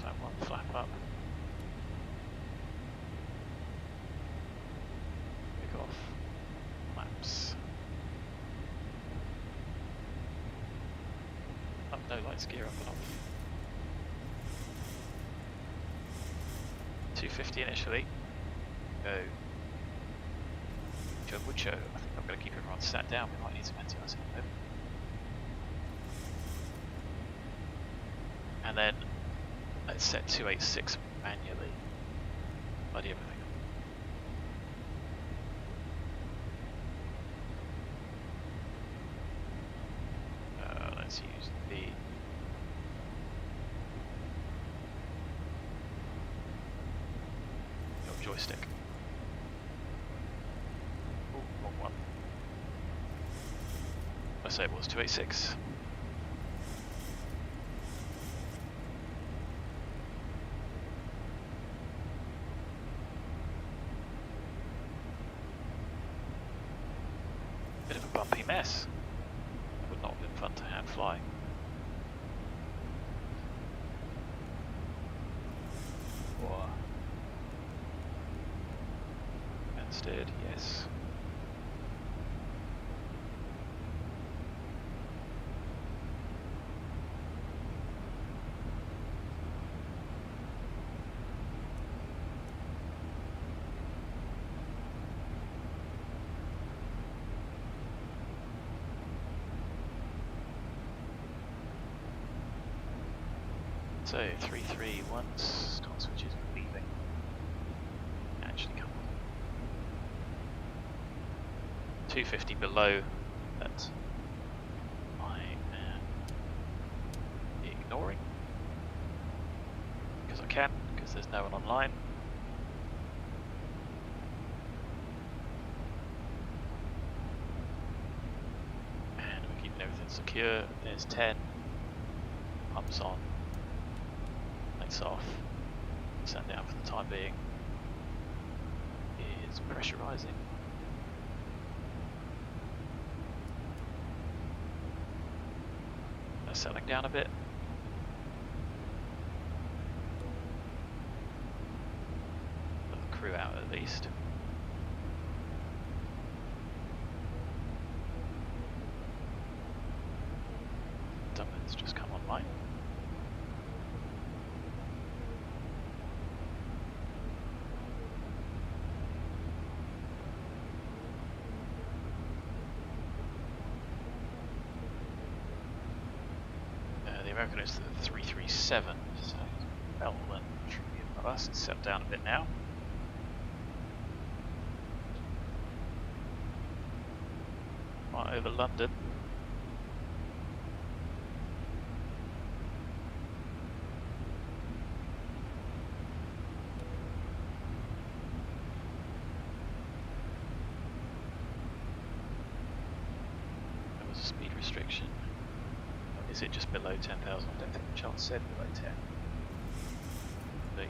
Flap 1, flap up. Pick off flaps. No lights gear up and off. 250 initially. Go. Mucho. I think I'm going to keep everyone sat down. We might need some anti-ice in a moment. And then let's set 286 manually. Tidy everything. Let's use the joystick. Oh, wrong one. I say it was 286. Bit of a bumpy mess. Would not have been fun to hand fly. Or Stansted, yes. So 331 start switches leaving. Actually come on. 250 below that I am ignoring because I can, because there's no one online. And we're keeping everything secure. There's 10. Pumps on. Lights off. Sat down for the time being. Is pressurizing. Settling down a bit. Let the crew out at least. Dumplings just come online. American is the 337, so well, then should be above us. It's settled down a bit now. out over London. There was a speed restriction. Or is it just below 10,000? I don't think the chart said below 10. The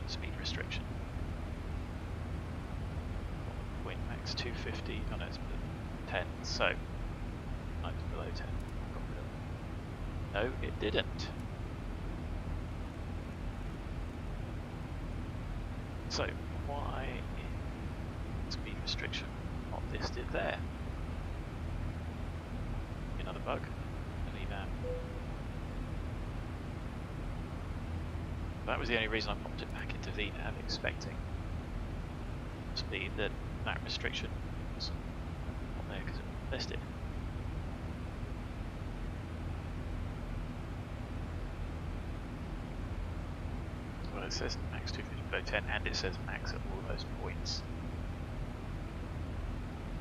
speed restriction. Wind max 250, oh no, it's 10, so mine's below 10. No, it didn't. So why is speed restriction not listed there? Another bug. That was the only reason I popped it back into VNAV, expecting speed that restriction was not there because it was listed. Well, it says max 250 below 10 and it says max at all those points.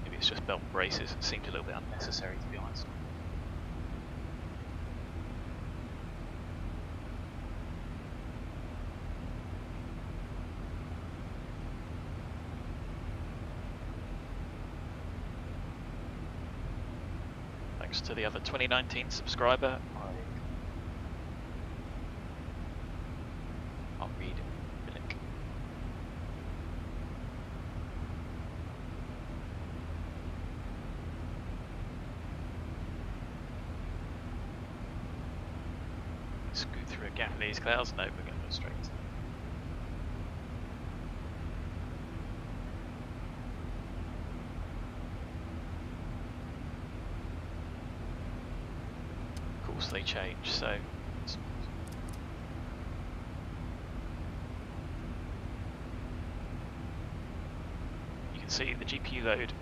Maybe it's just belt and braces. It seemed a little bit unnecessary, to be honest. To the other 2019 subscriber, I'll read the link. Scoot through a gap in these clouds. No, we're going to go straight. They change, so you can see the GPU load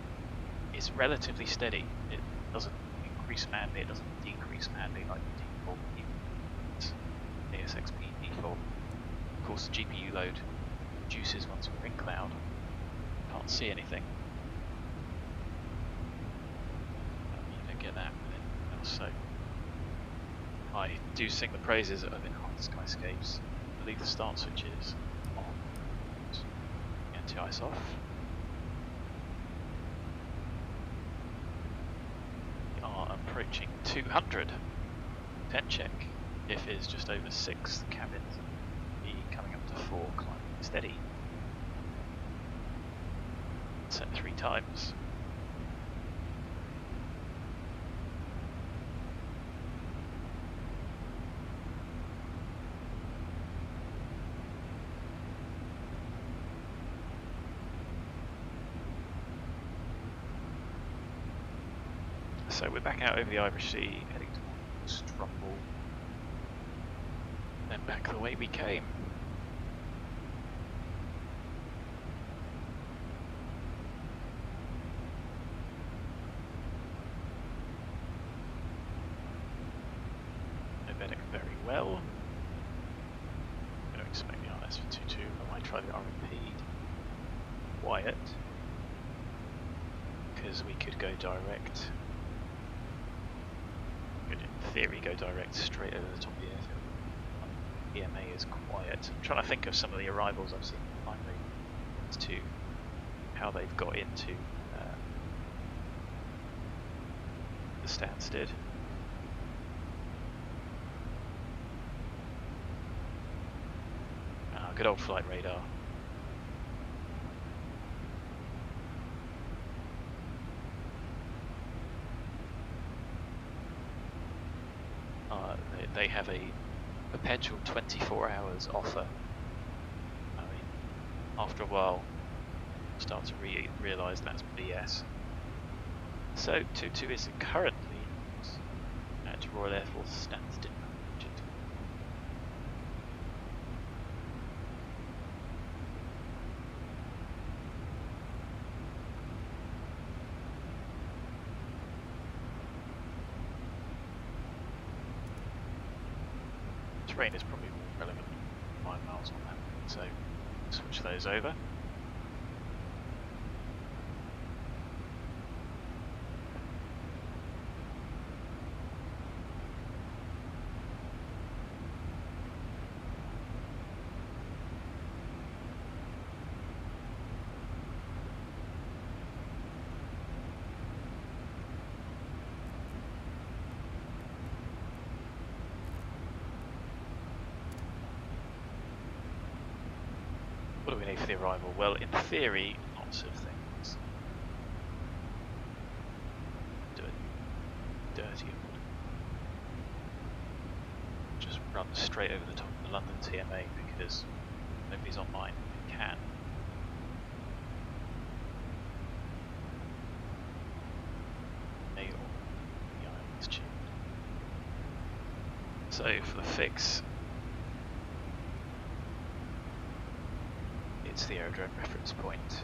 is relatively steady. It doesn't increase madly, it doesn't decrease madly like the default ASXP default. Of course, the GPU load reduces once we're in cloud. Can't see anything. You don't get that with anything else. So I do sing the praises of enhanced skyscapes. I believe the start switch is on. Anti-ice off. We are approaching 200. 10 check. If is just over 6, the cabins will be coming up to 4, climbing steady. Set 3 times. So we're back out over the Irish Sea, heading towards Strumble, then back the way we came. Know BEDEK very well. I'm going to expect the RS for 2.2. I might try the RMP quiet, because we could go direct. In theory, go direct straight over the top of the airfield. EMA is quiet. I'm trying to think of some of the arrivals I've seen finally as to how they've got into the Stansted. Good old flight radar. They have a perpetual 24 hours offer. I mean, after a while, you start to realise that's BS. So, 2.2 is currently at Royal Air Force Stansted. Terrain is probably more relevant, 5 miles on that, so switch those over. for the arrival? Well, in theory, lots of things. Do it dirty. Just run straight over the top of the London TMA because nobody's online. It can. So for the fix, it's the aerodrome reference point.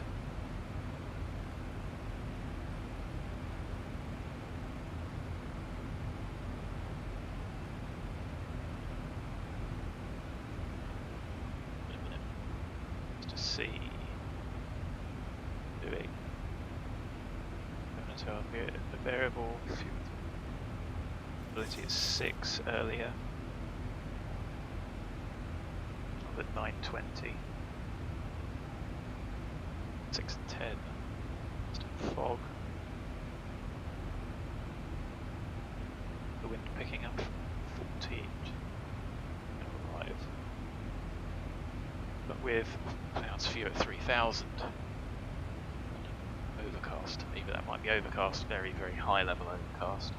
Just to see. Doing. The variable. Ability is 6 earlier. At 9:20. 6 and 10. Just fog. The wind picking up 14. Gonna arrive. But with clouds view at 3000. Overcast. Either that might be overcast, very, very high level overcast.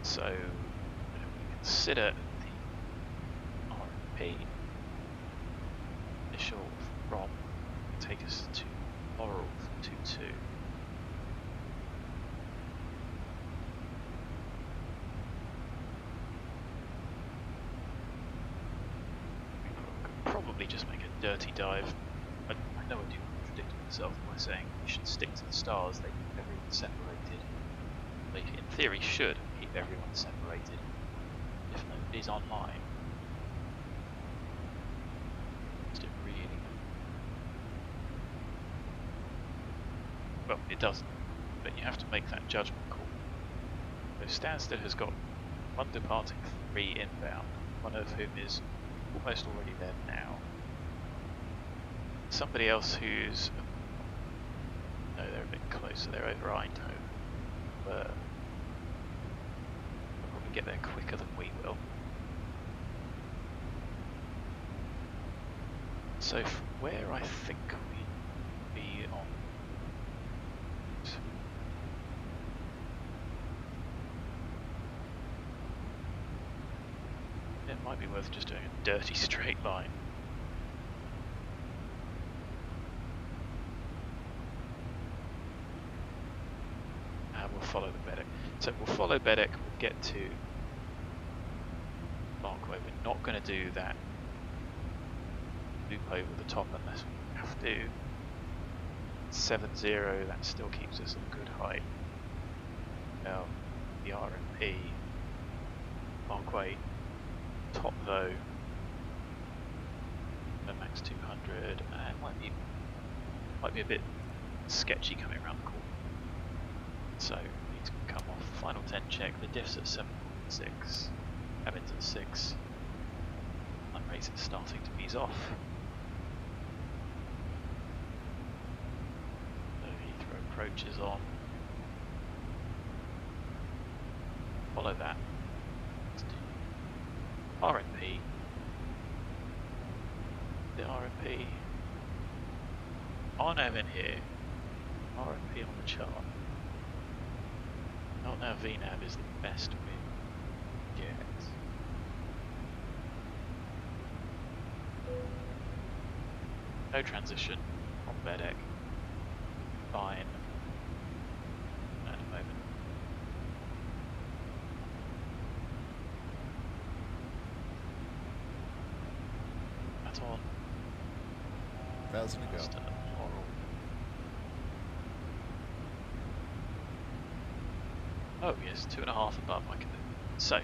So we consider the RMP initial from take us to Laurel 22. Probably just make a dirty dive. I know I do contradict myself by saying we should stick to the stars, they keep everyone separated. They in theory should keep everyone separated if nobody's online. Does it really? Well, it doesn't, but you have to make that judgment call. So Stansted has got one departing, 3 inbound, one of whom is almost already there now. Somebody else who's... no, they're a bit closer, they're over Eindhoven. But they'll probably get there quicker than we will. So from where I think we'd be on... it might be worth just doing a dirty straight line. And we'll follow the BEDEK. So we'll follow BEDEK, we'll get to Parkway. We're not going to do that loop over the top unless we have to. 7-0, that still keeps us at a good height. Now, the RMP, Parkway, top though, the max 200, and might be a bit sketchy coming around the corner. So it's going to come off. Final 10 check. The diff's at 7.6. Cabin's at 6. Line rates are starting to ease off. So Heathrow approach is on. Follow that. Let's do RMP. The RMP. RNAV in here. RMP on the chart. Not now VNAV is the best we get. No transition on BEDEK. Fine. At the moment. That's on. 1,000 to go. Oh yes, 2.5 above I can do. So,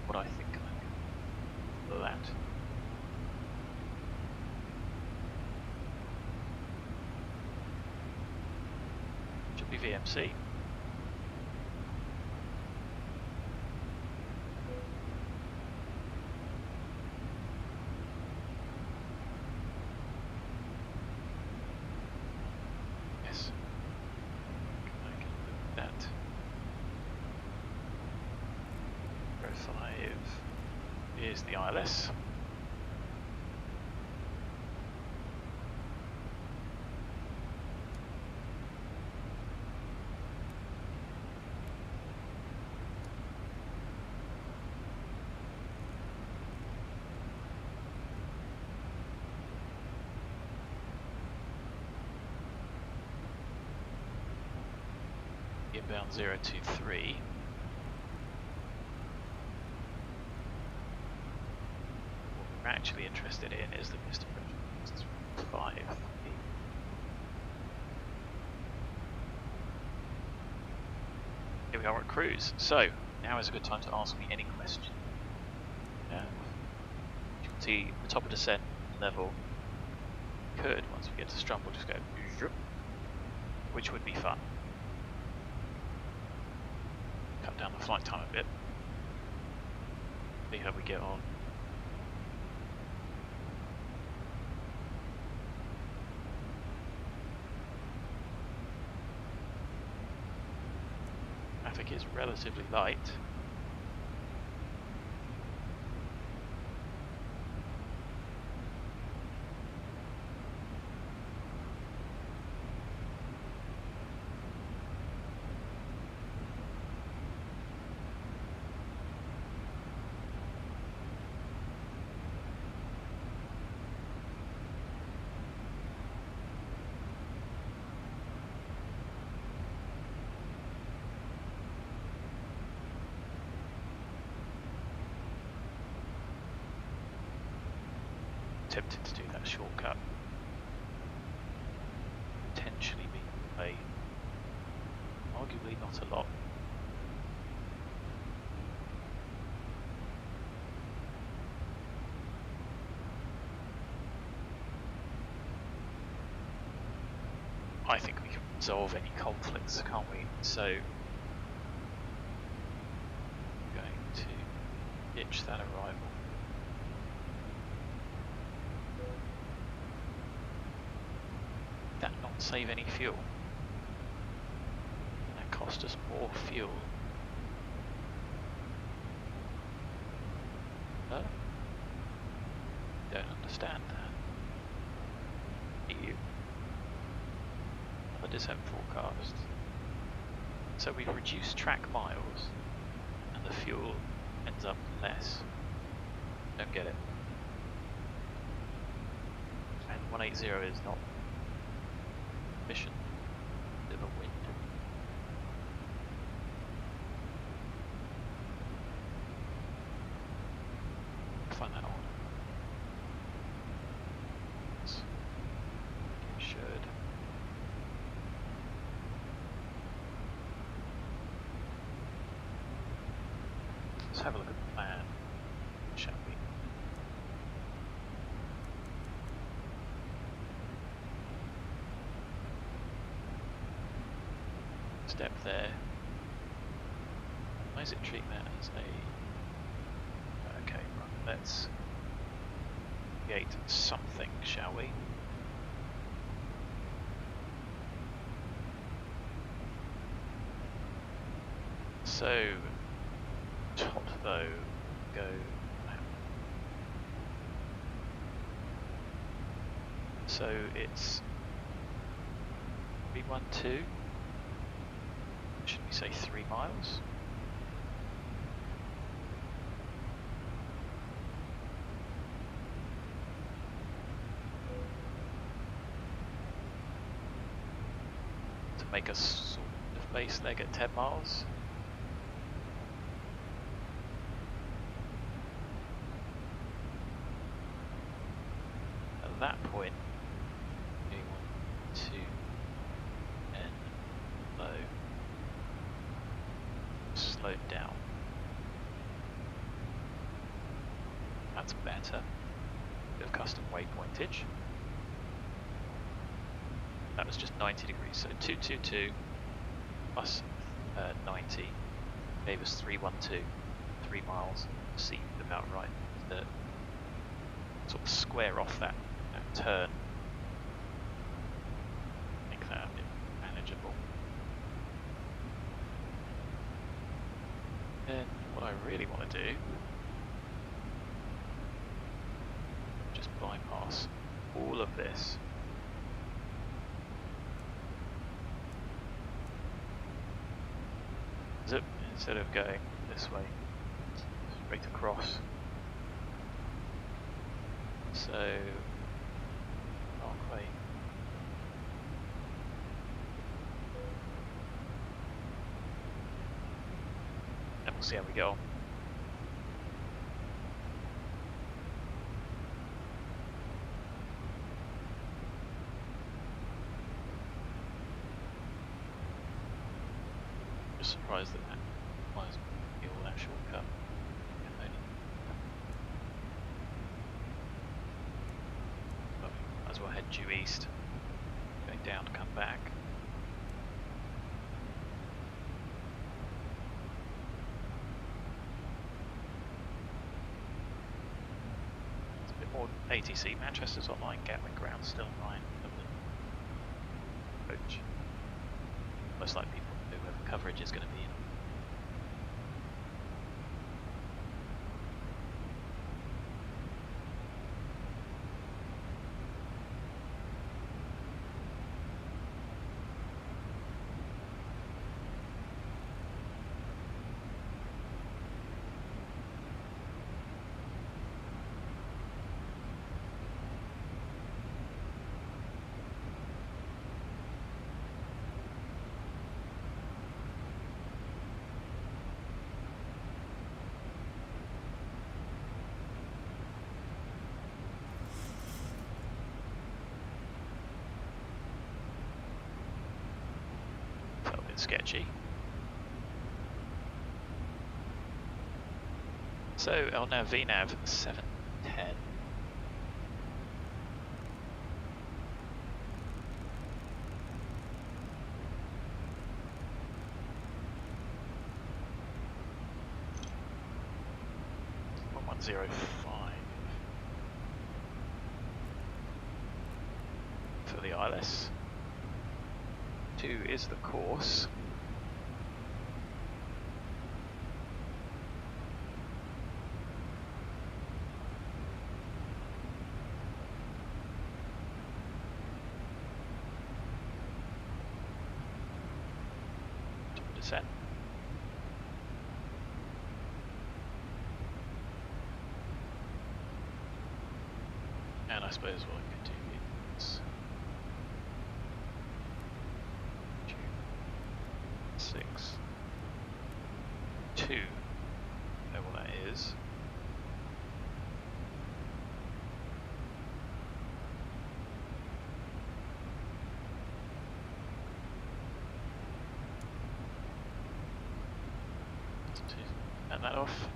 what I think I can do that. Should be VMC. Yes. I can do that. 5. Here's the ILS. Inbound 023. What we're actually interested in is the Mr. 5. Here we are at cruise. So, now is a good time to ask me any question. You can see the top of descent level. Could, once we get to Strum, we'll just go, which would be fun. Cut down the flight time a bit. See how we get on. Traffic is relatively light. Tempted to do that shortcut. Potentially be a arguably not a lot. I think we can resolve any conflicts, can't we? So I'm going to ditch that arrival. That not save any fuel? That cost us more fuel. Huh? Don't understand that. EU. The descent forecast. So we've reduced track miles and the fuel ends up less. Don't get it. And 180 is not mission. Bit of a wind. Find that on. Should. Let's have a look at the plan, shall we? Step there. Why does it treat that as a... Okay, right, let's create something, shall we? So, top though, go... So it's 312. Should we say 3 miles? To make us sort of base leg at 10 miles. At that point, we want to end low. Slowed down. That's better. Bit of custom waypointage. That was just 90 degrees, so 222 plus 90 gave us 312, 3 miles. Seemed about right to sort of square off that turn. Make that a bit manageable. And what I really want to do all of this. Zip, instead of going this way, straight across. So, halfway. And we'll see how we go. Just surprised that that was all that shortcut. But might as well head due east, going down to come back. It's a bit more ATC. Manchester's online, Gatwick ground still online. Approach. Most likely people know where the coverage is going to be. Sketchy. So LNAV VNAV 710. .105 for the ILS. 2 is the course. Descent. And I suppose we'll continue this. 6, 2, know what that is. Turn that off.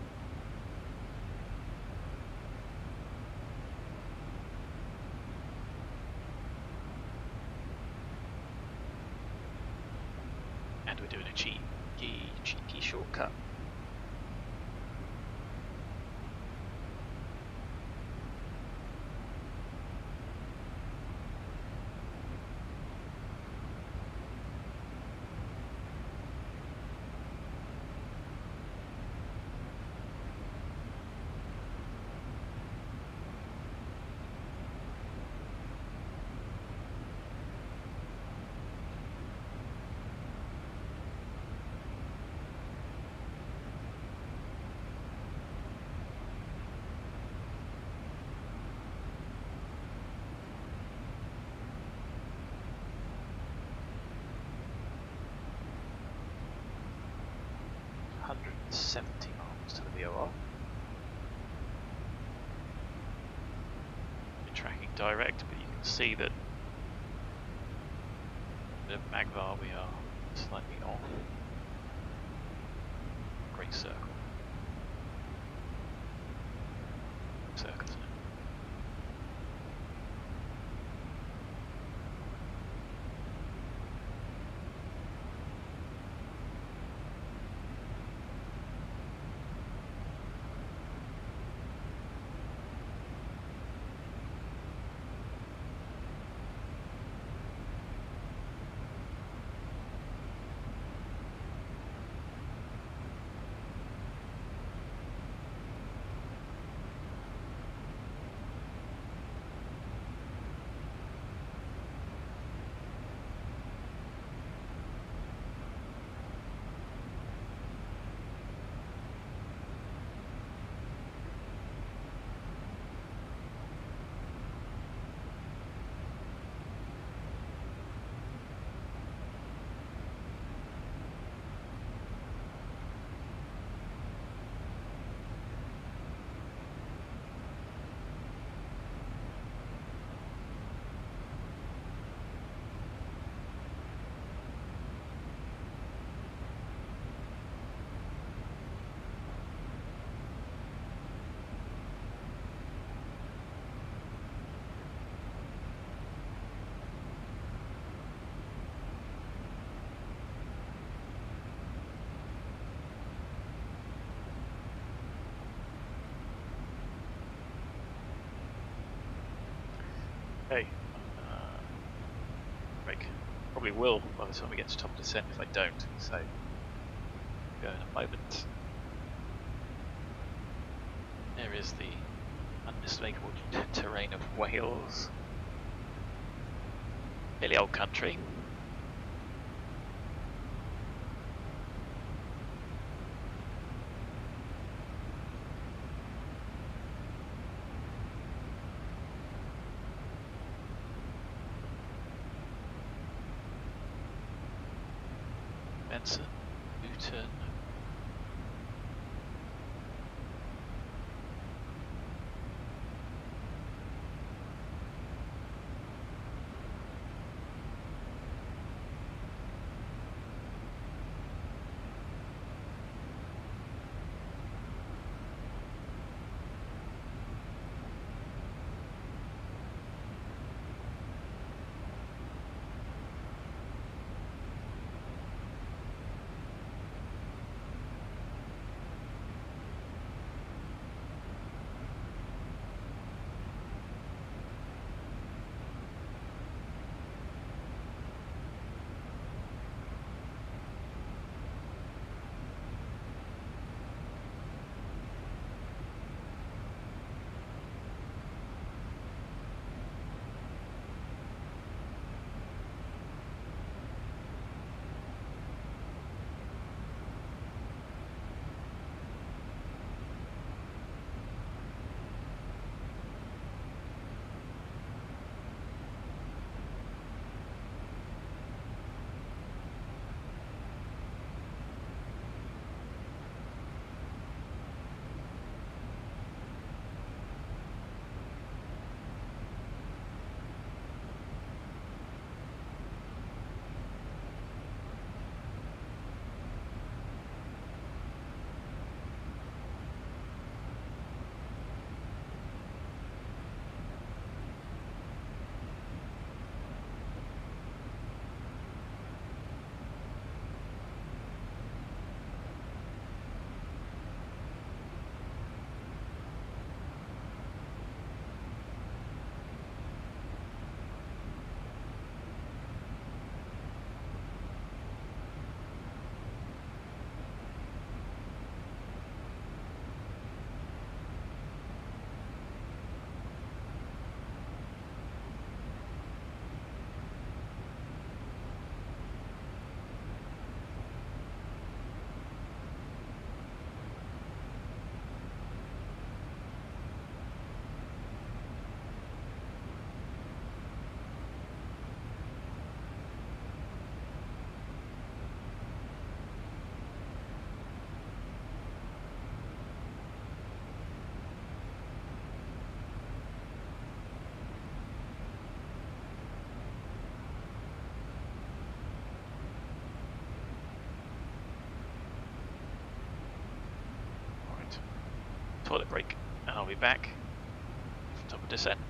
And we're doing a cheeky shortcut. .70 miles to the VOR. We're tracking direct, but you can see that the Magvar we are slightly off. Great circle. Circles. Okay. Break. Probably will by the time we get to top descent if I don't. So, go in a moment. There is the unmistakable terrain of Wales. Fairly old country. Benson, Newton. Toilet break, and I'll be back for top of descent.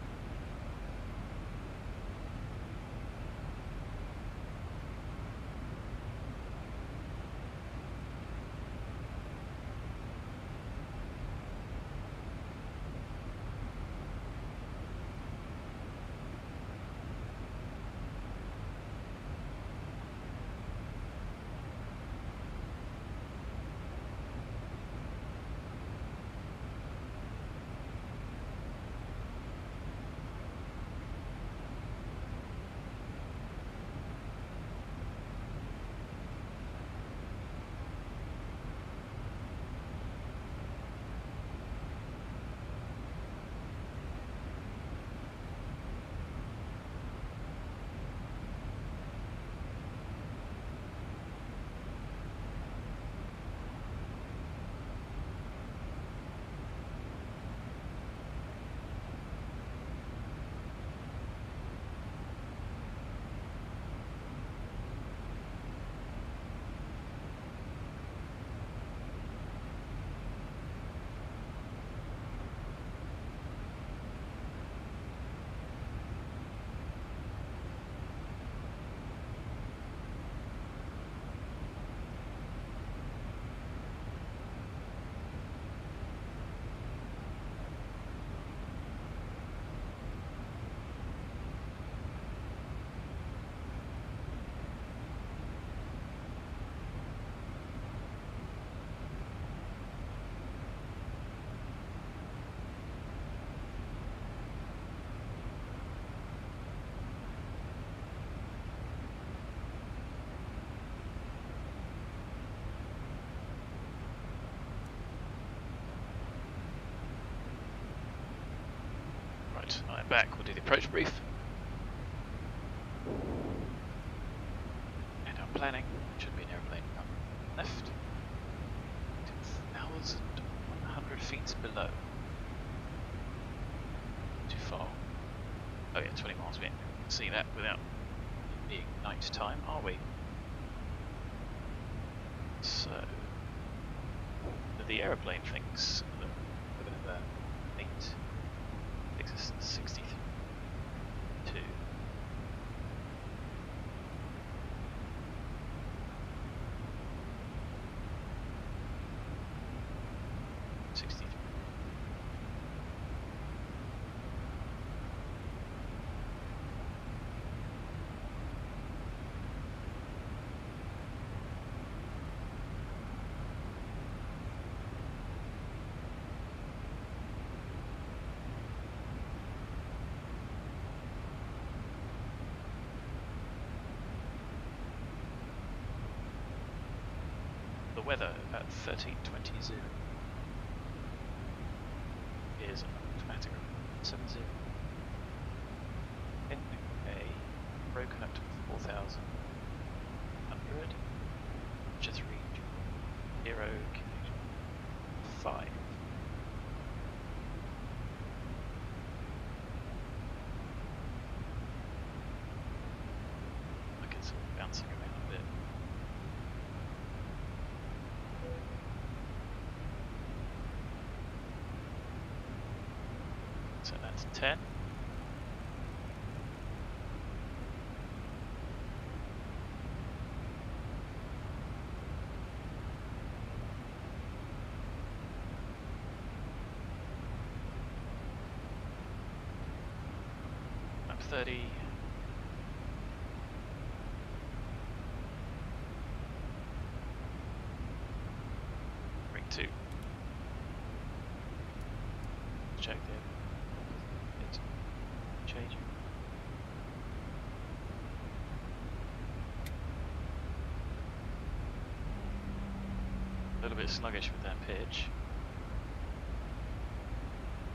Right, I'm back. We'll do the approach brief. And our planning should be an airplane up left. 2,100 feet below. Too far. Oh yeah, 20 miles. We can see that without it being night time, are we? So the aeroplane thinks that we're going to have 8 takes us 62. The weather at 13:20 is automatic 70 in a broken up to 4,100 just reach 0 5. Look, it's all bouncing around a bit. So that's 10. Map 30. Ring 2. Check there. Changing. A little bit sluggish with that pitch.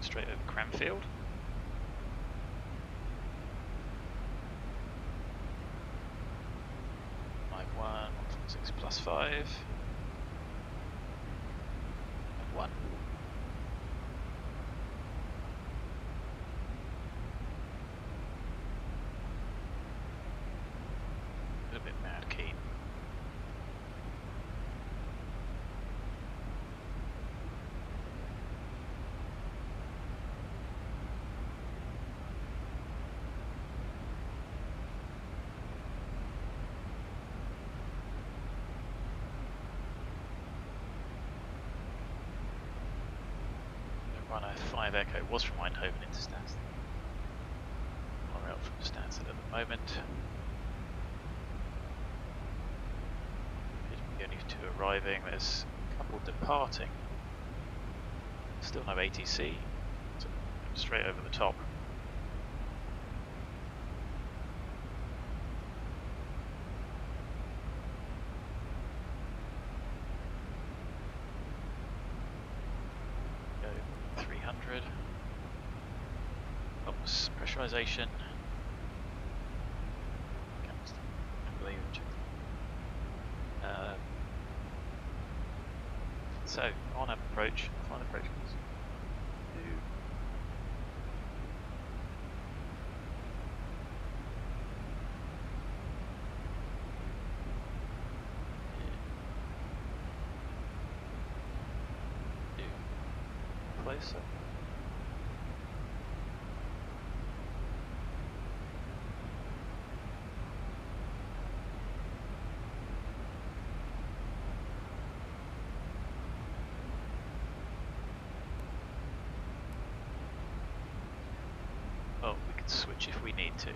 Straight over Cranfield. Line 1, 146 plus 5. And 1. A bit mad keen. Run a 5 Echo was from Eindhoven into Stansted. Or out from Stansted at the moment. Only 2 arriving, there's a couple departing. Still no ATC, so straight over the top. Go 300. Oops, pressurization. Can't believe it. So, on approach, fine approach please. 2. Closer. Well, we can switch if we need to.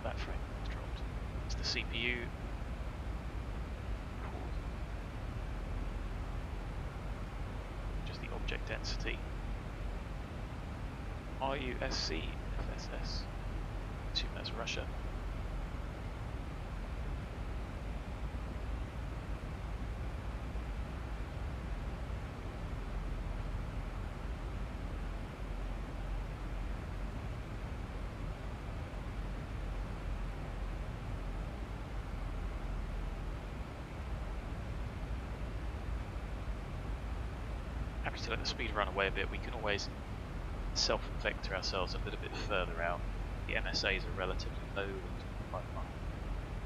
That frame has dropped. It's the CPU. Just the object density. RUSC FSS. Assume that's Russia. happy to let the speed run away a bit. We can always self-vector ourselves a little bit further out. The MSAs are relatively low.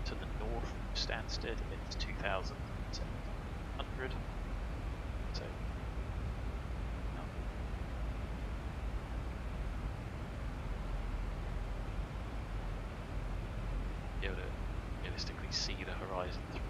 To the north of Stansted, it's 2,700. So, be able to realistically see the horizon through it.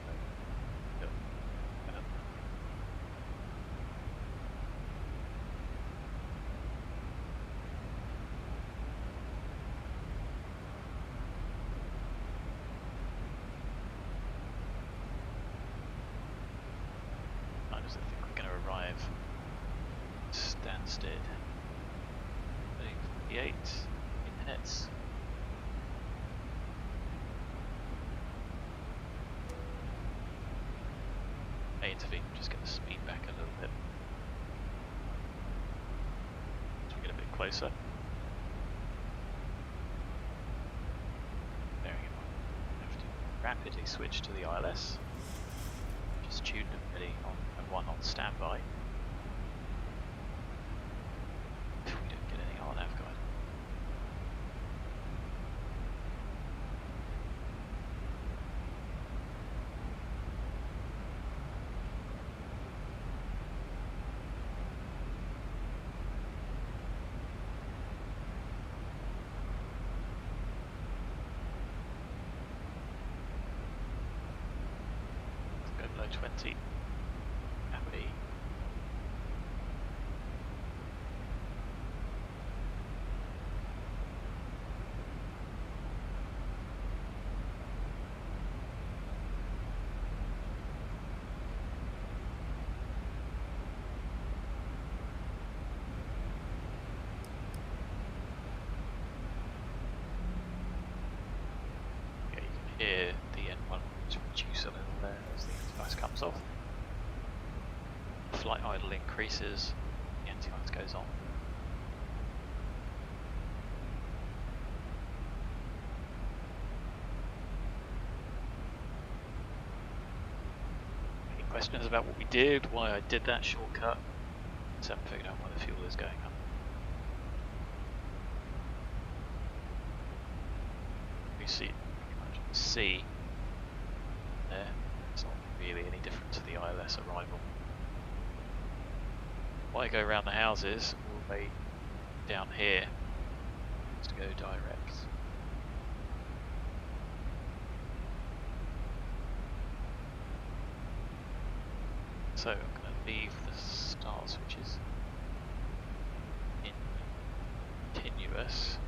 I think we're going to arrive Stansted 8 minutes. A to V, just get the speed back a little bit as we get a bit closer. Bearing in mind, we have to rapidly switch to the ILS. Just tuned and ready on one on standby. If we don't get any RNAV guide. Let's go below 20. Happy. Okay, you can hear the N1 reduce a little there as the device comes off. Flight idle increases, the anti-light goes on. Any questions about what we did, why I did that shortcut? So I haven't figured out why the fuel is going up. We see pretty much C there. It's not really any different to the ILS arrival. Why go around the houses all the way down here just to go direct? So I'm going to leave the start switches in continuous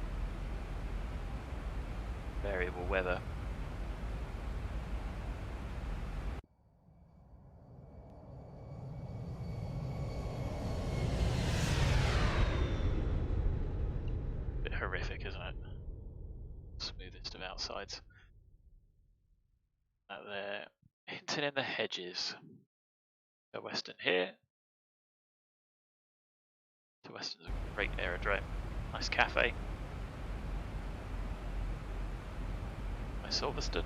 variable weather. Horrific, isn't it? Smoothest of outsides. Out there, hinting in the hedges. Go western here. To western's a great aerodrome. Nice cafe. Nice Silverstone.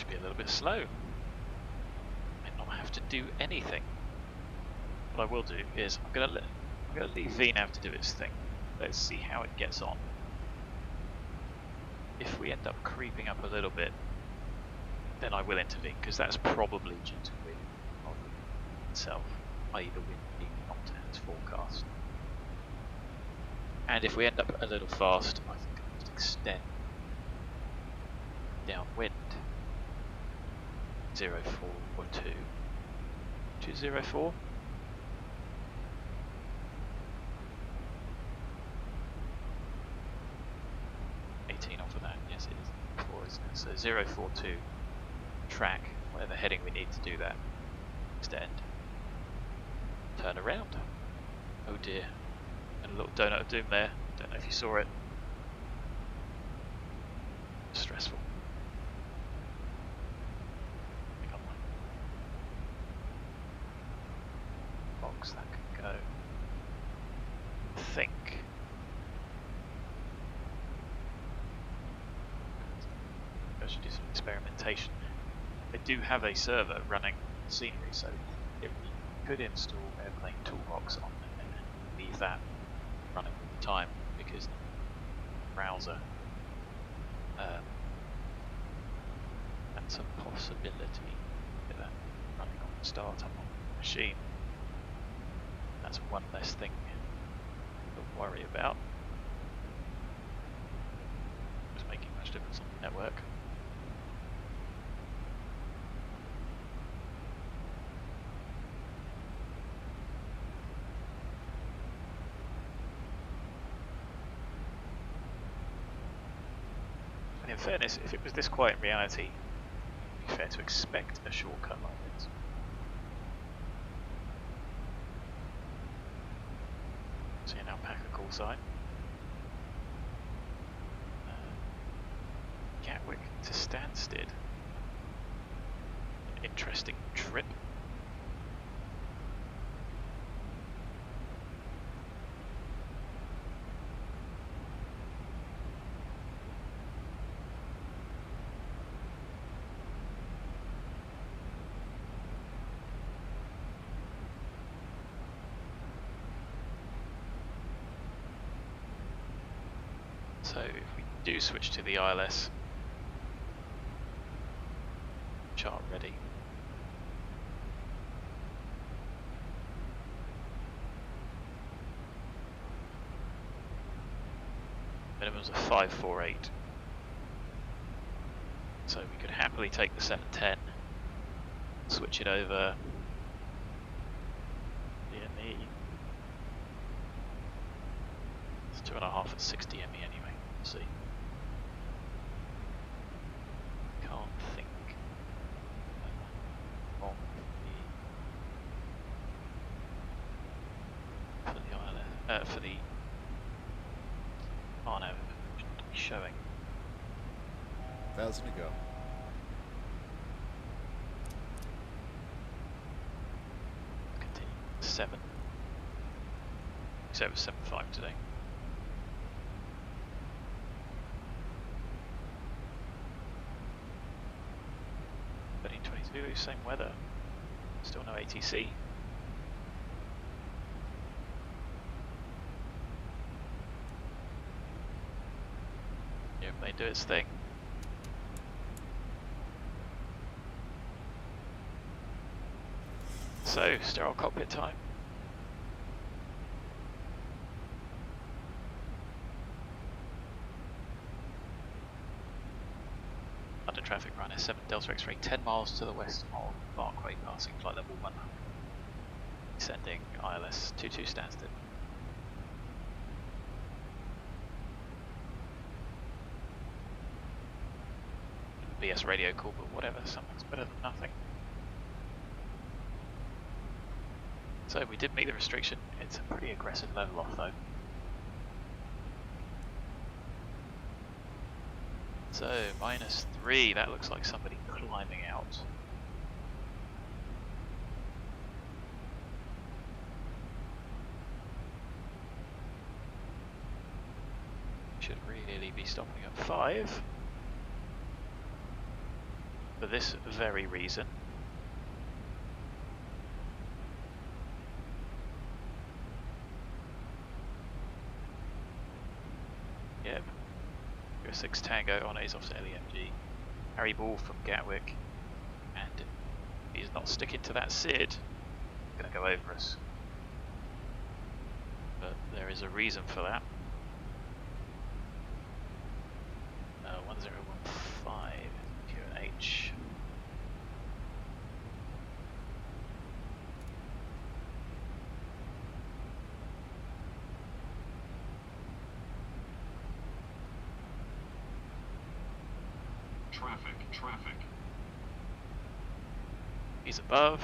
Should be a little bit slow. Might not have to do anything. What I will do is I'm gonna leave VNav to do its thing. Let's see how it gets on. If we end up creeping up a little bit, then I will intervene, because that's probably due to wind itself, i.e. the wind being not as forecast. And if we end up a little fast, I think I'll just extend downwind 04 or 204. Off of that, yes it is 4, isn't it? So 042 track, whatever heading we need to do that. Extend. Turn around. Oh dear. And a little donut of doom there. Don't know if you saw it. Stressful. Pick up one. Box that can go. I think. I should do some experimentation. They do have a server running scenery, so we could install Airplane Toolbox on them and leave that running all the time, because the browser, that's a possibility. Get that running on the startup on the machine. That's one less thing to worry about. It's making much difference on the network. In fairness, if it was this quiet in reality, it'd be fair to expect a shortcut like this. See an alpaca call sign. Gatwick to Stansted. An interesting trip. So if we do switch to the ILS, chart ready. Minimums of 548. So we could happily take the 710, switch it over. DME. It's 2.5 at 60 ME anyway. See. Can't think on the ILS, for the no, shouldn't be showing. 1,000 to go. Continue 7. So it was 7.5 today. 13:22, same weather. Still no ATC. It may do its thing. So, sterile cockpit time. Under traffic runner 7 Delta X-ray 10 miles to the west of Barkway, passing flight level 100. Descending ILS 22 Stansted. BS radio call, but whatever, something's better than nothing. So we did meet the restriction. It's a pretty aggressive level off though. So -3, that looks like somebody climbing out. Should really be stopping at 5. for this very reason. Yep. 6 Tango on A's off to LEMG. Harry Ball from Gatwick. And he's not sticking to that SID. Gonna go over us. But there is a reason for that. 1015 QNH. Traffic. He's above.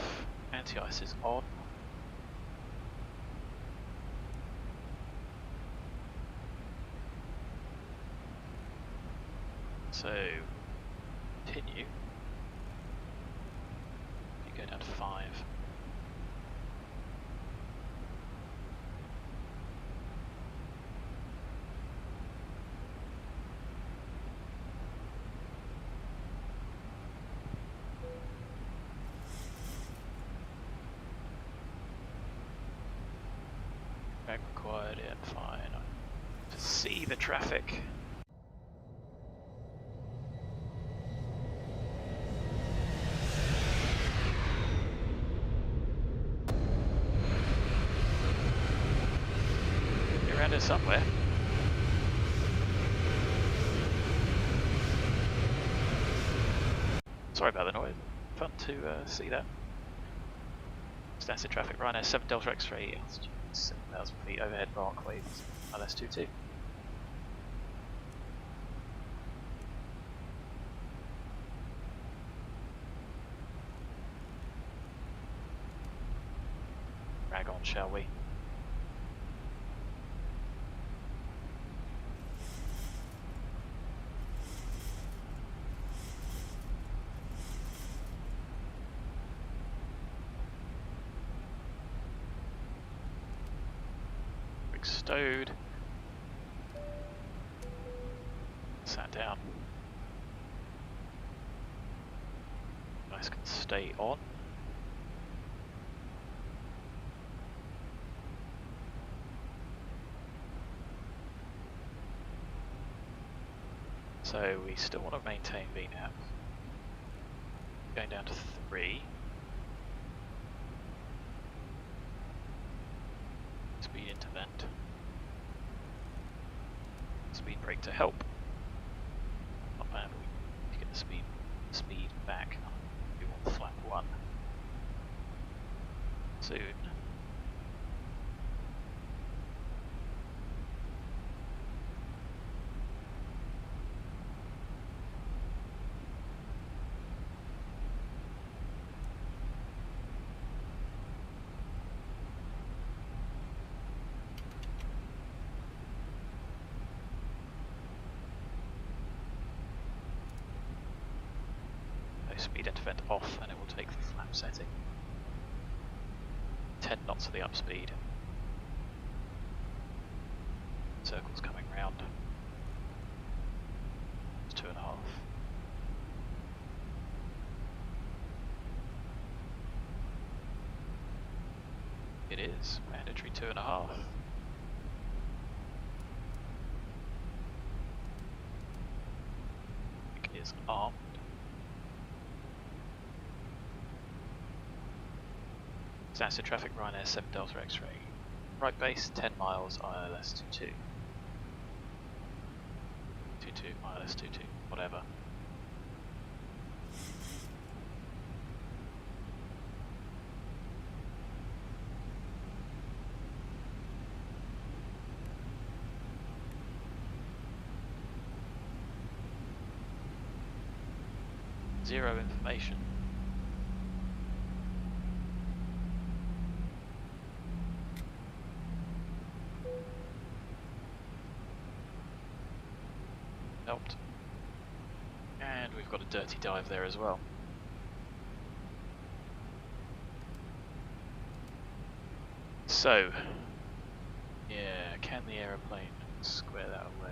Anti-ice is on. So, continue. You go down to 5. Back required, yeah, fine. To see the traffic. You're around here somewhere. Sorry about the noise. Fun to see that. Stansted traffic, Ryanair 7 Delta X-ray, altitude 7,000 feet, overhead Barclays, LS22. Drag on, shall we? Stowed. Sat down. Nice, can stay on. So we still want to maintain VNAP. Going down to 3. Speed into vent. Speed brake to help. Not bad, but we need to get the speed back. We want flap 1. Soon. Speed into vent off and it will take the flap setting. 10 knots of the upspeed. Circles coming round. It's 2.5. It is mandatory 2.5. It is armed. Stansted traffic, Ryanair 7 Delta X-ray. Right base, 10 miles, ILS 22. 22, ILS 22, whatever. Zero information. Helped. And we've got a dirty dive there as well. So, yeah, can the aeroplane square that away?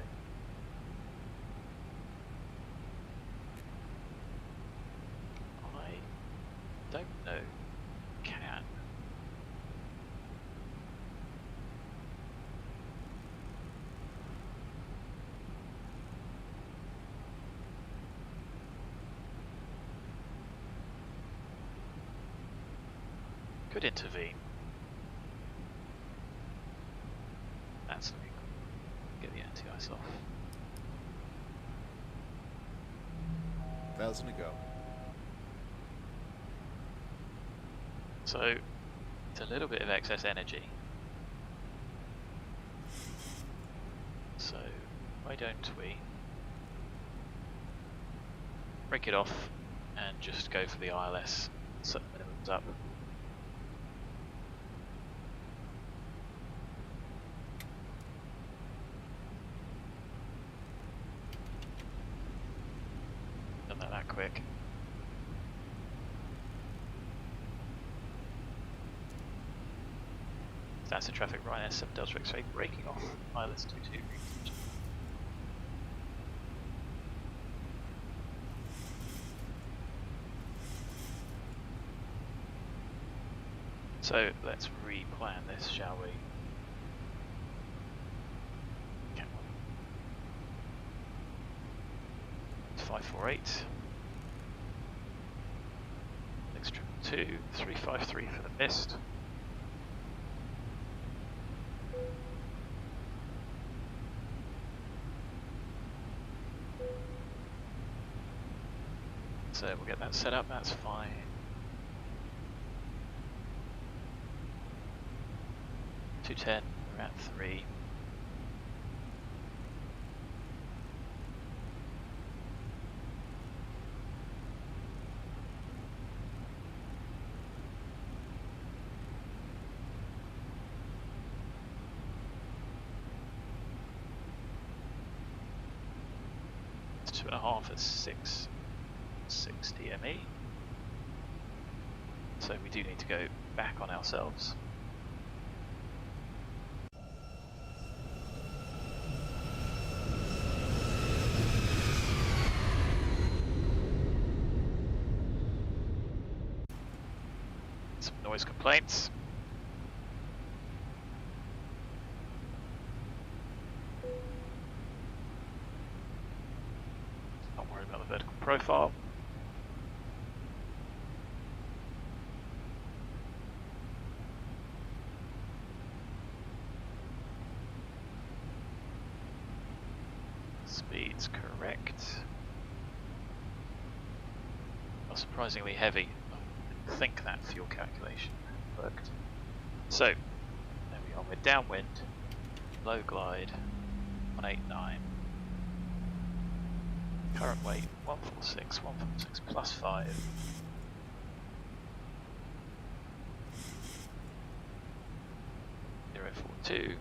could intervene. That's let me get the anti-ice off. 1,000 to go. So it's a little bit of excess energy. So why don't we break it off and just go for the ILS, set the minimums up. Done that quick. Stansted traffic, Ryanair 7 Delta X-ray breaking off, ILS 22. So let's replan this, shall we? Okay. It's 548. 6222, 353 for the mist. So we'll get that set up, that's fine. .210, we're at 3. It's 2.5 at 6 DME. So we do need to go back on ourselves. Some noise complaints. Not worried about the vertical profile. Speed's correct. Not surprisingly heavy. I think that fuel calculation worked. So, there we are, we're downwind, low glide, 189. Current weight, 146 plus 5. .042.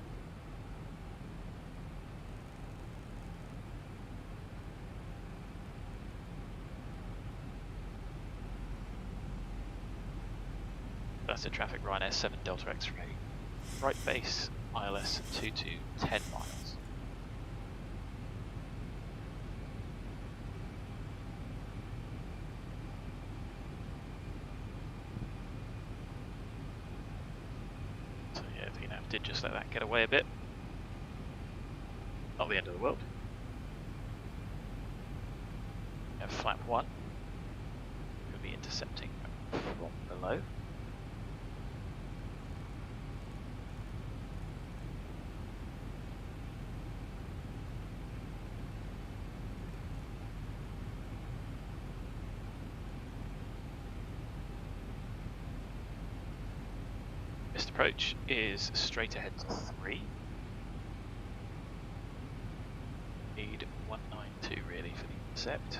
That's the traffic, Ryanair 7 Delta X-ray. Right base, ILS 22, 10 miles. So yeah, VNAV did just let that get away a bit. Not the end of the world. We have flap 1. We'll be intercepting from below. Approach is straight ahead to 3. Need 192 really for the intercept.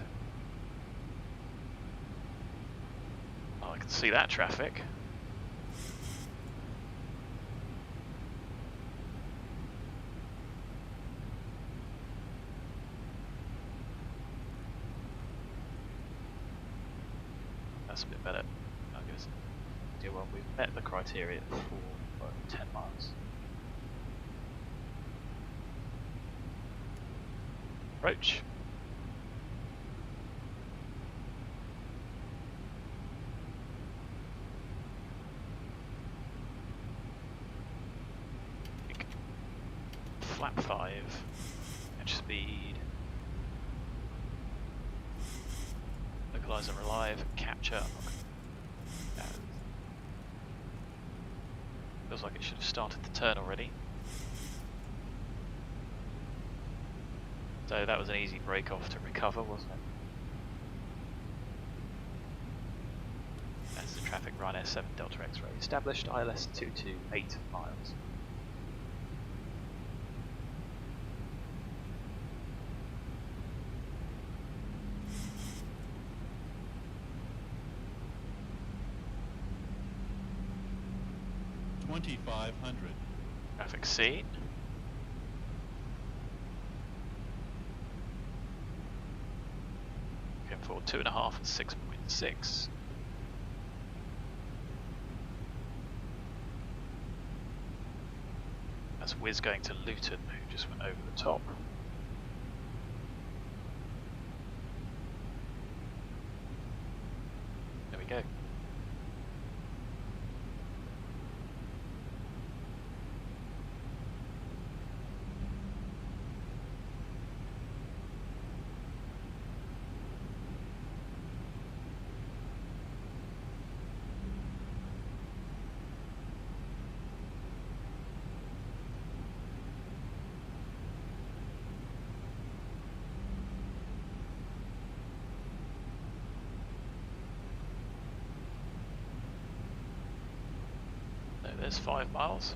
Oh, I can see that traffic. That's a bit better. I'll give us well, we've met the criteria for 10 miles. Approach. Flap 5, edge speed, localizer alive, capture. Feels like it should have started the turn already. So that was an easy break off to recover, wasn't it? That's the traffic Ryanair 7 Delta X-ray. Established ILS 228 miles. Traffic seen. Going for 2.5 and 6.6. That's Wiz going to Luton, who just went over the top. There we go. There's 5 miles.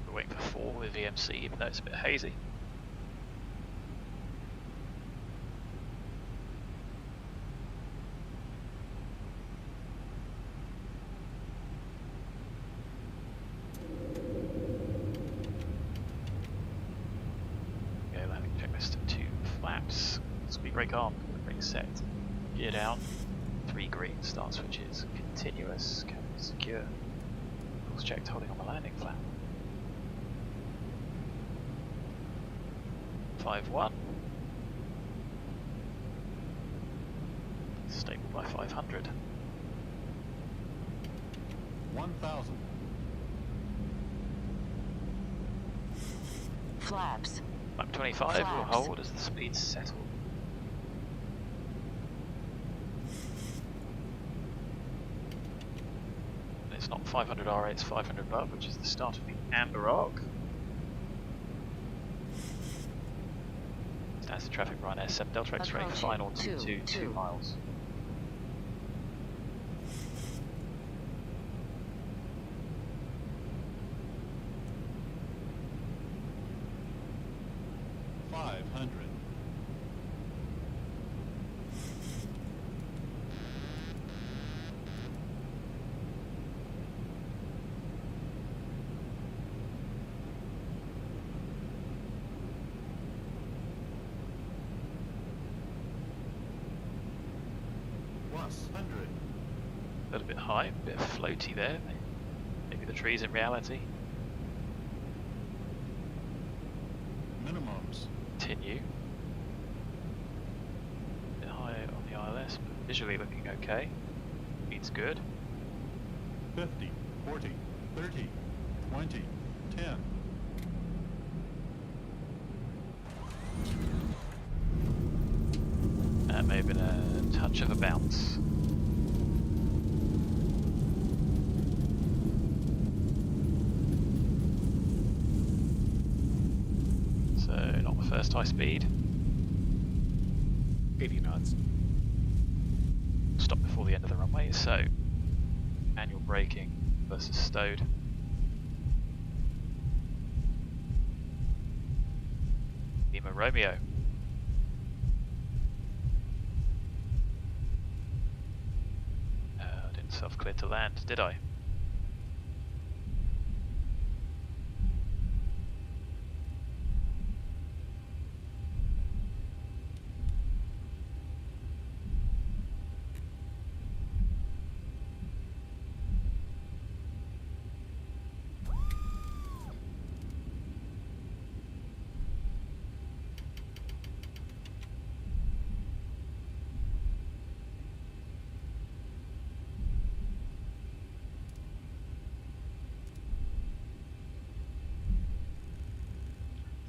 We're waiting for 4 with VMC, even though it's a bit hazy. Okay, landing checklist 2 flaps. Speed brake on, brake set, gear down. 3 green, start switches, continuous, cabin secure. Course checked, holding on the landing flap. 5-1. Stable by 500. 1,000. Flaps. Lap 25 will hold as the speed settles. It's not 500 R8, it's 500 above, which is the start of the amber arc. That's the traffic Ryanair 7 Delta X-ray, final 2 miles. A little bit high, a bit floaty there. Maybe the trees in reality. Minimums. Continue. A bit high on the ILS, but visually looking okay. Speed's good. 50, 40, 30, 20, 10. That may have been a touch of a bounce. So, not the first high speed. 80 knots. Stop before the end of the runway, so manual braking versus stowed. Lima Romeo. Didn't self-clear to land, did I?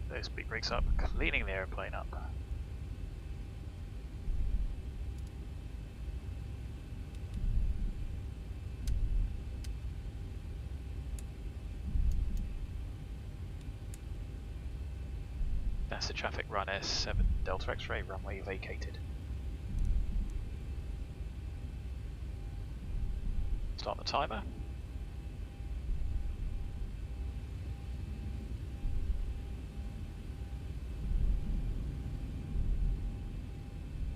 Those speed brakes up, cleaning the airplane up. Stansted traffic, run S7 Delta X-ray, runway vacated. Start the timer.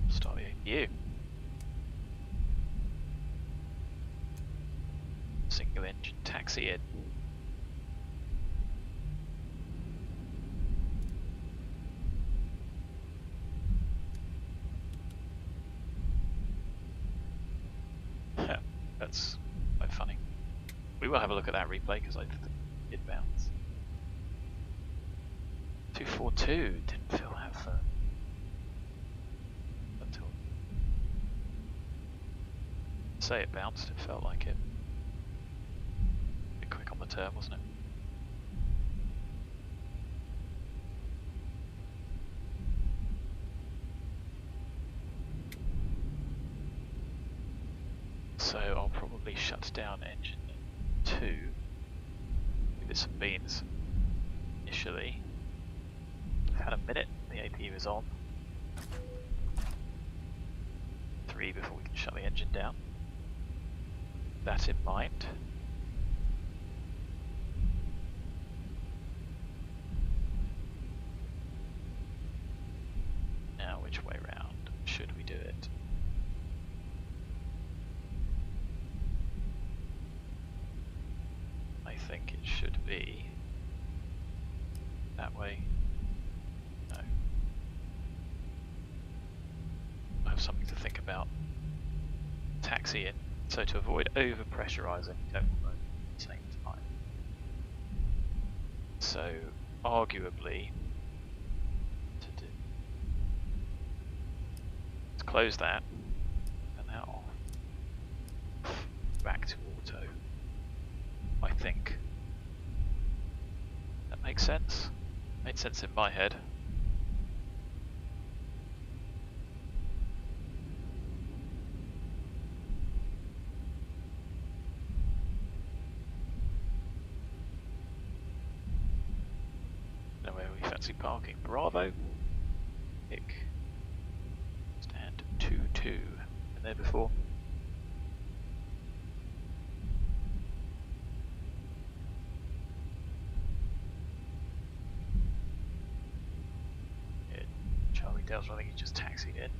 Start the APU. Single engine taxi in. That's quite funny. We will have a look at that replay because I think it bounced. 242 didn't feel that firm. Until say it bounced, it felt like it. A bit quick on the turn, wasn't it? So I'll probably shut down engine 2. Give it some beans initially. Had a minute, the APU is on. 3 before we can shut the engine down. That in mind. Now which way round should we do it? I think it should be that way. No. I have something to think about. Taxi in. So to avoid over pressurizing, don't want at the same time. So arguably to do. Let's close that and that off. Back to auto. I think that makes sense. Made sense in my head. Now where we fancy parking? Bravo. Hick. Stand 2-2. Been there before. I think he just taxied in.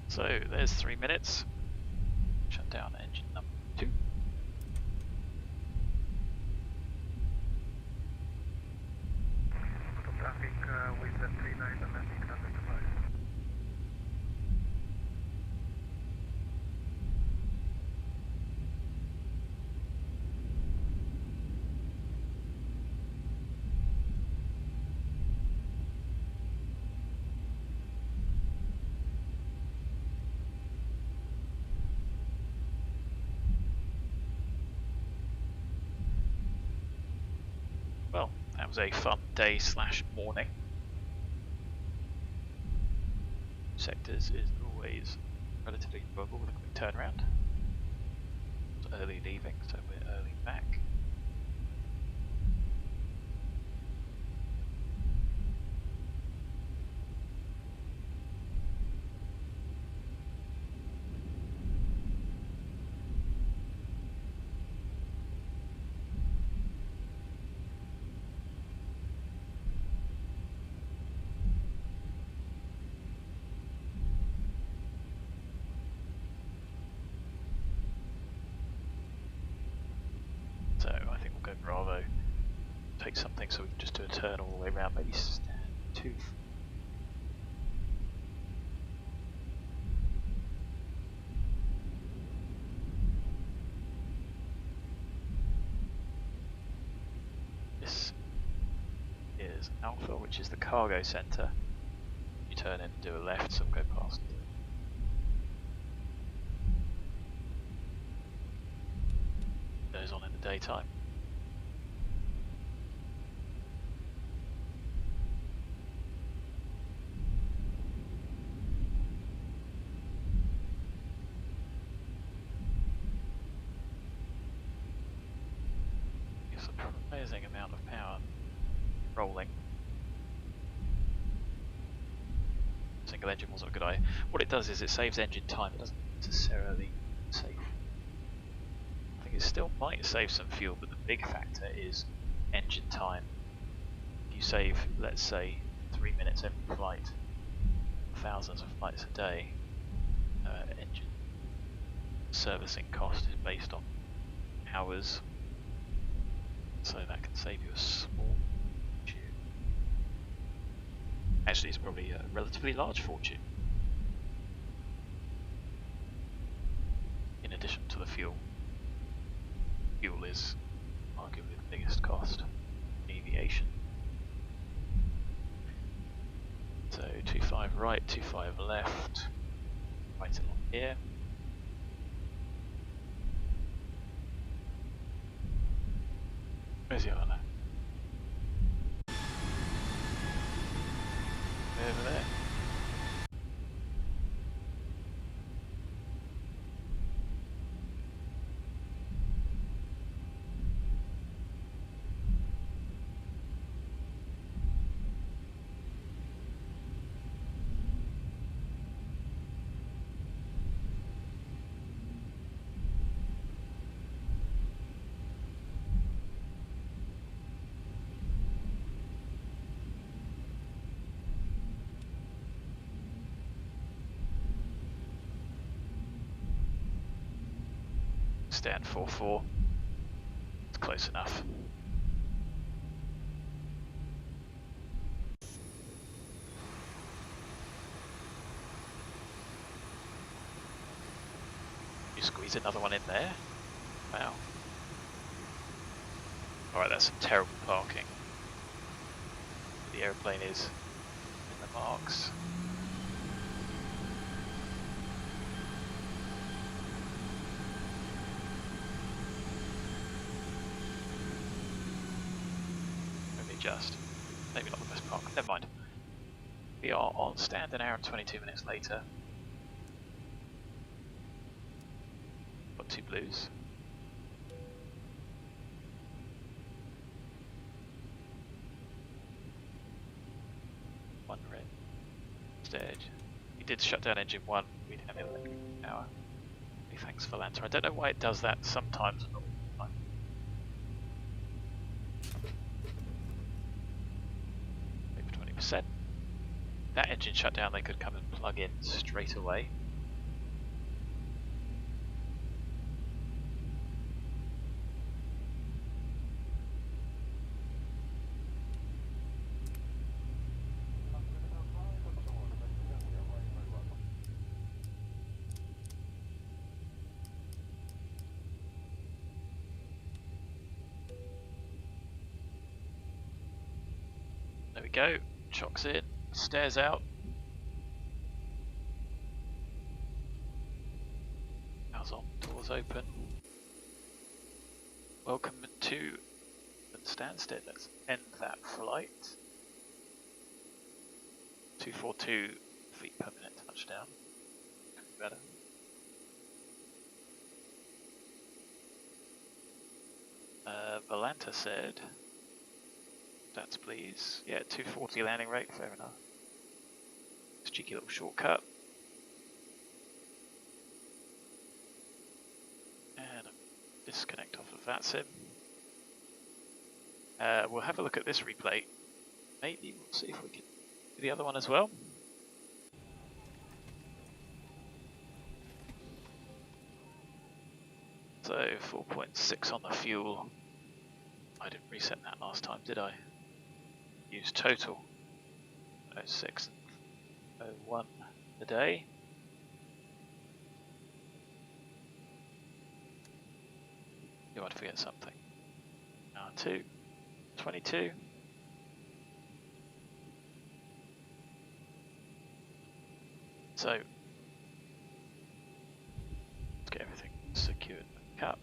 So there's 3 minutes. Shut down engine number 2. Traffic with the 39 domestic traffic device. Well, that was a fun day / morning. Sectors is always relatively enjoyable with a quick turnaround. It's early leaving, so we're early back. So I think we'll go Bravo, take something so we can just do a turn all the way around, maybe stand 2. This is Alpha, which is the cargo centre. You turn in and do a left, so we'll go past it. Goes on in the daytime. Amazing amount of power rolling. Single engine wasn't a good idea. What it does is it saves engine time, it doesn't necessarily save. I think it still might save some fuel, but the big factor is engine time. You save, let's say, 3 minutes every flight, thousands of flights a day. Engine servicing cost is based on hours, so that can save you a small fortune. Actually, it's probably a relatively large fortune. In addition to the fuel. Fuel is arguably the biggest cost in aviation. So 25 right, 25 left, right along here. Where's the other now? Over there. Stand 4-4. It's close enough. You squeeze another one in there. Wow. Alright, that's some terrible parking. The aeroplane is in the marks. Just maybe not the best park. Never mind. We are on stand an hour and 22 minutes later. Got 2 blues. One red. Stage. We did shut down engine 1. We didn't have electric power. Thanks for Lanta. I don't know why it does that sometimes. Not all the time. That engine shut down, they could come and plug in straight away. There we go, chocks in. Stairs out. House on, doors open. Welcome to Stansted. Let's end that flight. 242 feet per minute touchdown. Could be better. Valanta said, stats please. Yeah, 240 landing rate, fair enough. It's a cheeky little shortcut. And disconnect off of VATSIM. We'll have a look at this replay. Maybe we'll see if we can do the other one as well. So 4.6 on the fuel. I didn't reset that last time, did I? Use total 06 and 01 a day. You might forget something. R2, 22. So let's get everything secured back up.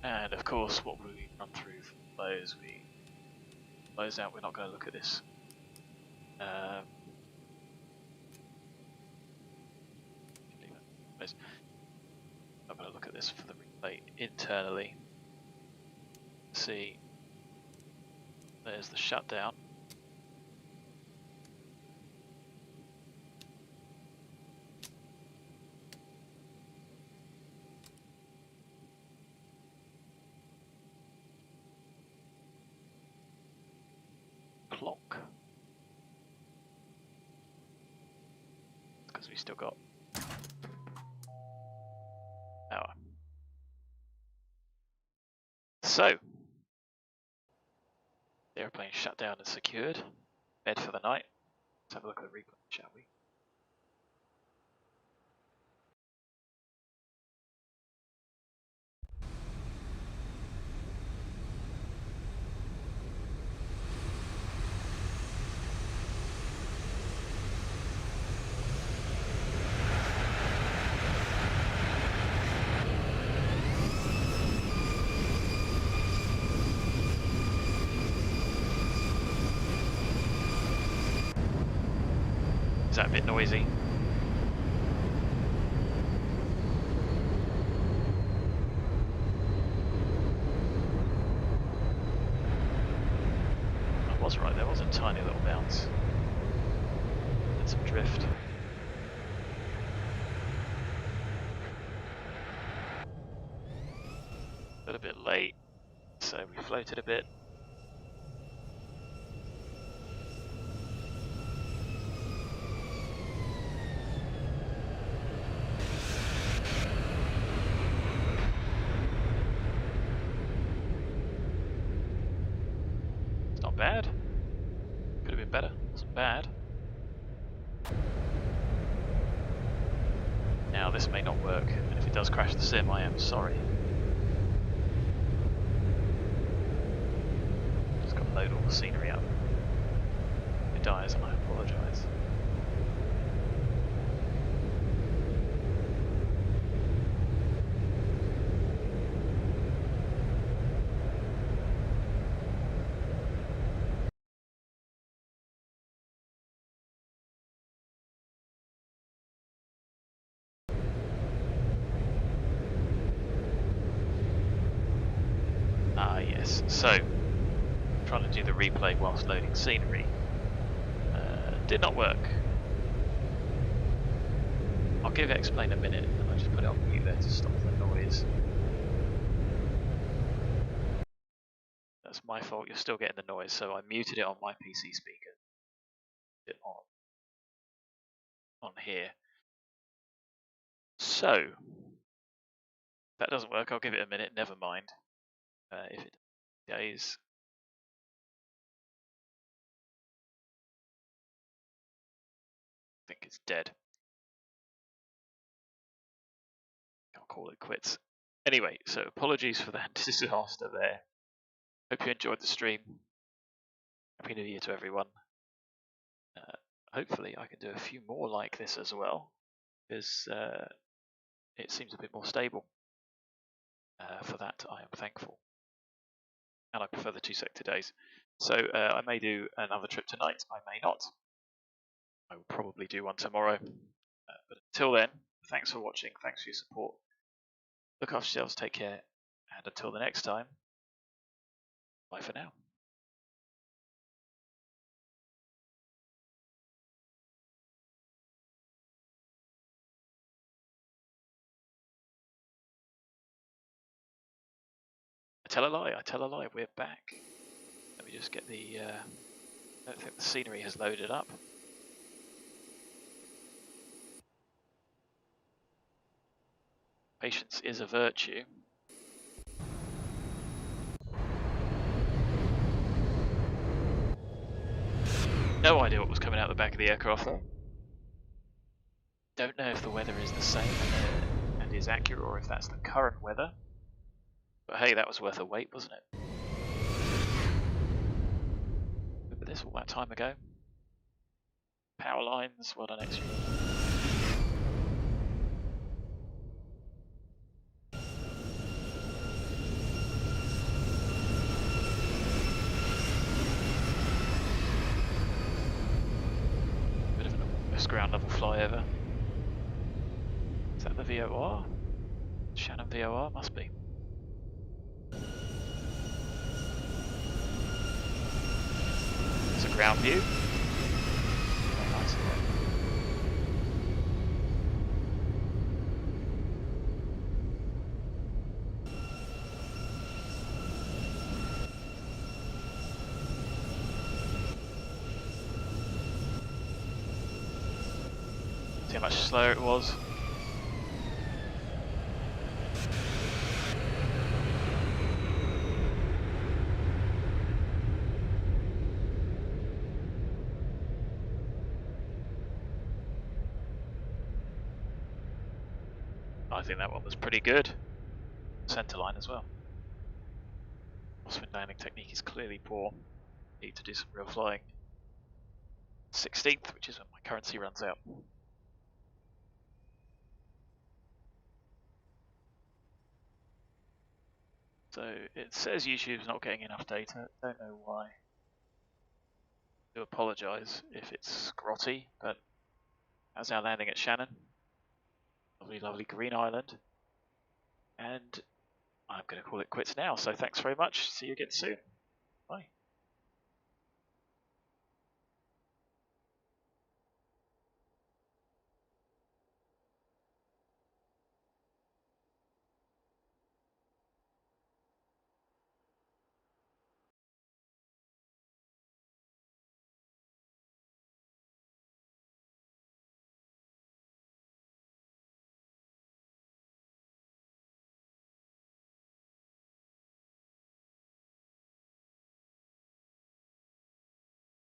And of course, what we run through for those, we close out. We're not going to look at this. I'm going to look at this for the replay internally. See, there's the shutdown. Clock. Because we still got power. So, the airplane shut down and secured. Bed for the night. Let's have a look at the replay, shall we? Is that a bit noisy? I was right, there was a tiny little bounce. And some drift. A little bit late, so we floated a bit. Bad. Could have been better. Wasn't bad. Now this may not work, and if it does crash the sim, I am sorry. Just got to load all the scenery up. If it dies, and I apologise. Yes, so trying to do the replay whilst loading scenery did not work. I'll give it explain a minute, and I'll just put it on mute there to stop the noise. That's my fault, you're still getting the noise, so I muted it on my PC speaker. It on here. So if that doesn't work, I'll give it a minute, never mind. If it goes, I think it's dead. I'll call it quits. Anyway, so apologies for that disaster there. Hope you enjoyed the stream. Happy New Year to everyone. Hopefully I can do a few more like this as well, because it seems a bit more stable. For that I am thankful. And I prefer the 2 sector days. So I may do another trip tonight, I may not. I will probably do one tomorrow. But until then, thanks for watching, thanks for your support. Look after yourselves, take care, and until the next time, bye for now. I tell a lie, we're back. Let me just get the, I don't think the scenery has loaded up. Patience is a virtue. No idea what was coming out the back of the aircraft there. Don't know if the weather is the same and is accurate, or if that's the current weather. But hey, that was worth a wait, wasn't it? Remember this all that time ago? Power lines, well done extra. Bit of an almost ground level flyover. Is that the VOR? Shannon. that VOR? Must be. It's a ground view. Very nice of it. See how much slower it was. I think that one was pretty good. Centerline as well. Crosswind landing technique is clearly poor. Need to do some real flying. 16th, which is when my currency runs out. So it says YouTube's not getting enough data. Don't know why. Do apologise if it's grotty, but that's our landing at Shannon. Lovely, lovely green island. And I'm going to call it quits now. So thanks very much. See you again soon. Bye.